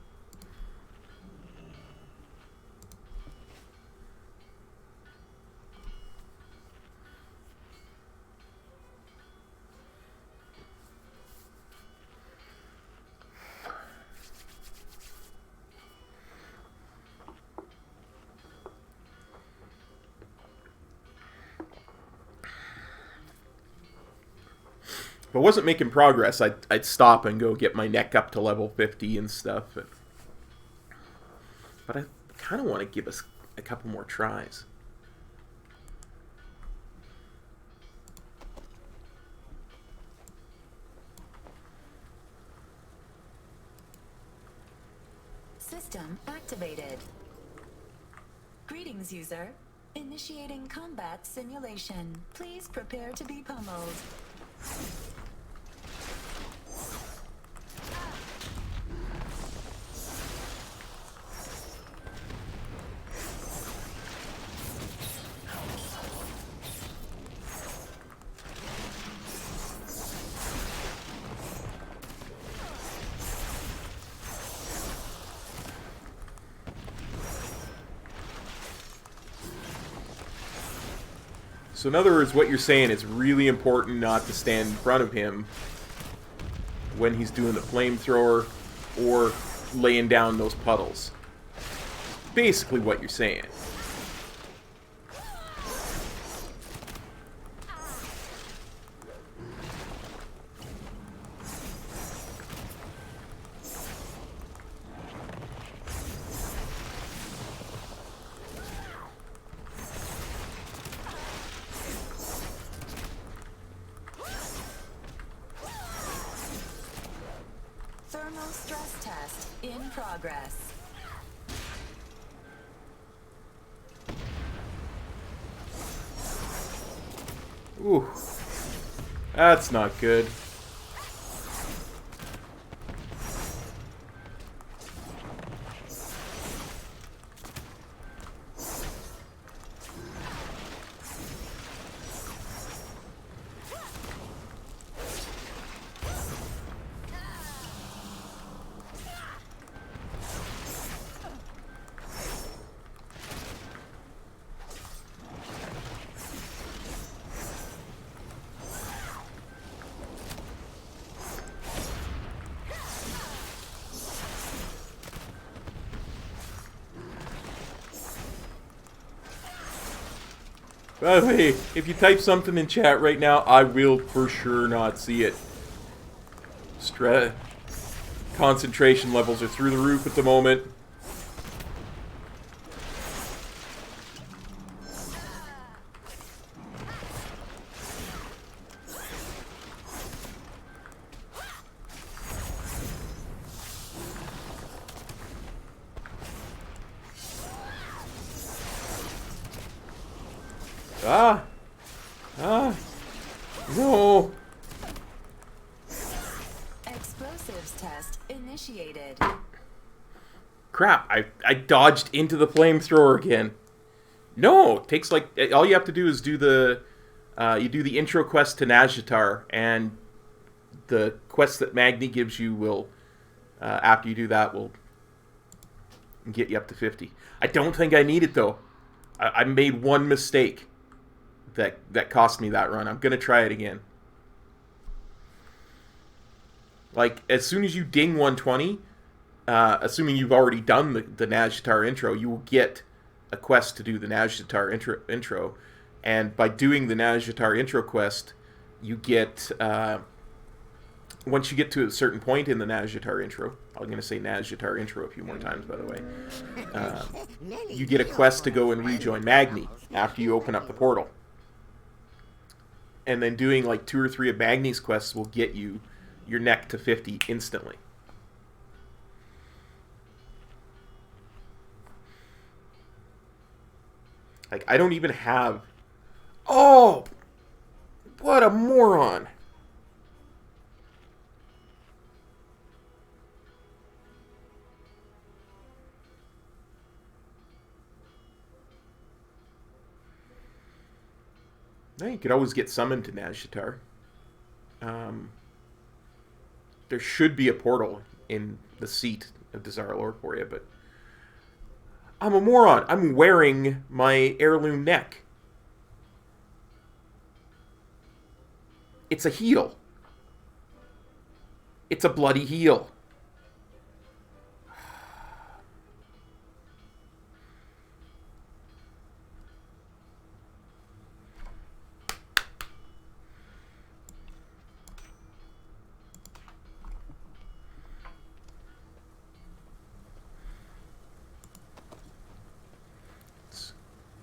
If I wasn't making progress, I'd stop and go get my neck up to level 50 and stuff. But I kind of want to give us a couple more tries.
System activated. Greetings, user. Initiating combat simulation. Please prepare to be pummeled.
So in other words, what you're saying is really important not to stand in front of him when he's doing the flamethrower or laying down those puddles. Basically what you're saying.
Thermal stress test in progress.
Ooh. That's not good. By the way, if you type something in chat right now, I will for sure not see it. Concentration levels are through the roof at the moment. No.
Explosives test initiated.
Crap, I dodged into the flamethrower again. No, it takes like, all you have to do is do the, you do the intro quest to Nazjatar, and the quest that Magni gives you will, after you do that, will get you up to 50. I don't think I need it though. I made one mistake that cost me that run. I'm gonna try it again. Like, as soon as you ding 120, assuming you've already done the Nazjatar intro, you will get a quest to do the Nazjatar intro. And by doing the Nazjatar intro quest, you get, once you get to a certain point in the Nazjatar intro, I'm going to say Nazjatar intro a few more times, by the way, you get a quest to go and rejoin Magni after you open up the portal. And then doing like 2 or 3 of Magni's quests will get you your neck to 50 instantly. Like, I don't even have... Oh! What a moron! Now you could always get summoned to Nazjatar. There should be a portal in the seat of Desire for you, but... I'm a moron. I'm wearing my heirloom neck. It's a heel. It's a bloody heel.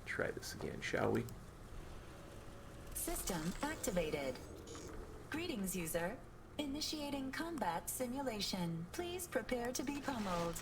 Try this again, shall we?
System activated. Greetings, user. Initiating combat simulation. Please prepare to be pummeled.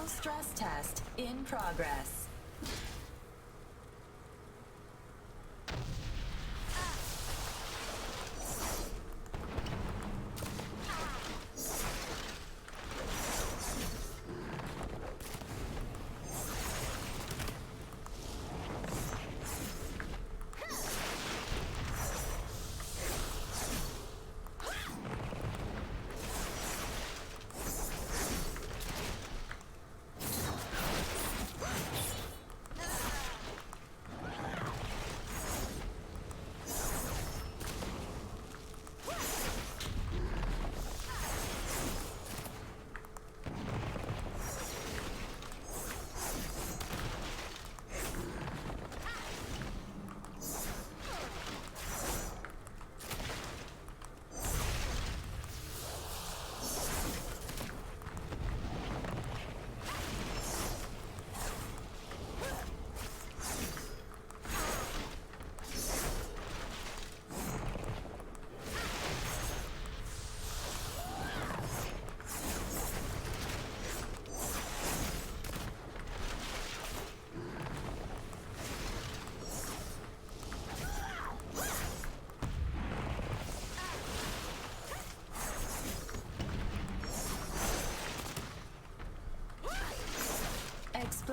Stress test in progress.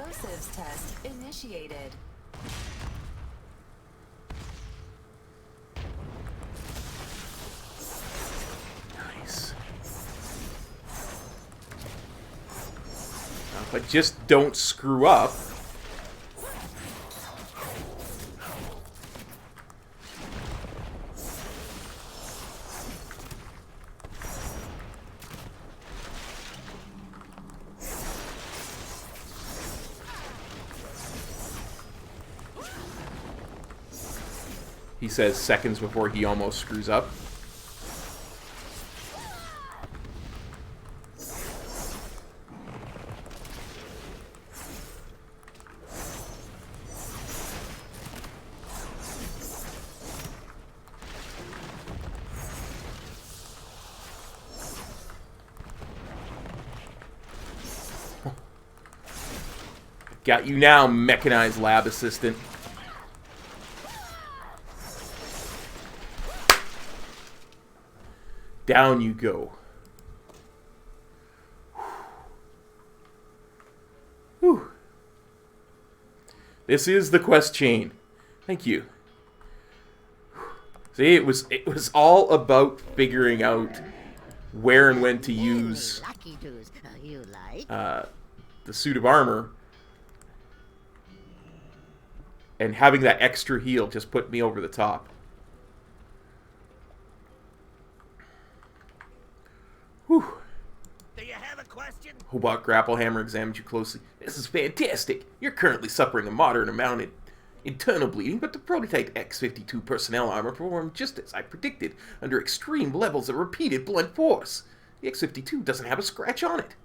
Explosives test initiated.
Nice. Now, if I just don't screw up. He says seconds before he almost screws up. Got you now, mechanized lab assistant. Down you go. Whew. This is the quest chain. Thank you. See, it was all about figuring out where and when to use the suit of armor, and having that extra heal just put me over the top. Whew.
Do you have a question?
Hobart Grapplehammer examined you closely. This is fantastic. You're currently suffering a moderate amount of internal bleeding, but the prototype X-52 personnel armor performed just as I predicted, under extreme levels of repeated blunt force. The X-52 doesn't have a scratch on it.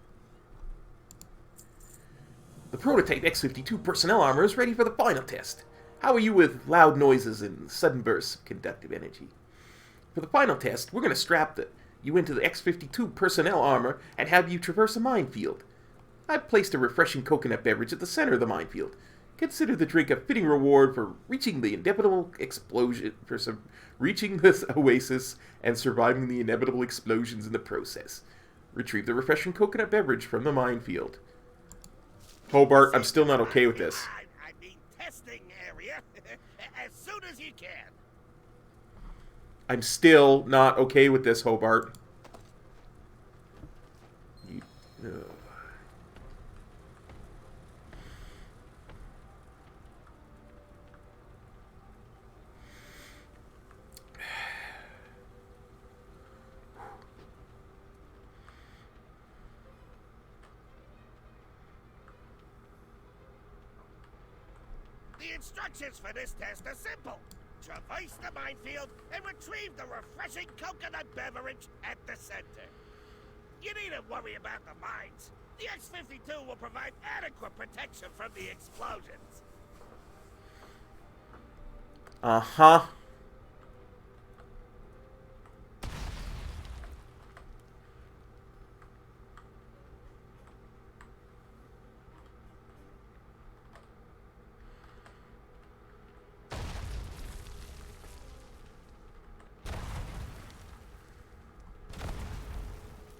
The prototype X-52 personnel armor is ready for the final test. How are you with loud noises and sudden bursts of conductive energy? For the final test, we're going to strap you into the X-52 personnel armor and have you traverse a minefield. I've placed a refreshing coconut beverage at the center of the minefield. Consider the drink a fitting reward for reaching the inevitable explosion, reaching this oasis and surviving the inevitable explosions in the process. Retrieve the refreshing coconut beverage from the minefield. Hobart, I'm still not okay with this.
I mean testing area. As soon as you can.
I'm still not okay with this, Hobart.
The instructions for this test are simple. Traverse the minefield and retrieve the refreshing coconut beverage at the center. You needn't worry about the mines. The X-52 will provide adequate protection from the explosions.
Uh-huh.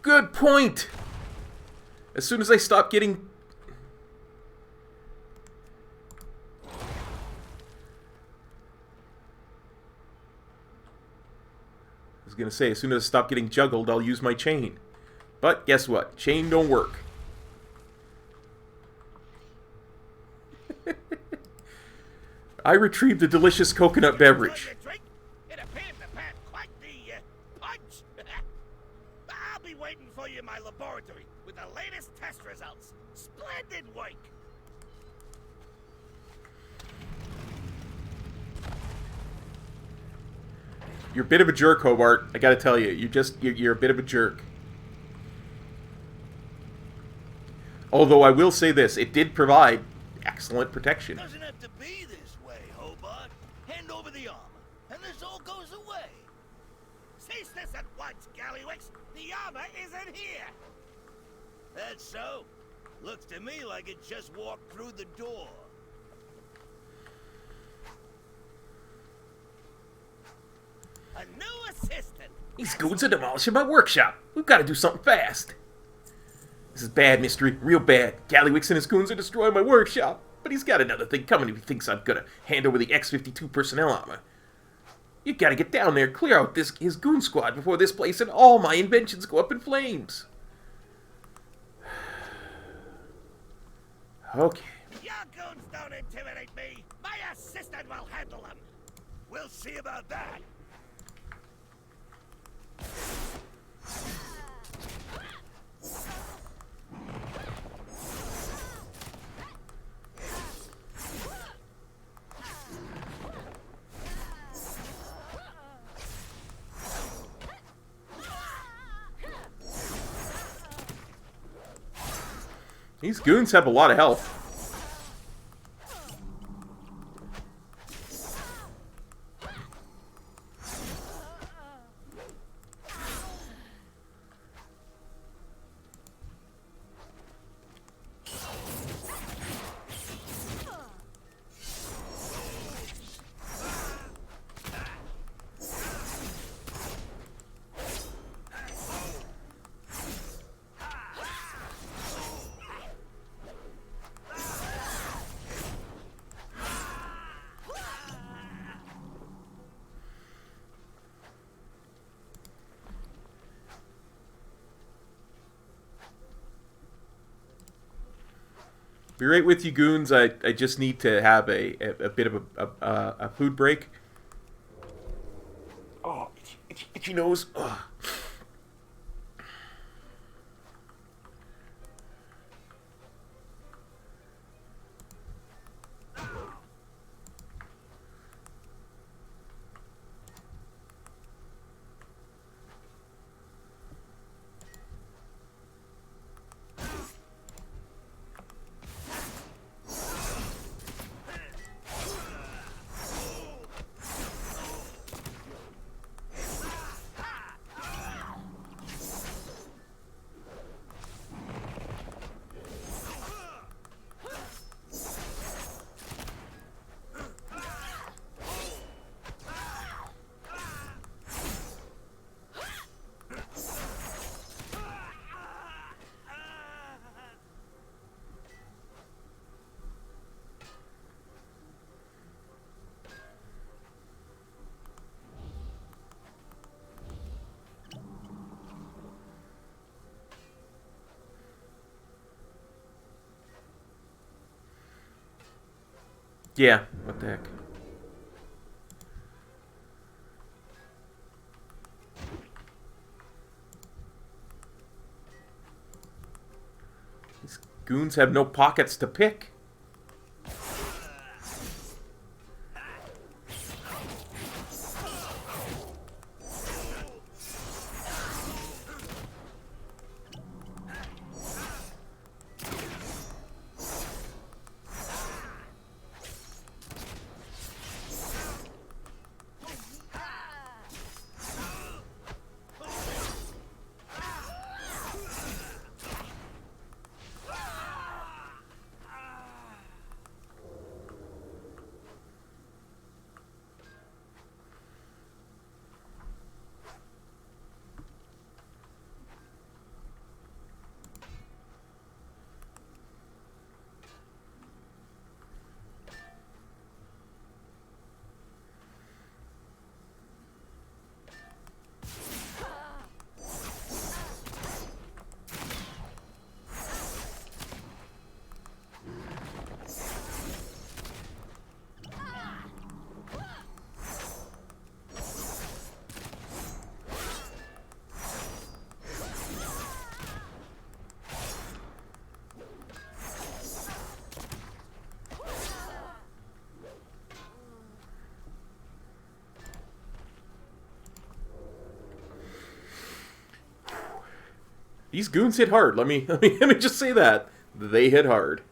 Good point! As soon as I stop getting... I was gonna say, as soon as I stop getting juggled, I'll use my chain. But guess what? Chain don't work. I retrieved the delicious coconut beverage.
It appeared to pack quite the punch. I'll be waiting for you in my laboratory with the latest test results. Splendid work.
You're a bit of a jerk, Hobart. I gotta tell you, you're a bit of a jerk. Although I will say this, it did provide excellent protection.
Doesn't have to be this way, Hobart. Hand over the armor, and this all goes away.
Cease this at once, Gallywix. The armor isn't here.
That's so. Looks to me like it just walked through the door.
A new assistant.
These goons are demolishing my workshop. We've got to do something fast. This is bad, Mystery. Real bad. Gallywix and his goons are destroying my workshop. But he's got another thing coming if he thinks I'm gonna hand over the X-52 personnel armor. You gotta get down there, clear out his goon squad before this place and all my inventions go up in flames. Okay.
Your goons don't intimidate me. My assistant will handle them.
We'll see about that.
These goons have a lot of health. Be right with you, goons. I just need to have a bit of a food break. Oh, itchy nose. Ugh. Yeah, what the heck. These goons have no pockets to pick. These goons hit hard. Let me just say that. They hit hard.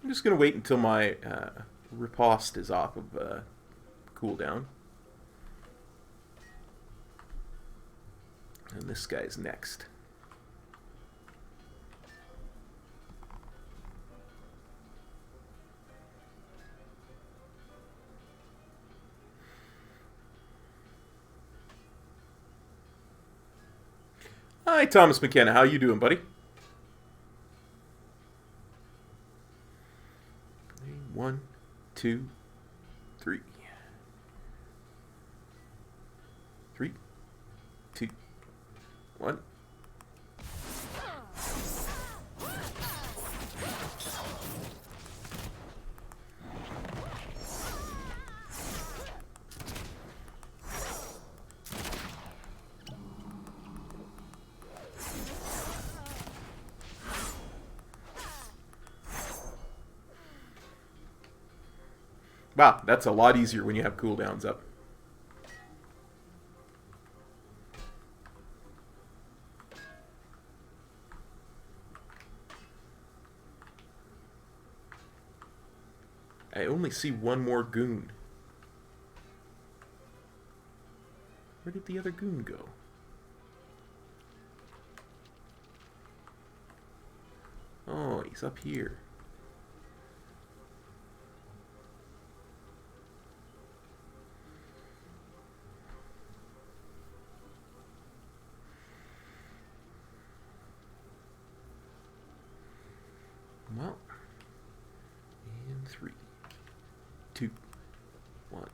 I'm just going to wait until my riposte is off of cooldown. And this guy's next. Hi, Thomas McKenna. How you doing, buddy? 1, 2, 3. 3, 2, 1. Wow, that's a lot easier when you have cooldowns up. I only see one more goon. Where did the other goon go? Oh, he's up here. Well, in 3, 2, 1.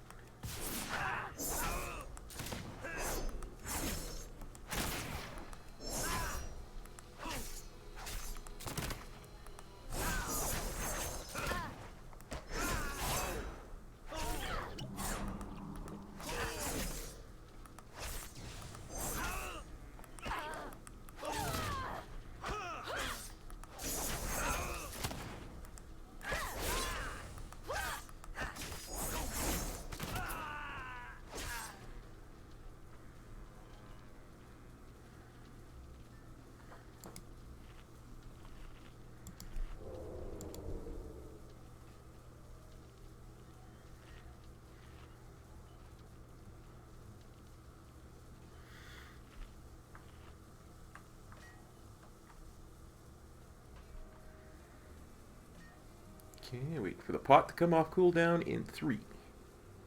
Okay, wait for the pot to come off cooldown in 3,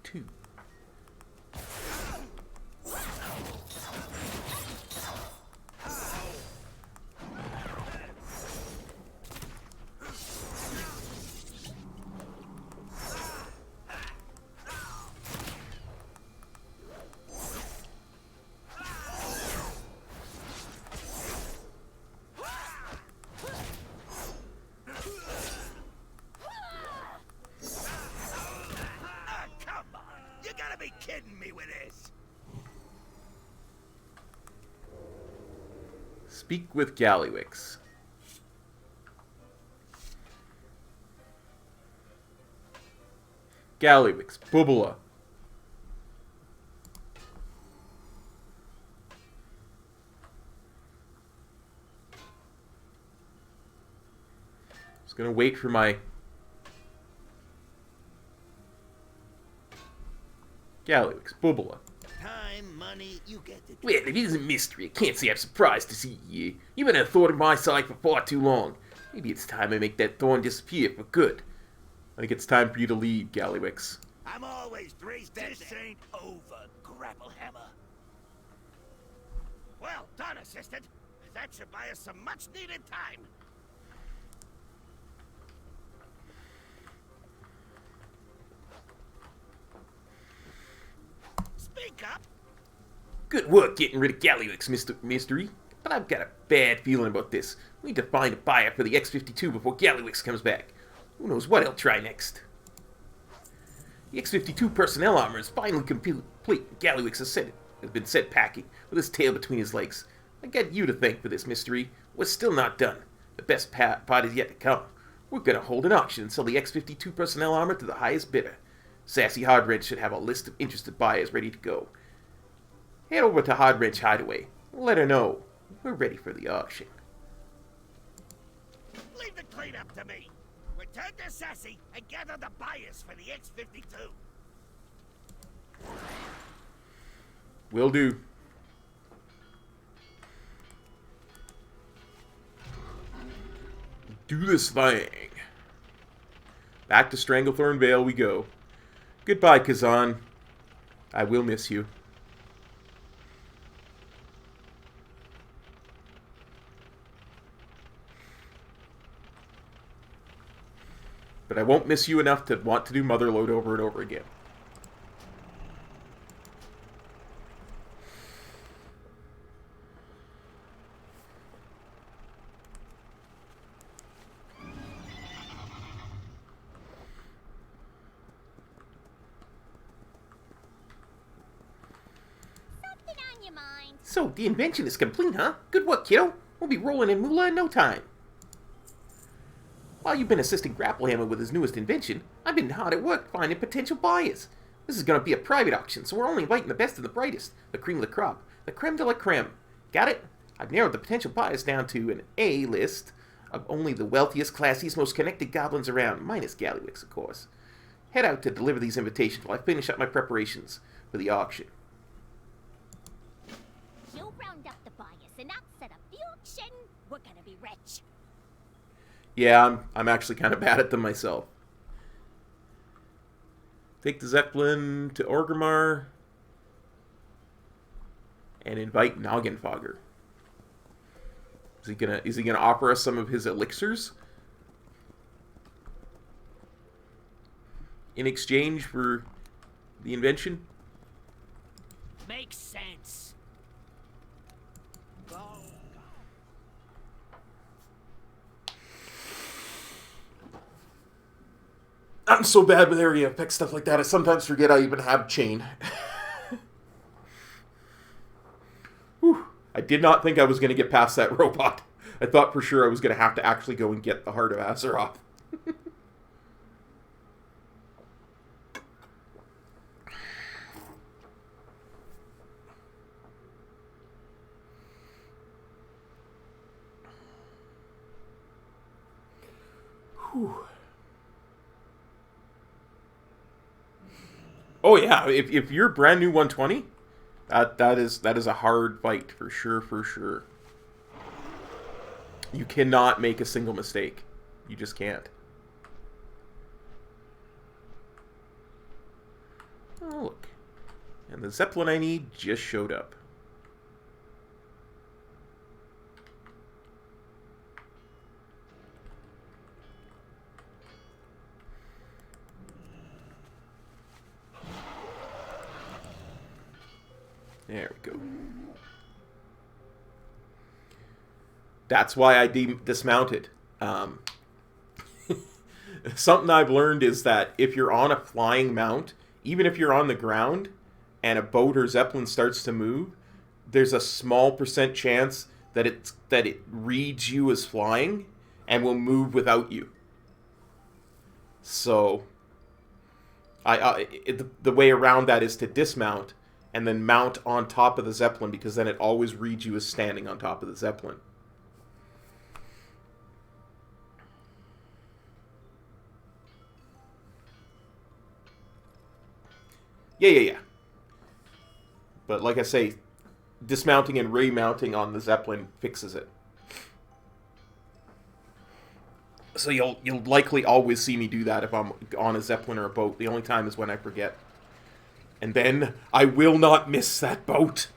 2. Speak with Gallywix. Gallywix, Bubula. Just gonna wait for my Gallywix, Bubula.
Time, money, you get it.
Well, it is a mystery. I can't say I'm surprised to see you. You've been a thorn on my side for far too long. Maybe it's time I make that thorn disappear for good. I think it's time for you to leave, Gallywix.
I'm always this ain't over, Grapplehammer.
Well done, Assistant. That should buy us some much-needed time. Speak up.
Good work getting rid of Gallywix, Mr. Mystery. But I've got a bad feeling about this. We need to find a buyer for the X-52 before Gallywix comes back. Who knows what he'll try next. The X-52 personnel armor is finally complete. Gallywix has been sent packing with his tail between his legs. I got you to thank for this, Mystery. We're still not done. The best part is yet to come. We're going to hold an auction and sell the X-52 personnel armor to the highest bidder. Sassy Hardwrench should have a list of interested buyers ready to go. Head over to Hardwrench Hideaway. Let her know we're ready for the auction.
Leave the cleanup to me. Return to Sassy and gather the buyers for the X-52.
Will do. Do this thing. Back to Stranglethorn Vale we go. Goodbye, Kazan. I will miss you. But I won't miss you enough to want to do Motherload over and over again.
So, the invention is complete, huh? Good work, kiddo. We'll be rolling in moolah in no time. While you've been assisting Grapplehammer with his newest invention, I've been hard at work finding potential buyers. This is going to be a private auction, so we're only inviting the best and the brightest, the cream of the crop, the creme de la creme. Got it? I've narrowed the potential buyers down to an A list of only the wealthiest, classiest, most connected goblins around, minus Gallywix, of course. Head out to deliver these invitations while I finish up my preparations for the auction.
You round up the buyers and I'll set up the auction. We're gonna be rich.
Yeah, I'm actually kind of bad at them myself. Take the Zeppelin to Orgrimmar and invite Noggenfogger. Is he gonna offer us some of his elixirs in exchange for the invention?
Makes sense.
I'm so bad with area effect stuff like that, I sometimes forget I even have chain. Whew. I did not think I was going to get past that robot. I thought for sure I was going to have to actually go and get the Heart of Azeroth. Whew. Oh yeah, if you're brand new 120, that is a hard fight for sure. You cannot make a single mistake. You just can't. Oh look. And the Zeppelin I need just showed up. There we go. That's why I dismounted. Something I've learned is that if you're on a flying mount, even if you're on the ground and a boat or zeppelin starts to move, there's a small % chance that it reads you as flying and will move without you. So, the way around that is to dismount and then mount on top of the Zeppelin, because then it always reads you as standing on top of the Zeppelin. Yeah. But like I say, dismounting and remounting on the Zeppelin fixes it. So you'll likely always see me do that if I'm on a Zeppelin or a boat. The only time is when I forget. And then I will not miss that boat.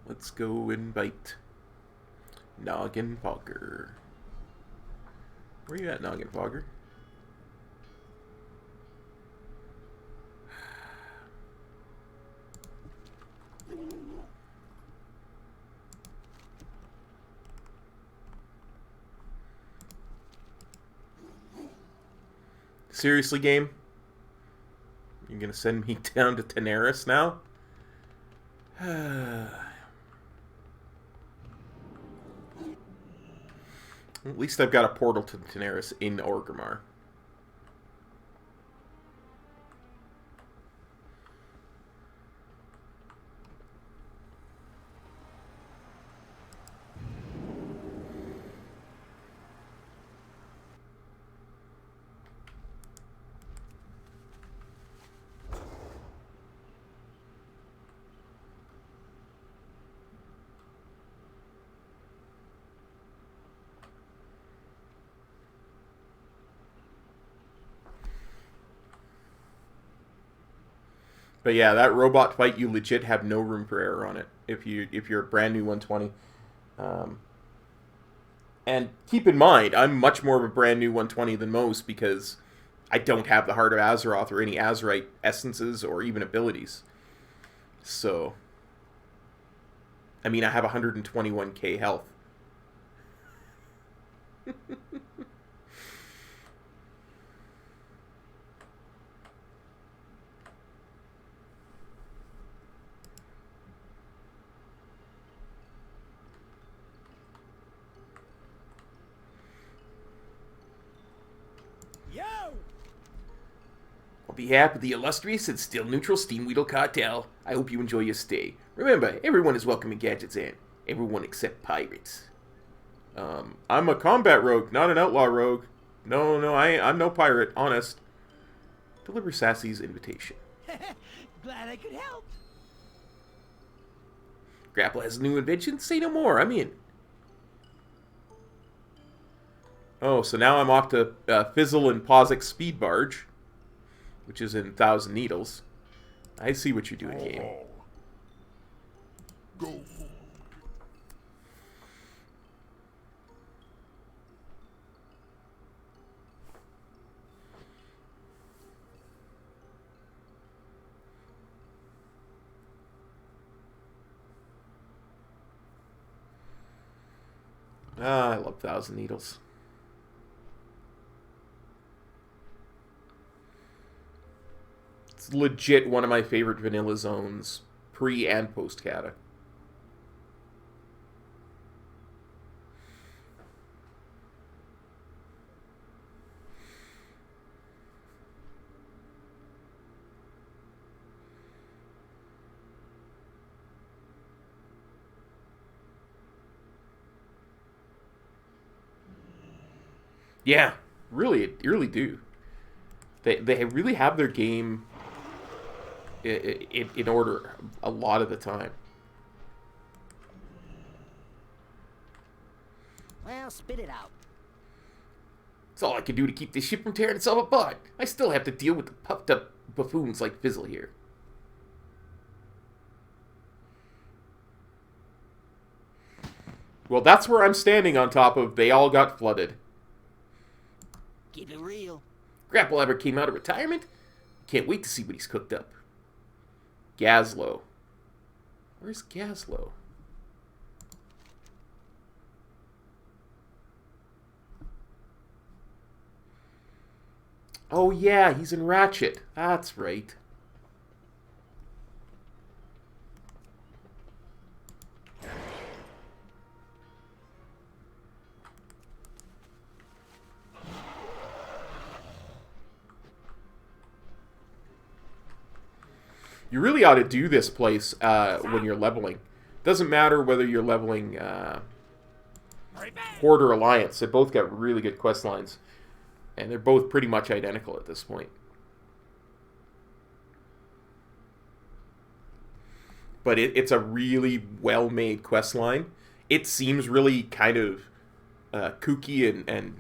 Let's go invite Noggenfogger. Where you at, Noggenfogger? Seriously, game? You're gonna send me down to Teneris now? At least I've got a portal to Teneris in Orgrimmar. But yeah, that robot fight, you legit have no room for error on it if you're a brand new 120. And keep in mind, I'm much more of a brand new 120 than most because I don't have the Heart of Azeroth or any Azerite essences or even abilities. So, I mean, I have 121k health. On behalf of the illustrious and still neutral Steamweedle Cartel, I hope you enjoy your stay. Remember, everyone is welcome in Gadget's End. Everyone except pirates. I'm a combat rogue, not an outlaw rogue. No, I'm no pirate, honest. Deliver Sassy's invitation.
Glad I could help.
Grapple has a new invention? Say no more, I'm in. Oh, so now I'm off to Fizzle and Pozik's Speed Barge, which is in 1,000 Needles. I see what you're doing, game.
Go.
Ah, I love 1,000 Needles. It's legit one of my favorite vanilla zones, pre and post Kata. Yeah, really do. They really have their game in order a lot of the time.
Well, spit it out.
It's all I can do to keep this ship from tearing itself apart. I still have to deal with the puffed up buffoons like Fizzle here. Well, that's where I'm standing on top of They All Got Flooded.
Keep it real.
Grapple ever came out of retirement? Can't wait to see what he's cooked up. Gazlo. Where's Gazlo? Oh yeah, he's in Ratchet. That's right. You really ought to do this place when you're leveling. Doesn't matter whether you're leveling Horde or Alliance. They both got really good quest lines. And they're both pretty much identical at this point. But it's a really well-made quest line. It seems really kind of kooky and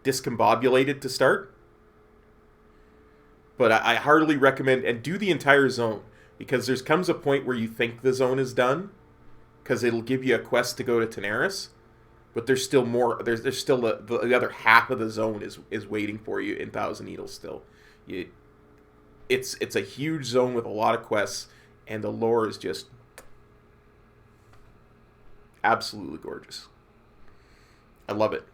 discombobulated to start. But I heartily recommend, and do the entire zone, because there comes a point where you think the zone is done, because it'll give you a quest to go to Tenaris, but there's still more. There's still the other half of the zone is waiting for you in 1,000 Needles still. It's a huge zone with a lot of quests, and the lore is just absolutely gorgeous. I love it.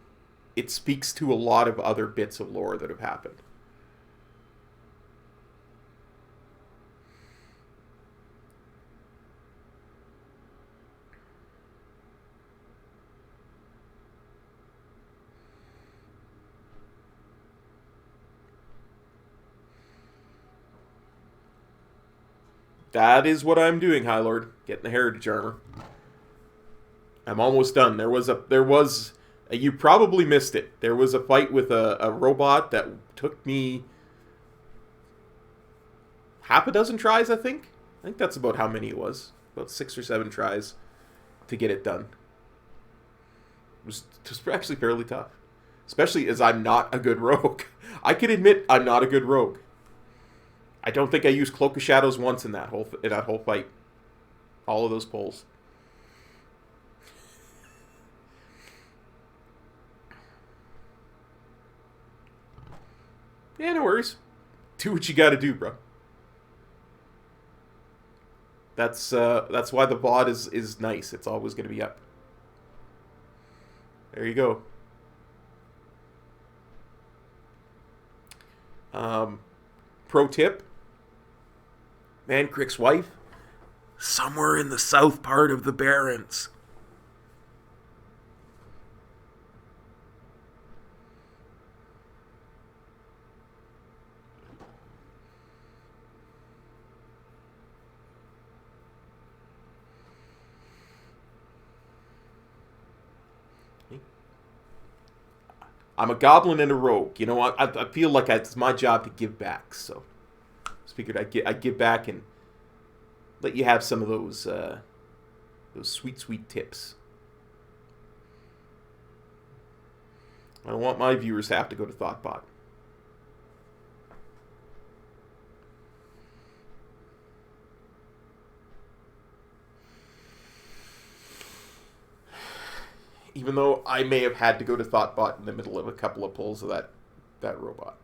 It speaks to a lot of other bits of lore that have happened. That is what I'm doing, High Lord. Getting the Heritage Armor. I'm almost done. There was you probably missed it. There was a fight with a robot that took me half a dozen tries, I think. I think that's about how many it was. About 6 or 7 tries to get it done. It was actually fairly tough. Especially as I'm not a good rogue. I can admit I'm not a good rogue. I don't think I used Cloak of Shadows once in that whole fight. All of those pulls. Yeah, no worries. Do what you gotta do, bro. That's why the VOD is nice. It's always gonna be up. There you go. Pro tip. Mancrick's wife. Somewhere in the south part of the Barrens. I'm a goblin and a rogue. You know, I feel like it's my job to give back. So, just figured I'd give back and let you have some of those sweet tips. I don't want my viewers to have to go to Thoughtbot. Even though I may have had to go to Thoughtbot in the middle of a couple of pulls of that robot.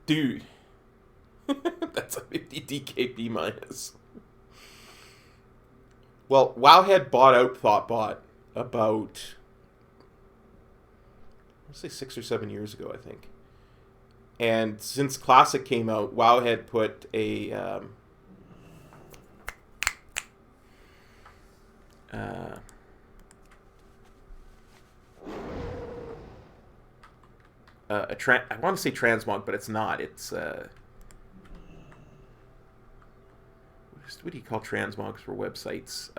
Dude. That's a 50 DKP minus. Well, Wowhead bought out Thoughtbot about, let's say 6 or 7 years ago, I think. And since Classic came out, Wowhead put a I want to say transmog, but it's not. It's what do you call transmogs for websites?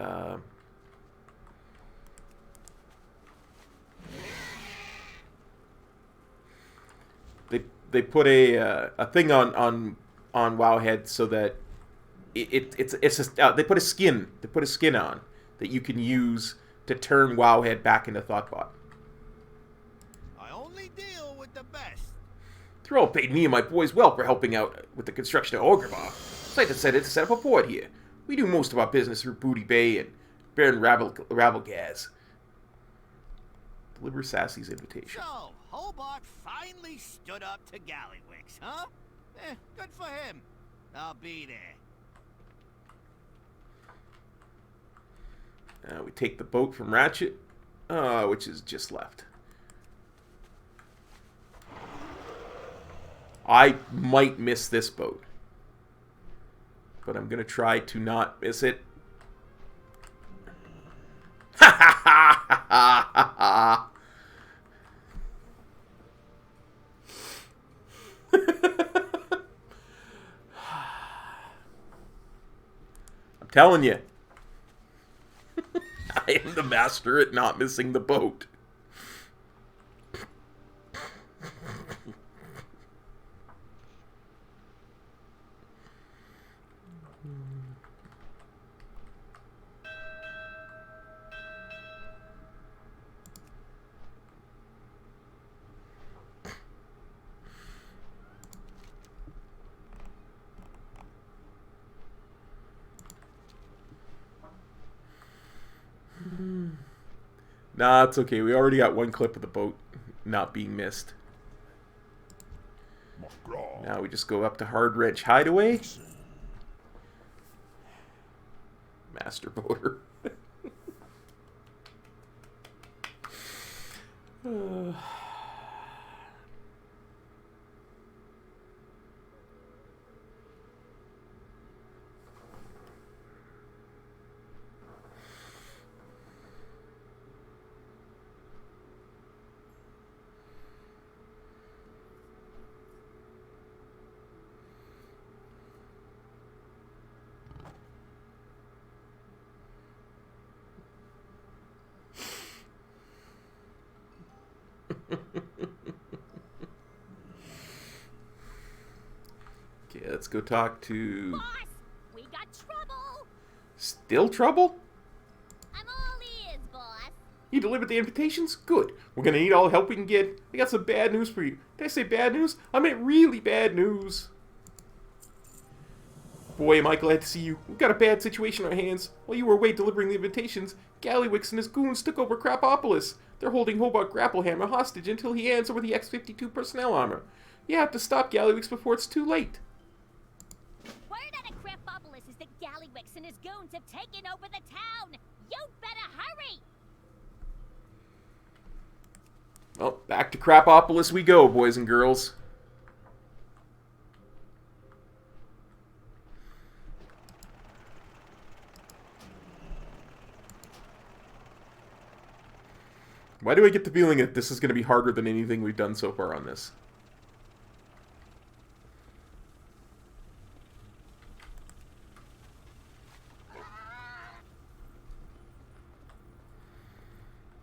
They put a thing on Wowhead so that they put a skin on that you can use to turn Wowhead back into Thoughtbot.
I only deal with the best.
Thrall paid me and my boys well for helping out with the construction of Ogremar. So I decided to set up a port here. We do most of our business through Booty Bay and Baron Rabelgaz. Deliver Sassy's invitation.
So, Hobart finally stood up to Gallywix, huh? Good for him. I'll be there.
We take the boat from Ratchet, which is just left. I might miss this boat, but I'm going to try to not miss it. Ha ha ha ha ha ha. I'm telling you. I am the master at not missing the boat. Nah, it's okay. We already got one clip of the boat not being missed. Now we just go up to Hard Wrench Hideaway. Master Boater. Okay, let's go talk to...
Boss, we got trouble.
Still trouble?
I'm all ears, boss.
You delivered the invitations? Good. We're gonna need all the help we can get. I got some bad news for you. Did I say bad news? I meant really bad news. Boy, am I glad to see you. We've got a bad situation on our hands. While you were away delivering the invitations, Gallywix and his goons took over Crapopolis. They're holding Hobart Grapplehammer hostage until he hands over the X-52 personnel armor. You have to stop Gallywix before it's too late.
Word out of Crapopolis is that Gallywix and his goons have taken over the town. You'd better hurry.
Well, back to Crapopolis we go, boys and girls. Why do I get the feeling that this is going to be harder than anything we've done so far on this?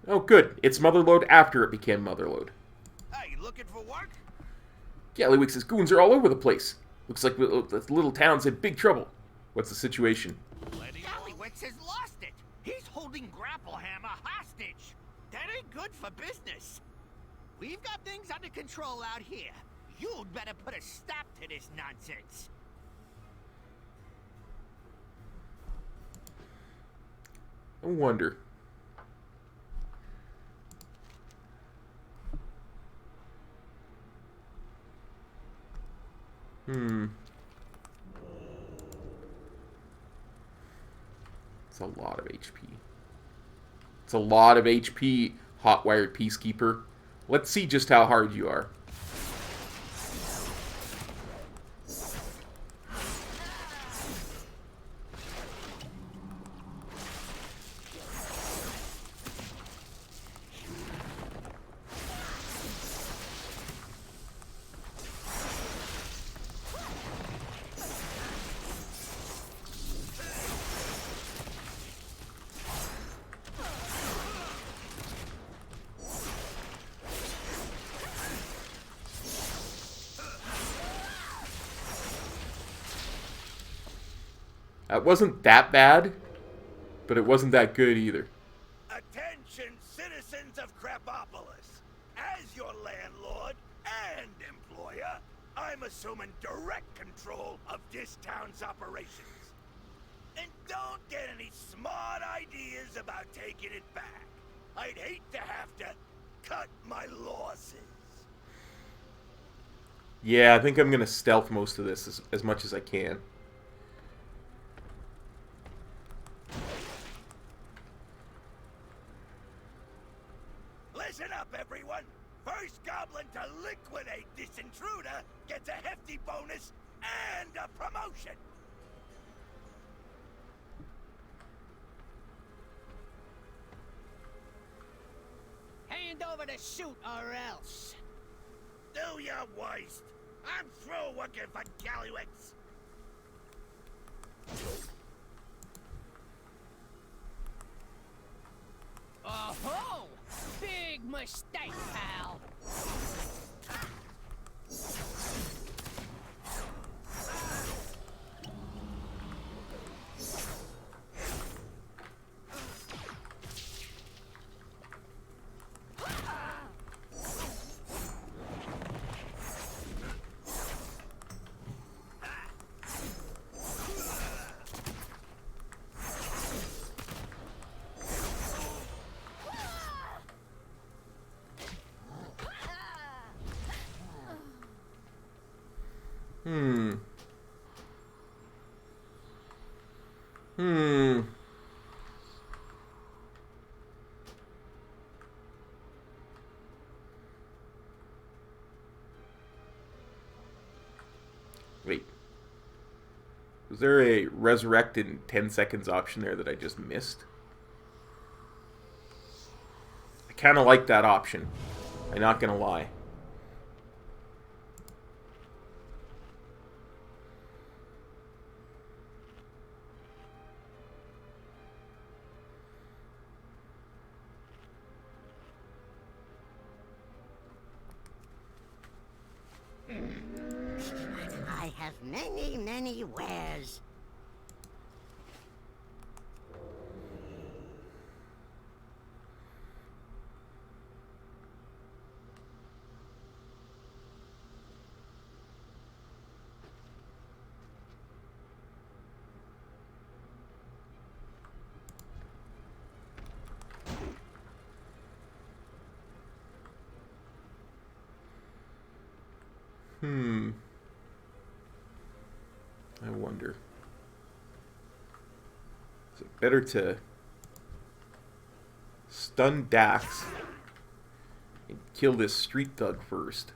Oh, good. It's Motherlode after it became Motherlode.
Hey, looking for work?
Gallywix's goons are all over the place. Looks like the little town's in big trouble. What's the situation?
Gallywix has lost it. He's holding Grapplehammer hostage. That ain't good for business. We've got things under control out here. You'd better put a stop to this nonsense.
I wonder. It's a lot of HP. It's a lot of HP, hot-wired Peacekeeper. Let's see just how hard you are. It wasn't that bad, but it wasn't that good either.
Attention, citizens of Crapopolis. As your landlord and employer, I'm assuming direct control of this town's operations. And don't get any smart ideas about taking it back. I'd hate to have to cut my losses.
Yeah, I think I'm going to stealth most of this as much as I can.
Listen up, everyone. First Goblin to liquidate this intruder gets a hefty bonus and a promotion.
Hand over the chute or else.
Do your worst. I'm through working for Gallywix.
Oh-ho! Big mistake, pal.
Wait. Was there a resurrect in 10 seconds option there that I just missed? I kind of like that option. I'm not going to lie.
I have many, many wares.
I wonder. Is it better to stun Dax and kill this street thug first?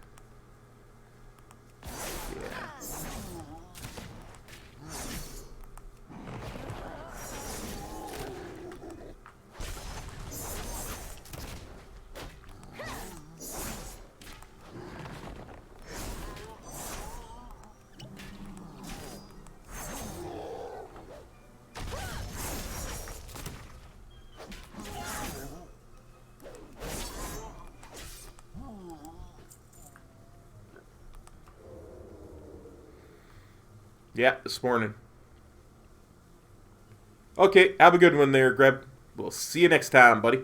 Yeah. Yeah, this morning. Okay, have a good one there, Greb. We'll see you next time, buddy.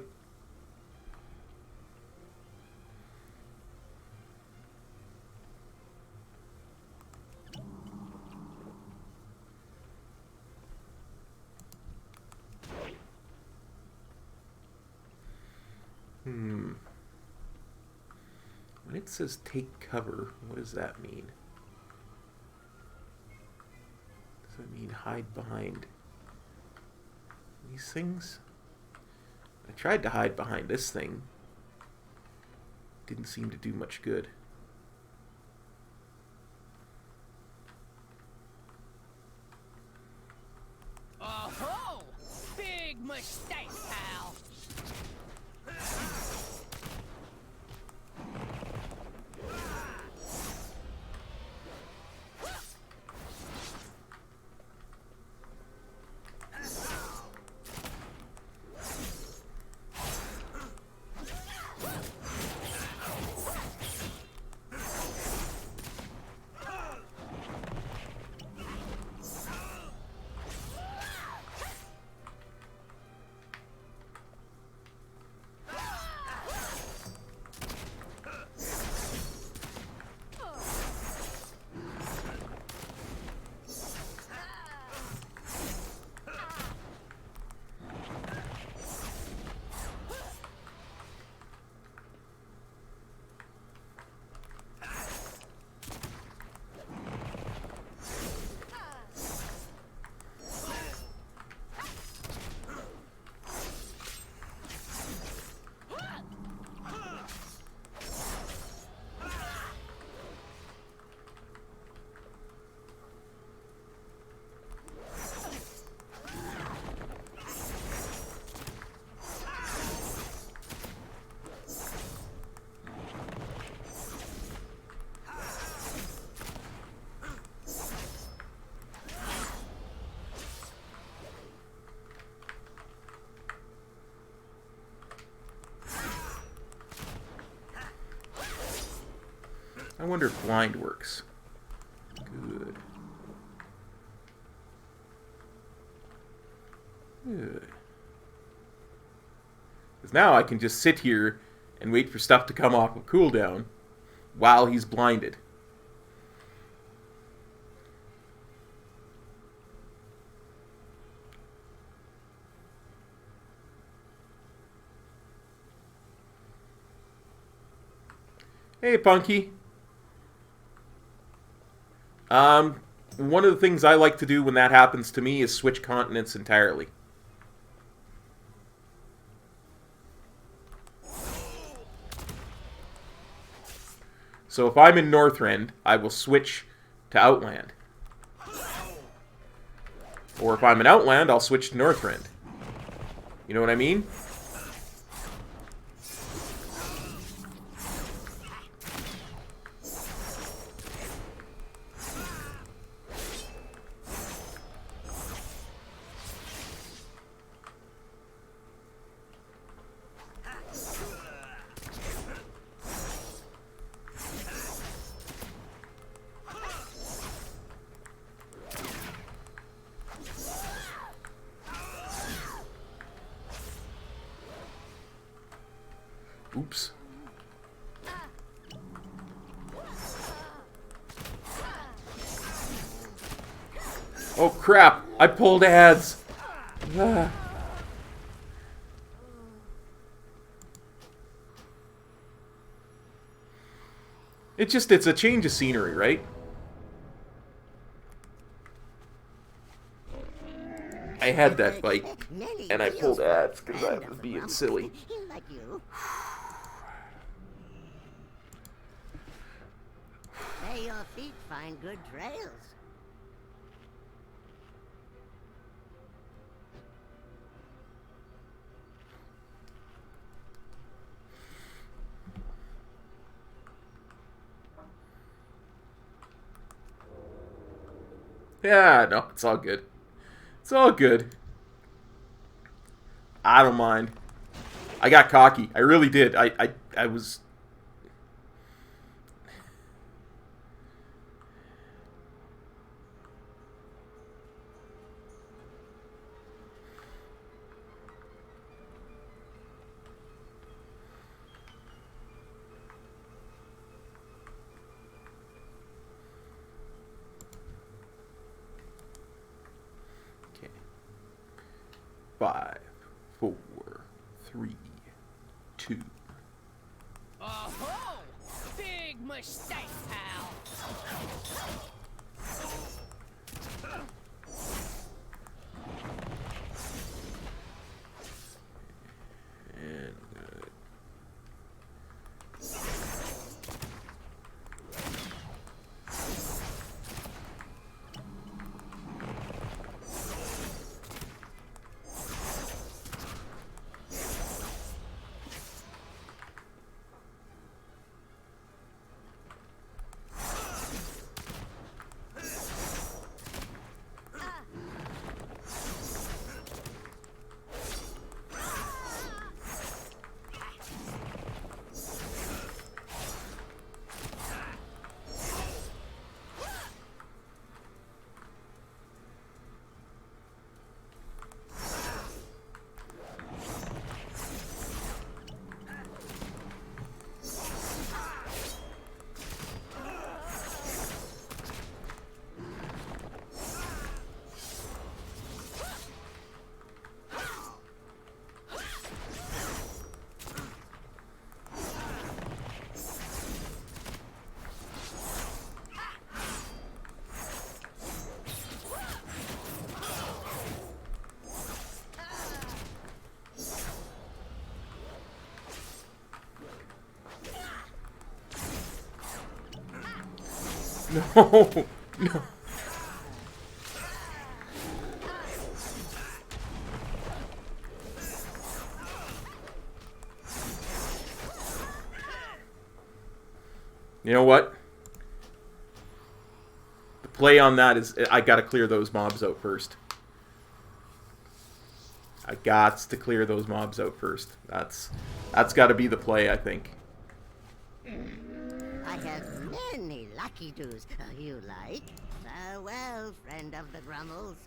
When it says take cover, what does that mean? Does that mean hide behind these things? I tried to hide behind this thing. Didn't seem to do much good.
Oh-ho! Big mistake, pal!
I wonder if blind works. Good. Good. Because now I can just sit here and wait for stuff to come off of cooldown while he's blinded. Hey, Punky. One of the things I like to do when that happens to me is switch continents entirely. So if I'm in Northrend, I will switch to Outland. Or if I'm in Outland, I'll switch to Northrend. You know what I mean? Oops. Oh crap! I pulled ads! Ah. It's a change of scenery, right? I had that fight, and I pulled ads because I was being silly.
Like you. May your feet find good trails.
Yeah, no, it's all good. It's all good. I don't mind. I got cocky. I really did. I was... Okay. 5, 4, 3, 2.
Oh-ho! Big mistake, pal!
And no, no. You know what? The play on that is I gotta clear those mobs out first. I gots to clear those mobs out first. That's gotta be the play, I think.
I have many lucky doos. You like? Farewell, friend of the Grummels.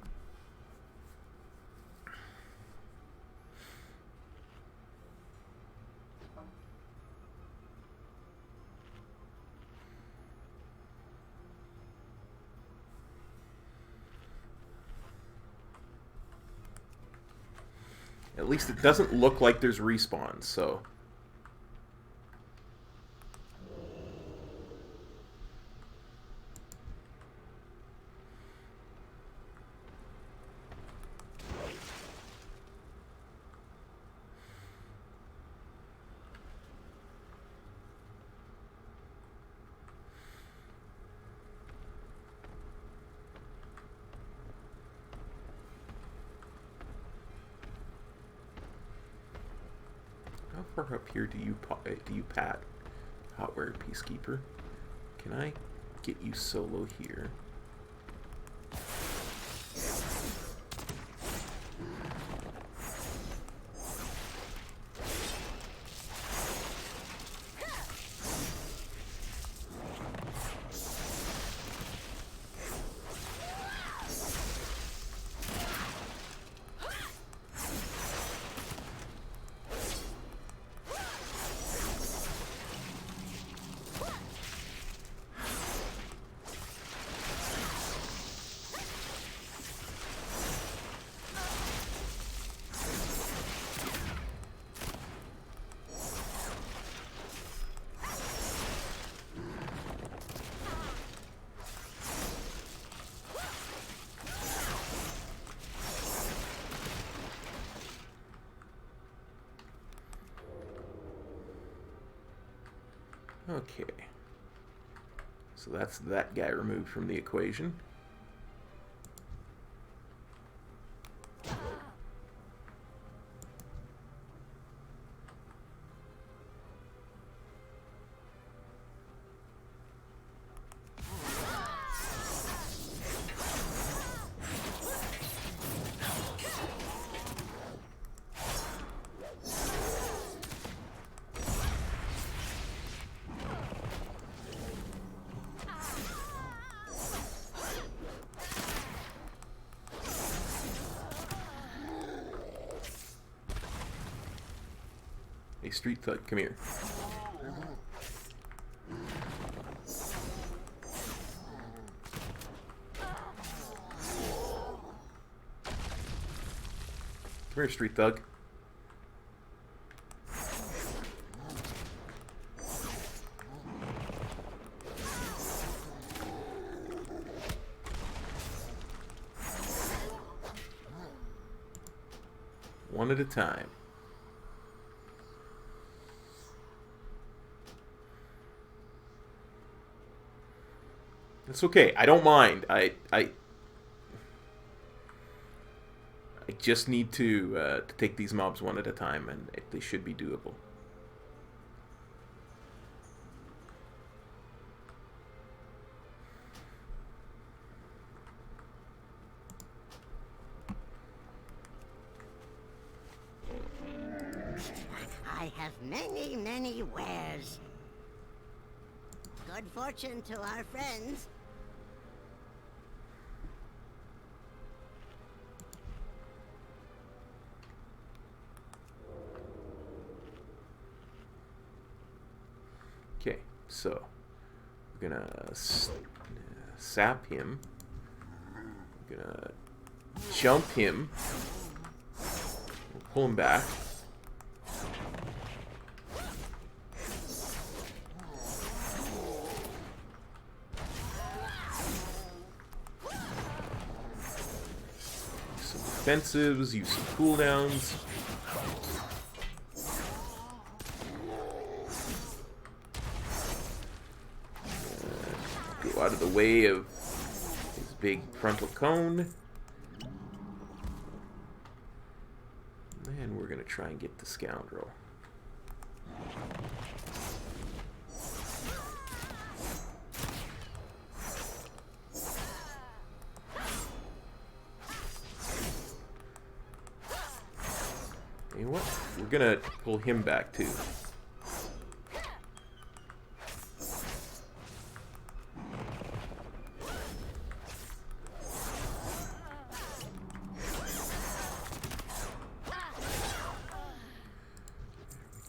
At least it doesn't look like there's respawns, so... How far up here do you pat? Hotware Peacekeeper. Can I get you solo here? Okay. So that's that guy removed from the equation. Hey, street thug, come here. Come here, street thug. One at a time. It's okay. I don't mind. I just need to take these mobs one at a time, and they should be doable.
I have many, many wares. Good fortune to our friends.
Okay, so we're gonna sap him. We're gonna jump him. We'll pull him back. Some defensives, use some cooldowns. Out of the way of his big frontal cone. And we're going to try and get the scoundrel. You know what? We're going to pull him back too.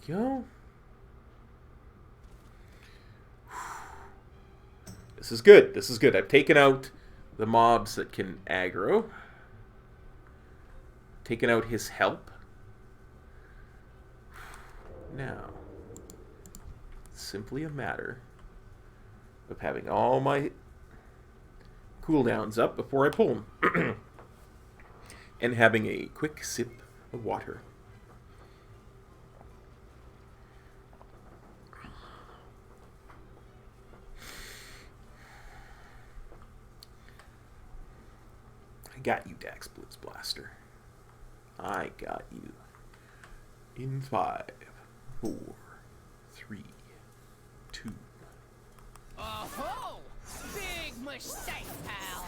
Go. This is good. This is good. I've taken out the mobs that can aggro. Taken out his help. Now, it's simply a matter of having all my cooldowns up before I pull them. And having a quick sip of water. I got you, Dax Blitz Blaster. I got you. In 5, 4, 3, 2.
Oh-ho! Big mistake, pal!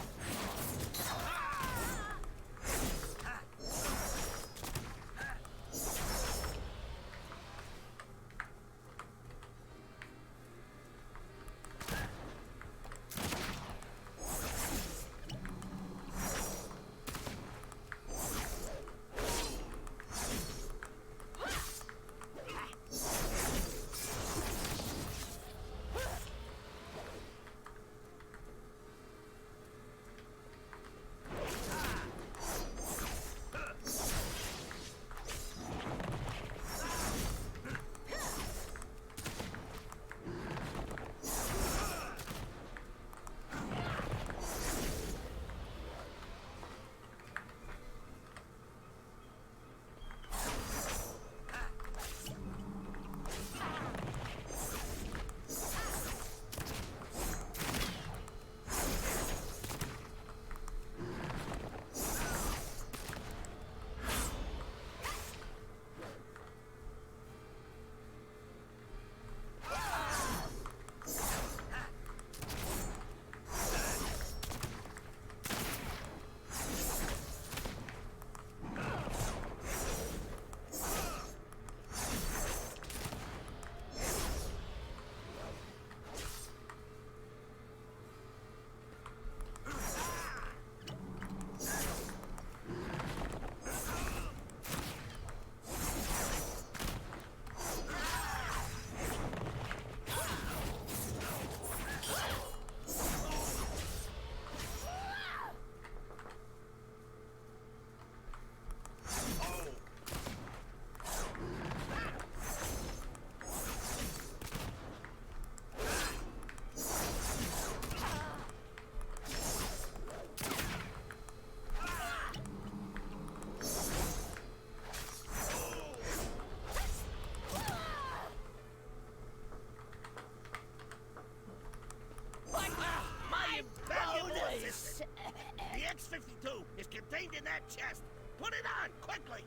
X-52 is contained in that chest. Put it on, quickly!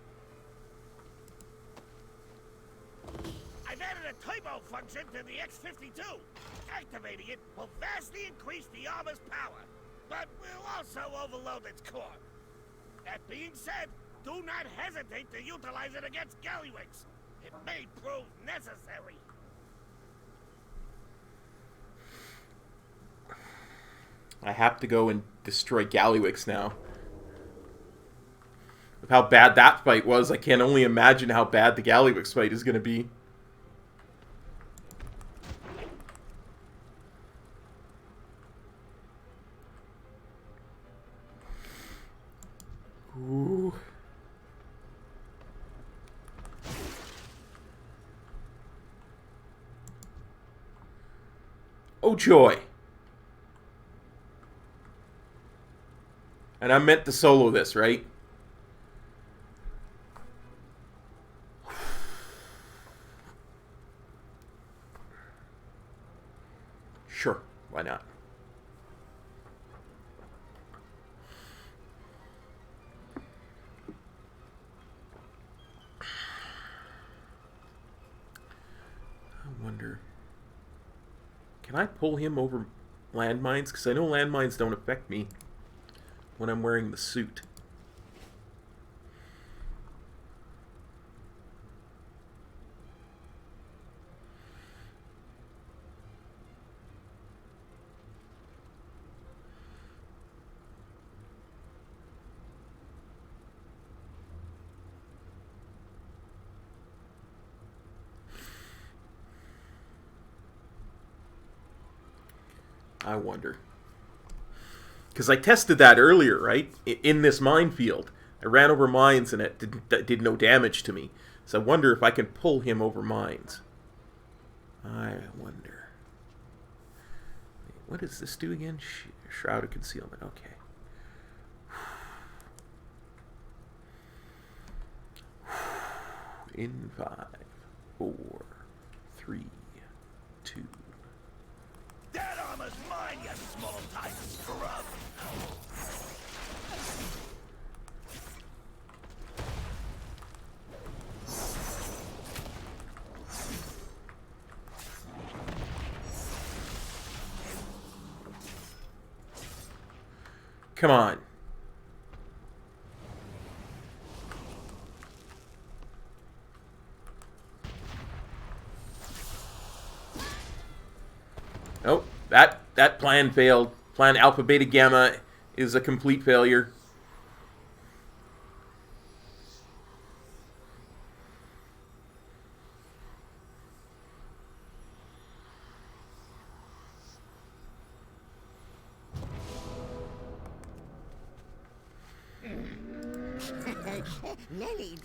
I've added a turbo function to the X-52. Activating it will vastly increase the armor's power, but will also overload its core. That being said, do not hesitate to utilize it against Gallywix. It may prove necessary.
I have to go and destroy Gallywix now. With how bad that fight was, I can only imagine how bad the Gallywix fight is going to be. Ooh. Oh joy. And I meant to solo this, right? Sure, why not? I wonder, can I pull him over landmines? Because I know landmines don't affect me when I'm wearing the suit. I wonder. Because I tested that earlier, right? In this minefield. I ran over mines and it did no damage to me. So I wonder if I can pull him over mines. I wonder. What does this do again? Shroud of Concealment. Okay. In 5, 4, 3, 2.
That armor's mine, you small-time scrub!
Come on. Oh, that plan failed. Plan Alpha Beta Gamma is a complete failure.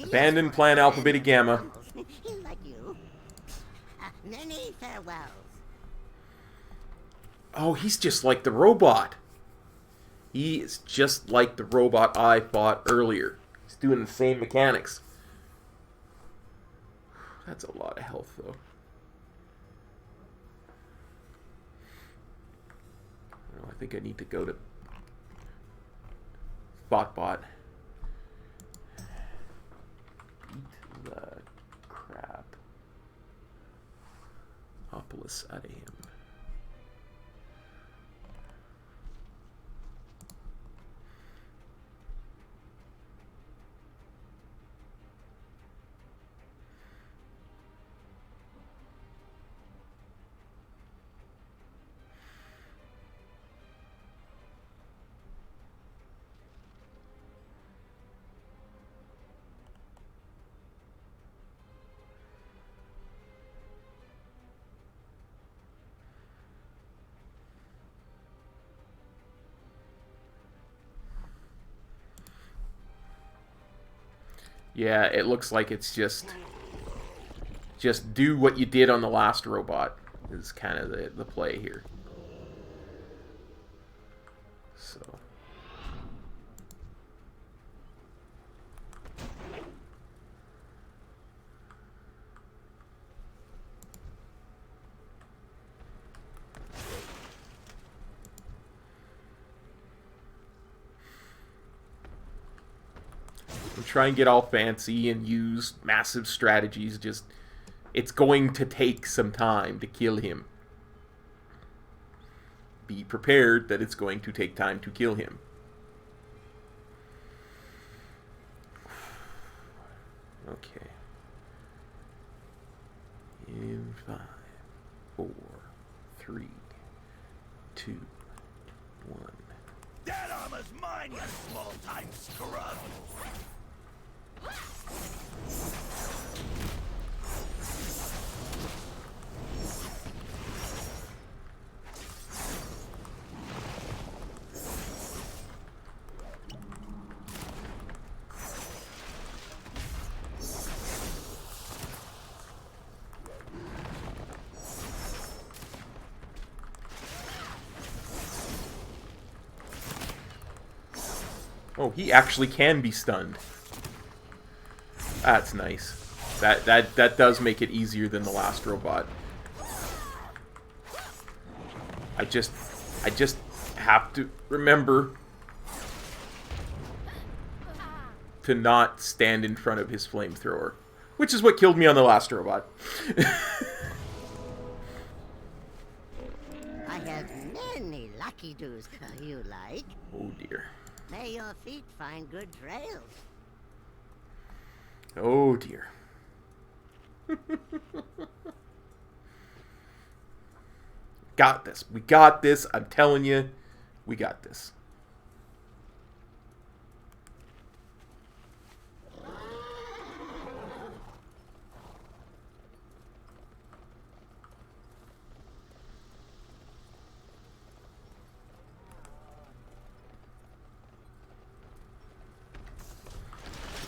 Abandon Plan Alpha Beta Gamma.
Like you. Many farewells.
Oh, he's just like the robot. He is just like the robot I fought earlier. He's doing the same mechanics. That's a lot of health, though. Well, I think I need to go to Thoughtbot. Beat the crap Opolis out of him. Yeah, it looks like it's just do what you did on the last robot is kind of the play here. So and try and get all fancy and use massive strategies. Just, it's going to take some time to kill him. Be prepared that it's going to take time to kill him. Okay. In 5, 4, 3, 2, 1.
That armor's mine, you small-time scrub!
Oh, he actually can be stunned. That's nice. That does make it easier than the last robot. I just have to remember to not stand in front of his flamethrower, which is what killed me on the last robot.
I have many lucky doos you like.
Oh dear.
May your feet find good trails.
Oh dear. Got this. We got this. I'm telling you, we got this.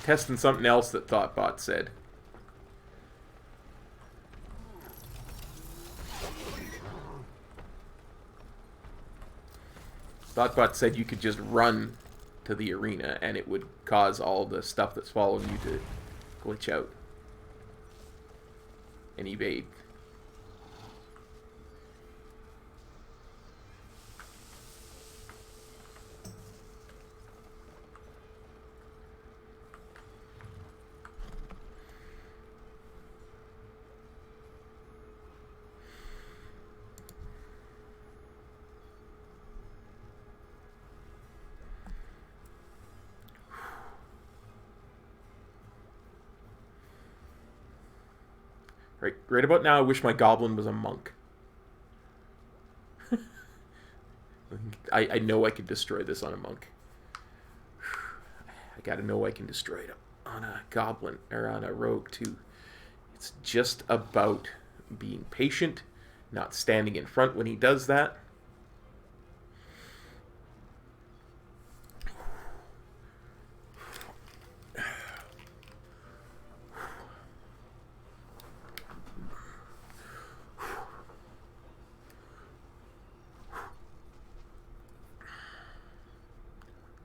Testing something else that Thoughtbot said. Thoughtbot said you could just run to the arena and it would cause all the stuff that's following you to glitch out and evade. Right about now, I wish my Goblin was a monk. I know I could destroy this on a monk. I gotta know I can destroy it on a Goblin, or on a Rogue too. It's just about being patient, not standing in front when he does that.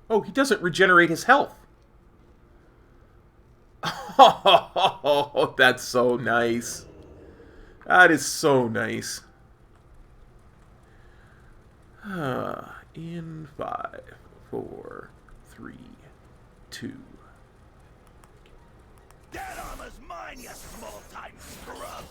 Oh, he doesn't regenerate his health. Oh, that's so nice. That is so nice. In 5, 4, 3, 2.
That armor's mine, you small-time scrub!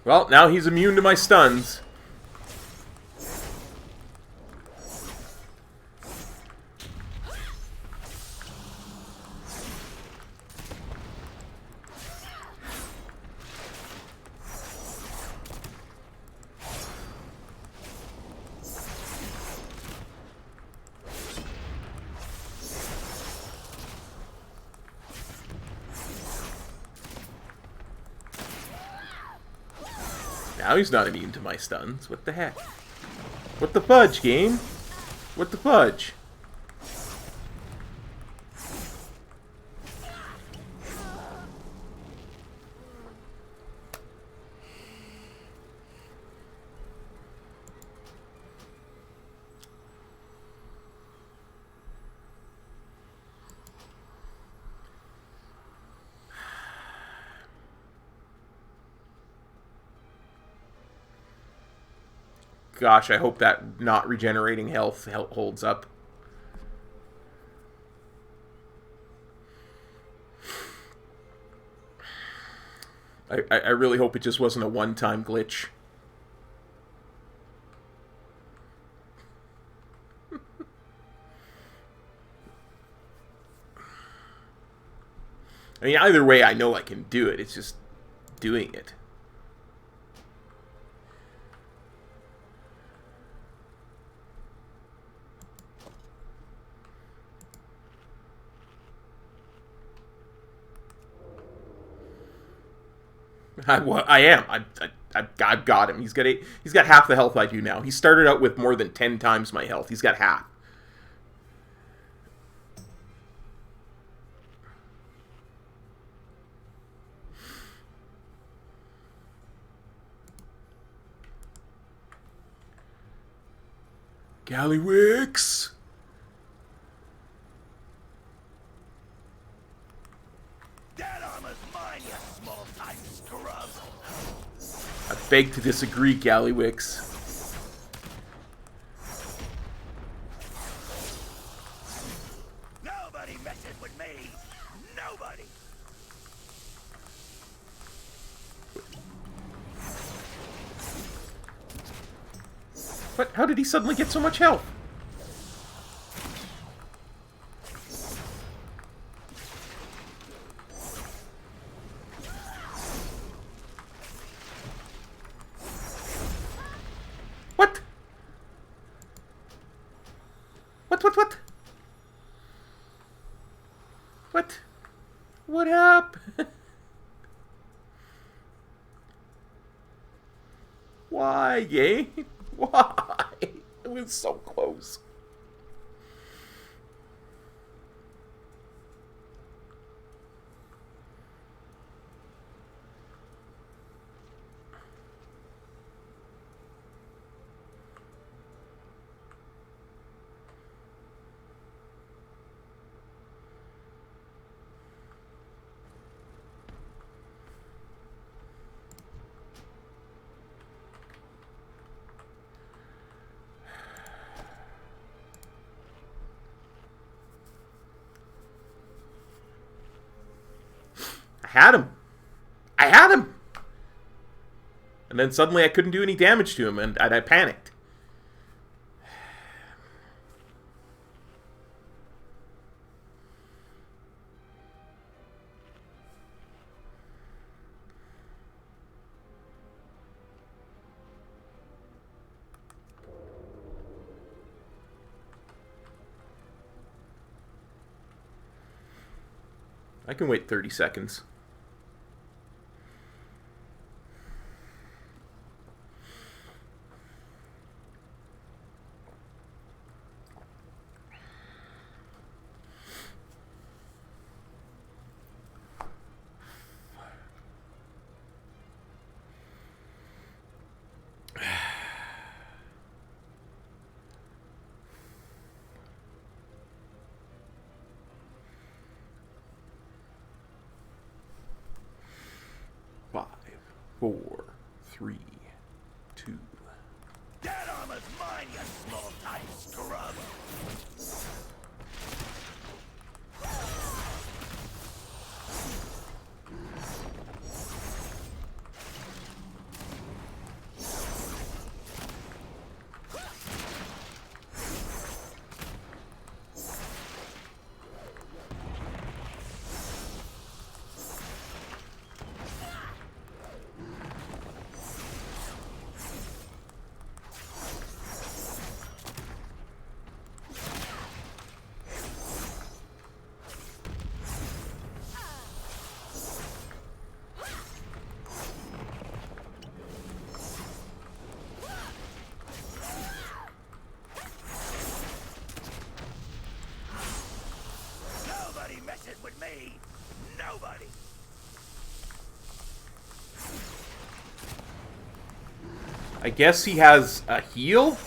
Well, now he's immune to my stuns. Now he's not immune to my stuns. What the heck? What the fudge, game? What the fudge? Gosh, I hope that not regenerating health holds up. I really hope it just wasn't a one-time glitch. I mean, either way, I know I can do it. It's just doing it. I am. I've got him. He's got half the health I do now. He started out with more than 10 times my health. He's got half. Gallywix!
That armor's mine, you small-time scrub!
I beg to disagree, Gallywix.
Nobody messes with me! Nobody!
What? How did he suddenly get so much health? What? What? What? What happened? Why, game? Why? It was so close. I had him! And then suddenly I couldn't do any damage to him, and I panicked. I can wait 30 seconds. Five, 4, 3, 2.
That armor's mine, you small-time scrub!
I guess he has a heal?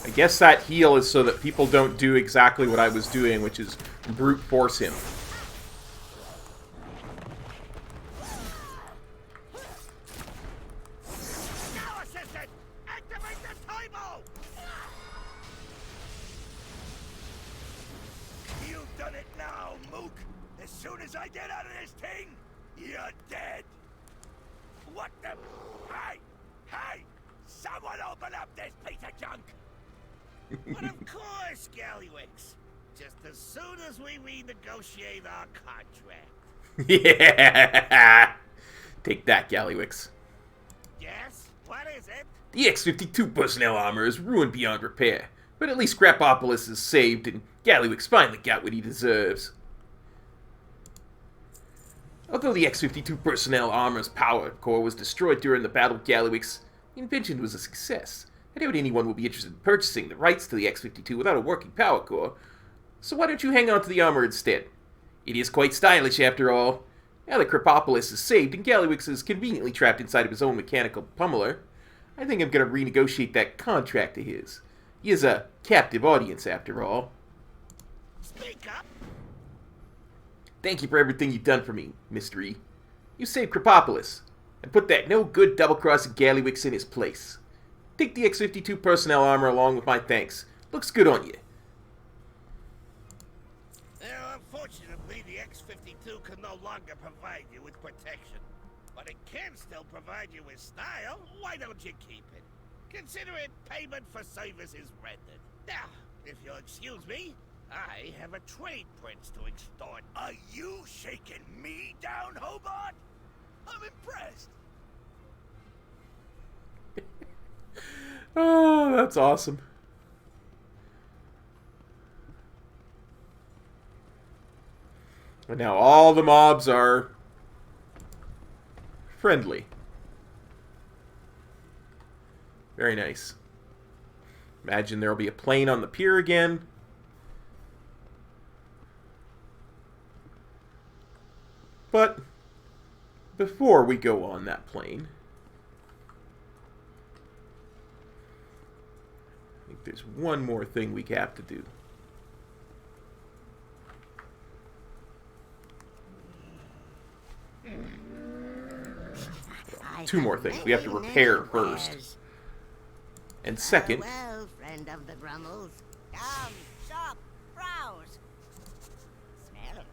I guess that heal is so that people don't do exactly what I was doing, which is brute force him.
Now, assistant! Activate the table!
You've done it now, Mook. As soon as I get out of this thing, you're dead. What the... Hey! Hey! Someone open up this piece of junk!
But of course, Gallywix. Just as soon as we renegotiate our contract.
Yeah! Take that, Gallywix.
Yes? What is it?
The X-52 personnel armor is ruined beyond repair, but at least Scrapopolis is saved and Gallywix finally got what he deserves. Although the X-52 personnel armor's power core was destroyed during the Battle of Gallywix, the invention was a success. I doubt anyone will be interested in purchasing the rights to the X-52 without a working power core, so why don't you hang on to the armor instead? It is quite stylish after all. Now that Scrapopolis is saved and Gallywix is conveniently trapped inside of his own mechanical pummeler, I think I'm going to renegotiate that contract of his. He is a captive audience after all.
Speak up!
Thank you for everything you've done for me, Mystery. You saved Scrapopolis, and put that no-good double-crossing Gallywix in his place. Take the X-52 personnel armor along with my thanks. Looks good on you.
Unfortunately, the X-52 can no longer provide you with protection. But it can still provide you with style. Why don't you keep it? Consider it payment for services rendered. Now, if you'll excuse me, I have a trade prince to extort.
Are you shaking me down, Hobart? I'm impressed.
Oh, that's awesome. And now all the mobs are friendly. Very nice. Imagine there'll be a plane on the pier again. But before we go on that plane, I think there's one more thing we have to do. Two more things. We have to repair first. And second...
Well, friend of the Brummels. Come, shop, browse. Smell.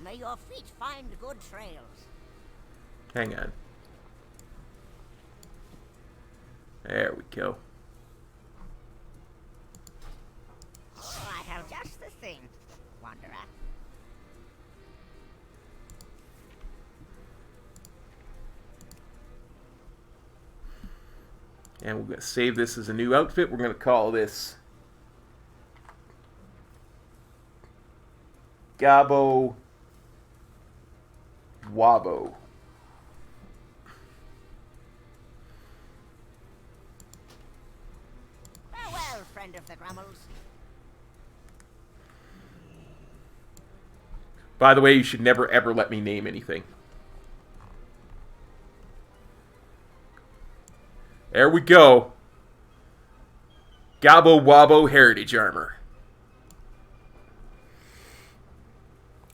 May your feet find good trails.
Hang on. There we go.
Oh, I have just the thing, Wanderer.
And we're going to save this as a new outfit. We're going to call this Gabo Wabo.
Farewell, friend of the Grummels.
By the way, you should never ever let me name anything. There we go. Gabo Wabo Heritage Armor.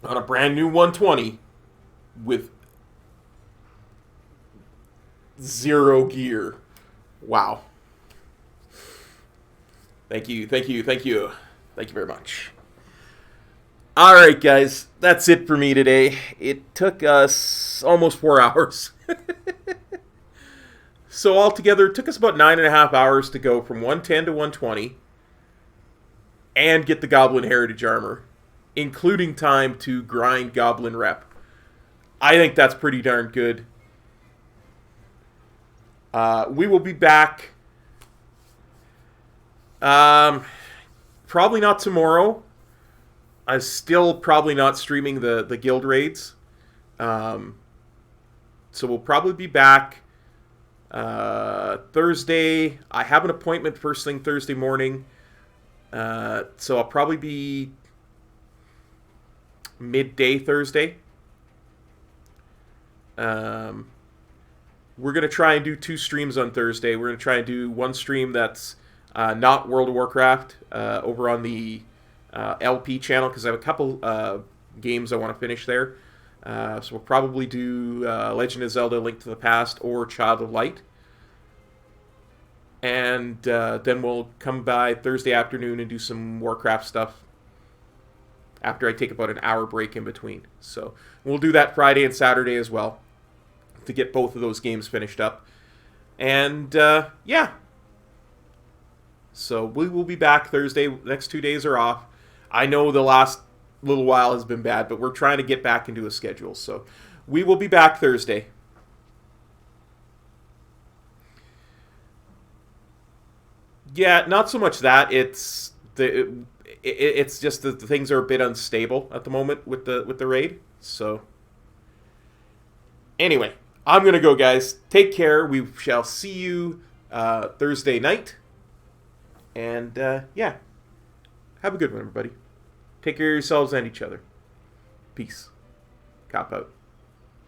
On a brand new 120 with 0 gear. Wow. Thank you, thank you, thank you. Thank you very much. Alright, guys. That's it for me today. It took us almost 4 hours. So altogether, it took us about 9.5 hours to go from 110 to 120 and get the Goblin Heritage Armor, including time to grind Goblin Rep. I think that's pretty darn good. We will be back. Probably not tomorrow. I'm still probably not streaming the guild raids. So we'll probably be back Thursday. I have an appointment first thing Thursday morning. So I'll probably be midday Thursday. We're going to try and do 2 streams on Thursday. We're going to try and do one stream that's not World of Warcraft over on the LP channel, because I have a couple games I want to finish there. So we'll probably do Legend of Zelda: Link to the Past or Child of Light. And then we'll come by Thursday afternoon and do some Warcraft stuff after I take about an hour break in between. So we'll do that Friday and Saturday as well to get both of those games finished up. And yeah. So we will be back Thursday. Next 2 days are off. I know the last little while has been bad, but we're trying to get back into a schedule. So we will be back Thursday. Yeah, not so much that. It's just that the things are a bit unstable at the moment with the raid. So anyway, I'm gonna go, guys. Take care. We shall see you Thursday night. And yeah, have a good one, everybody. Take care of yourselves and each other. Peace. Cop out.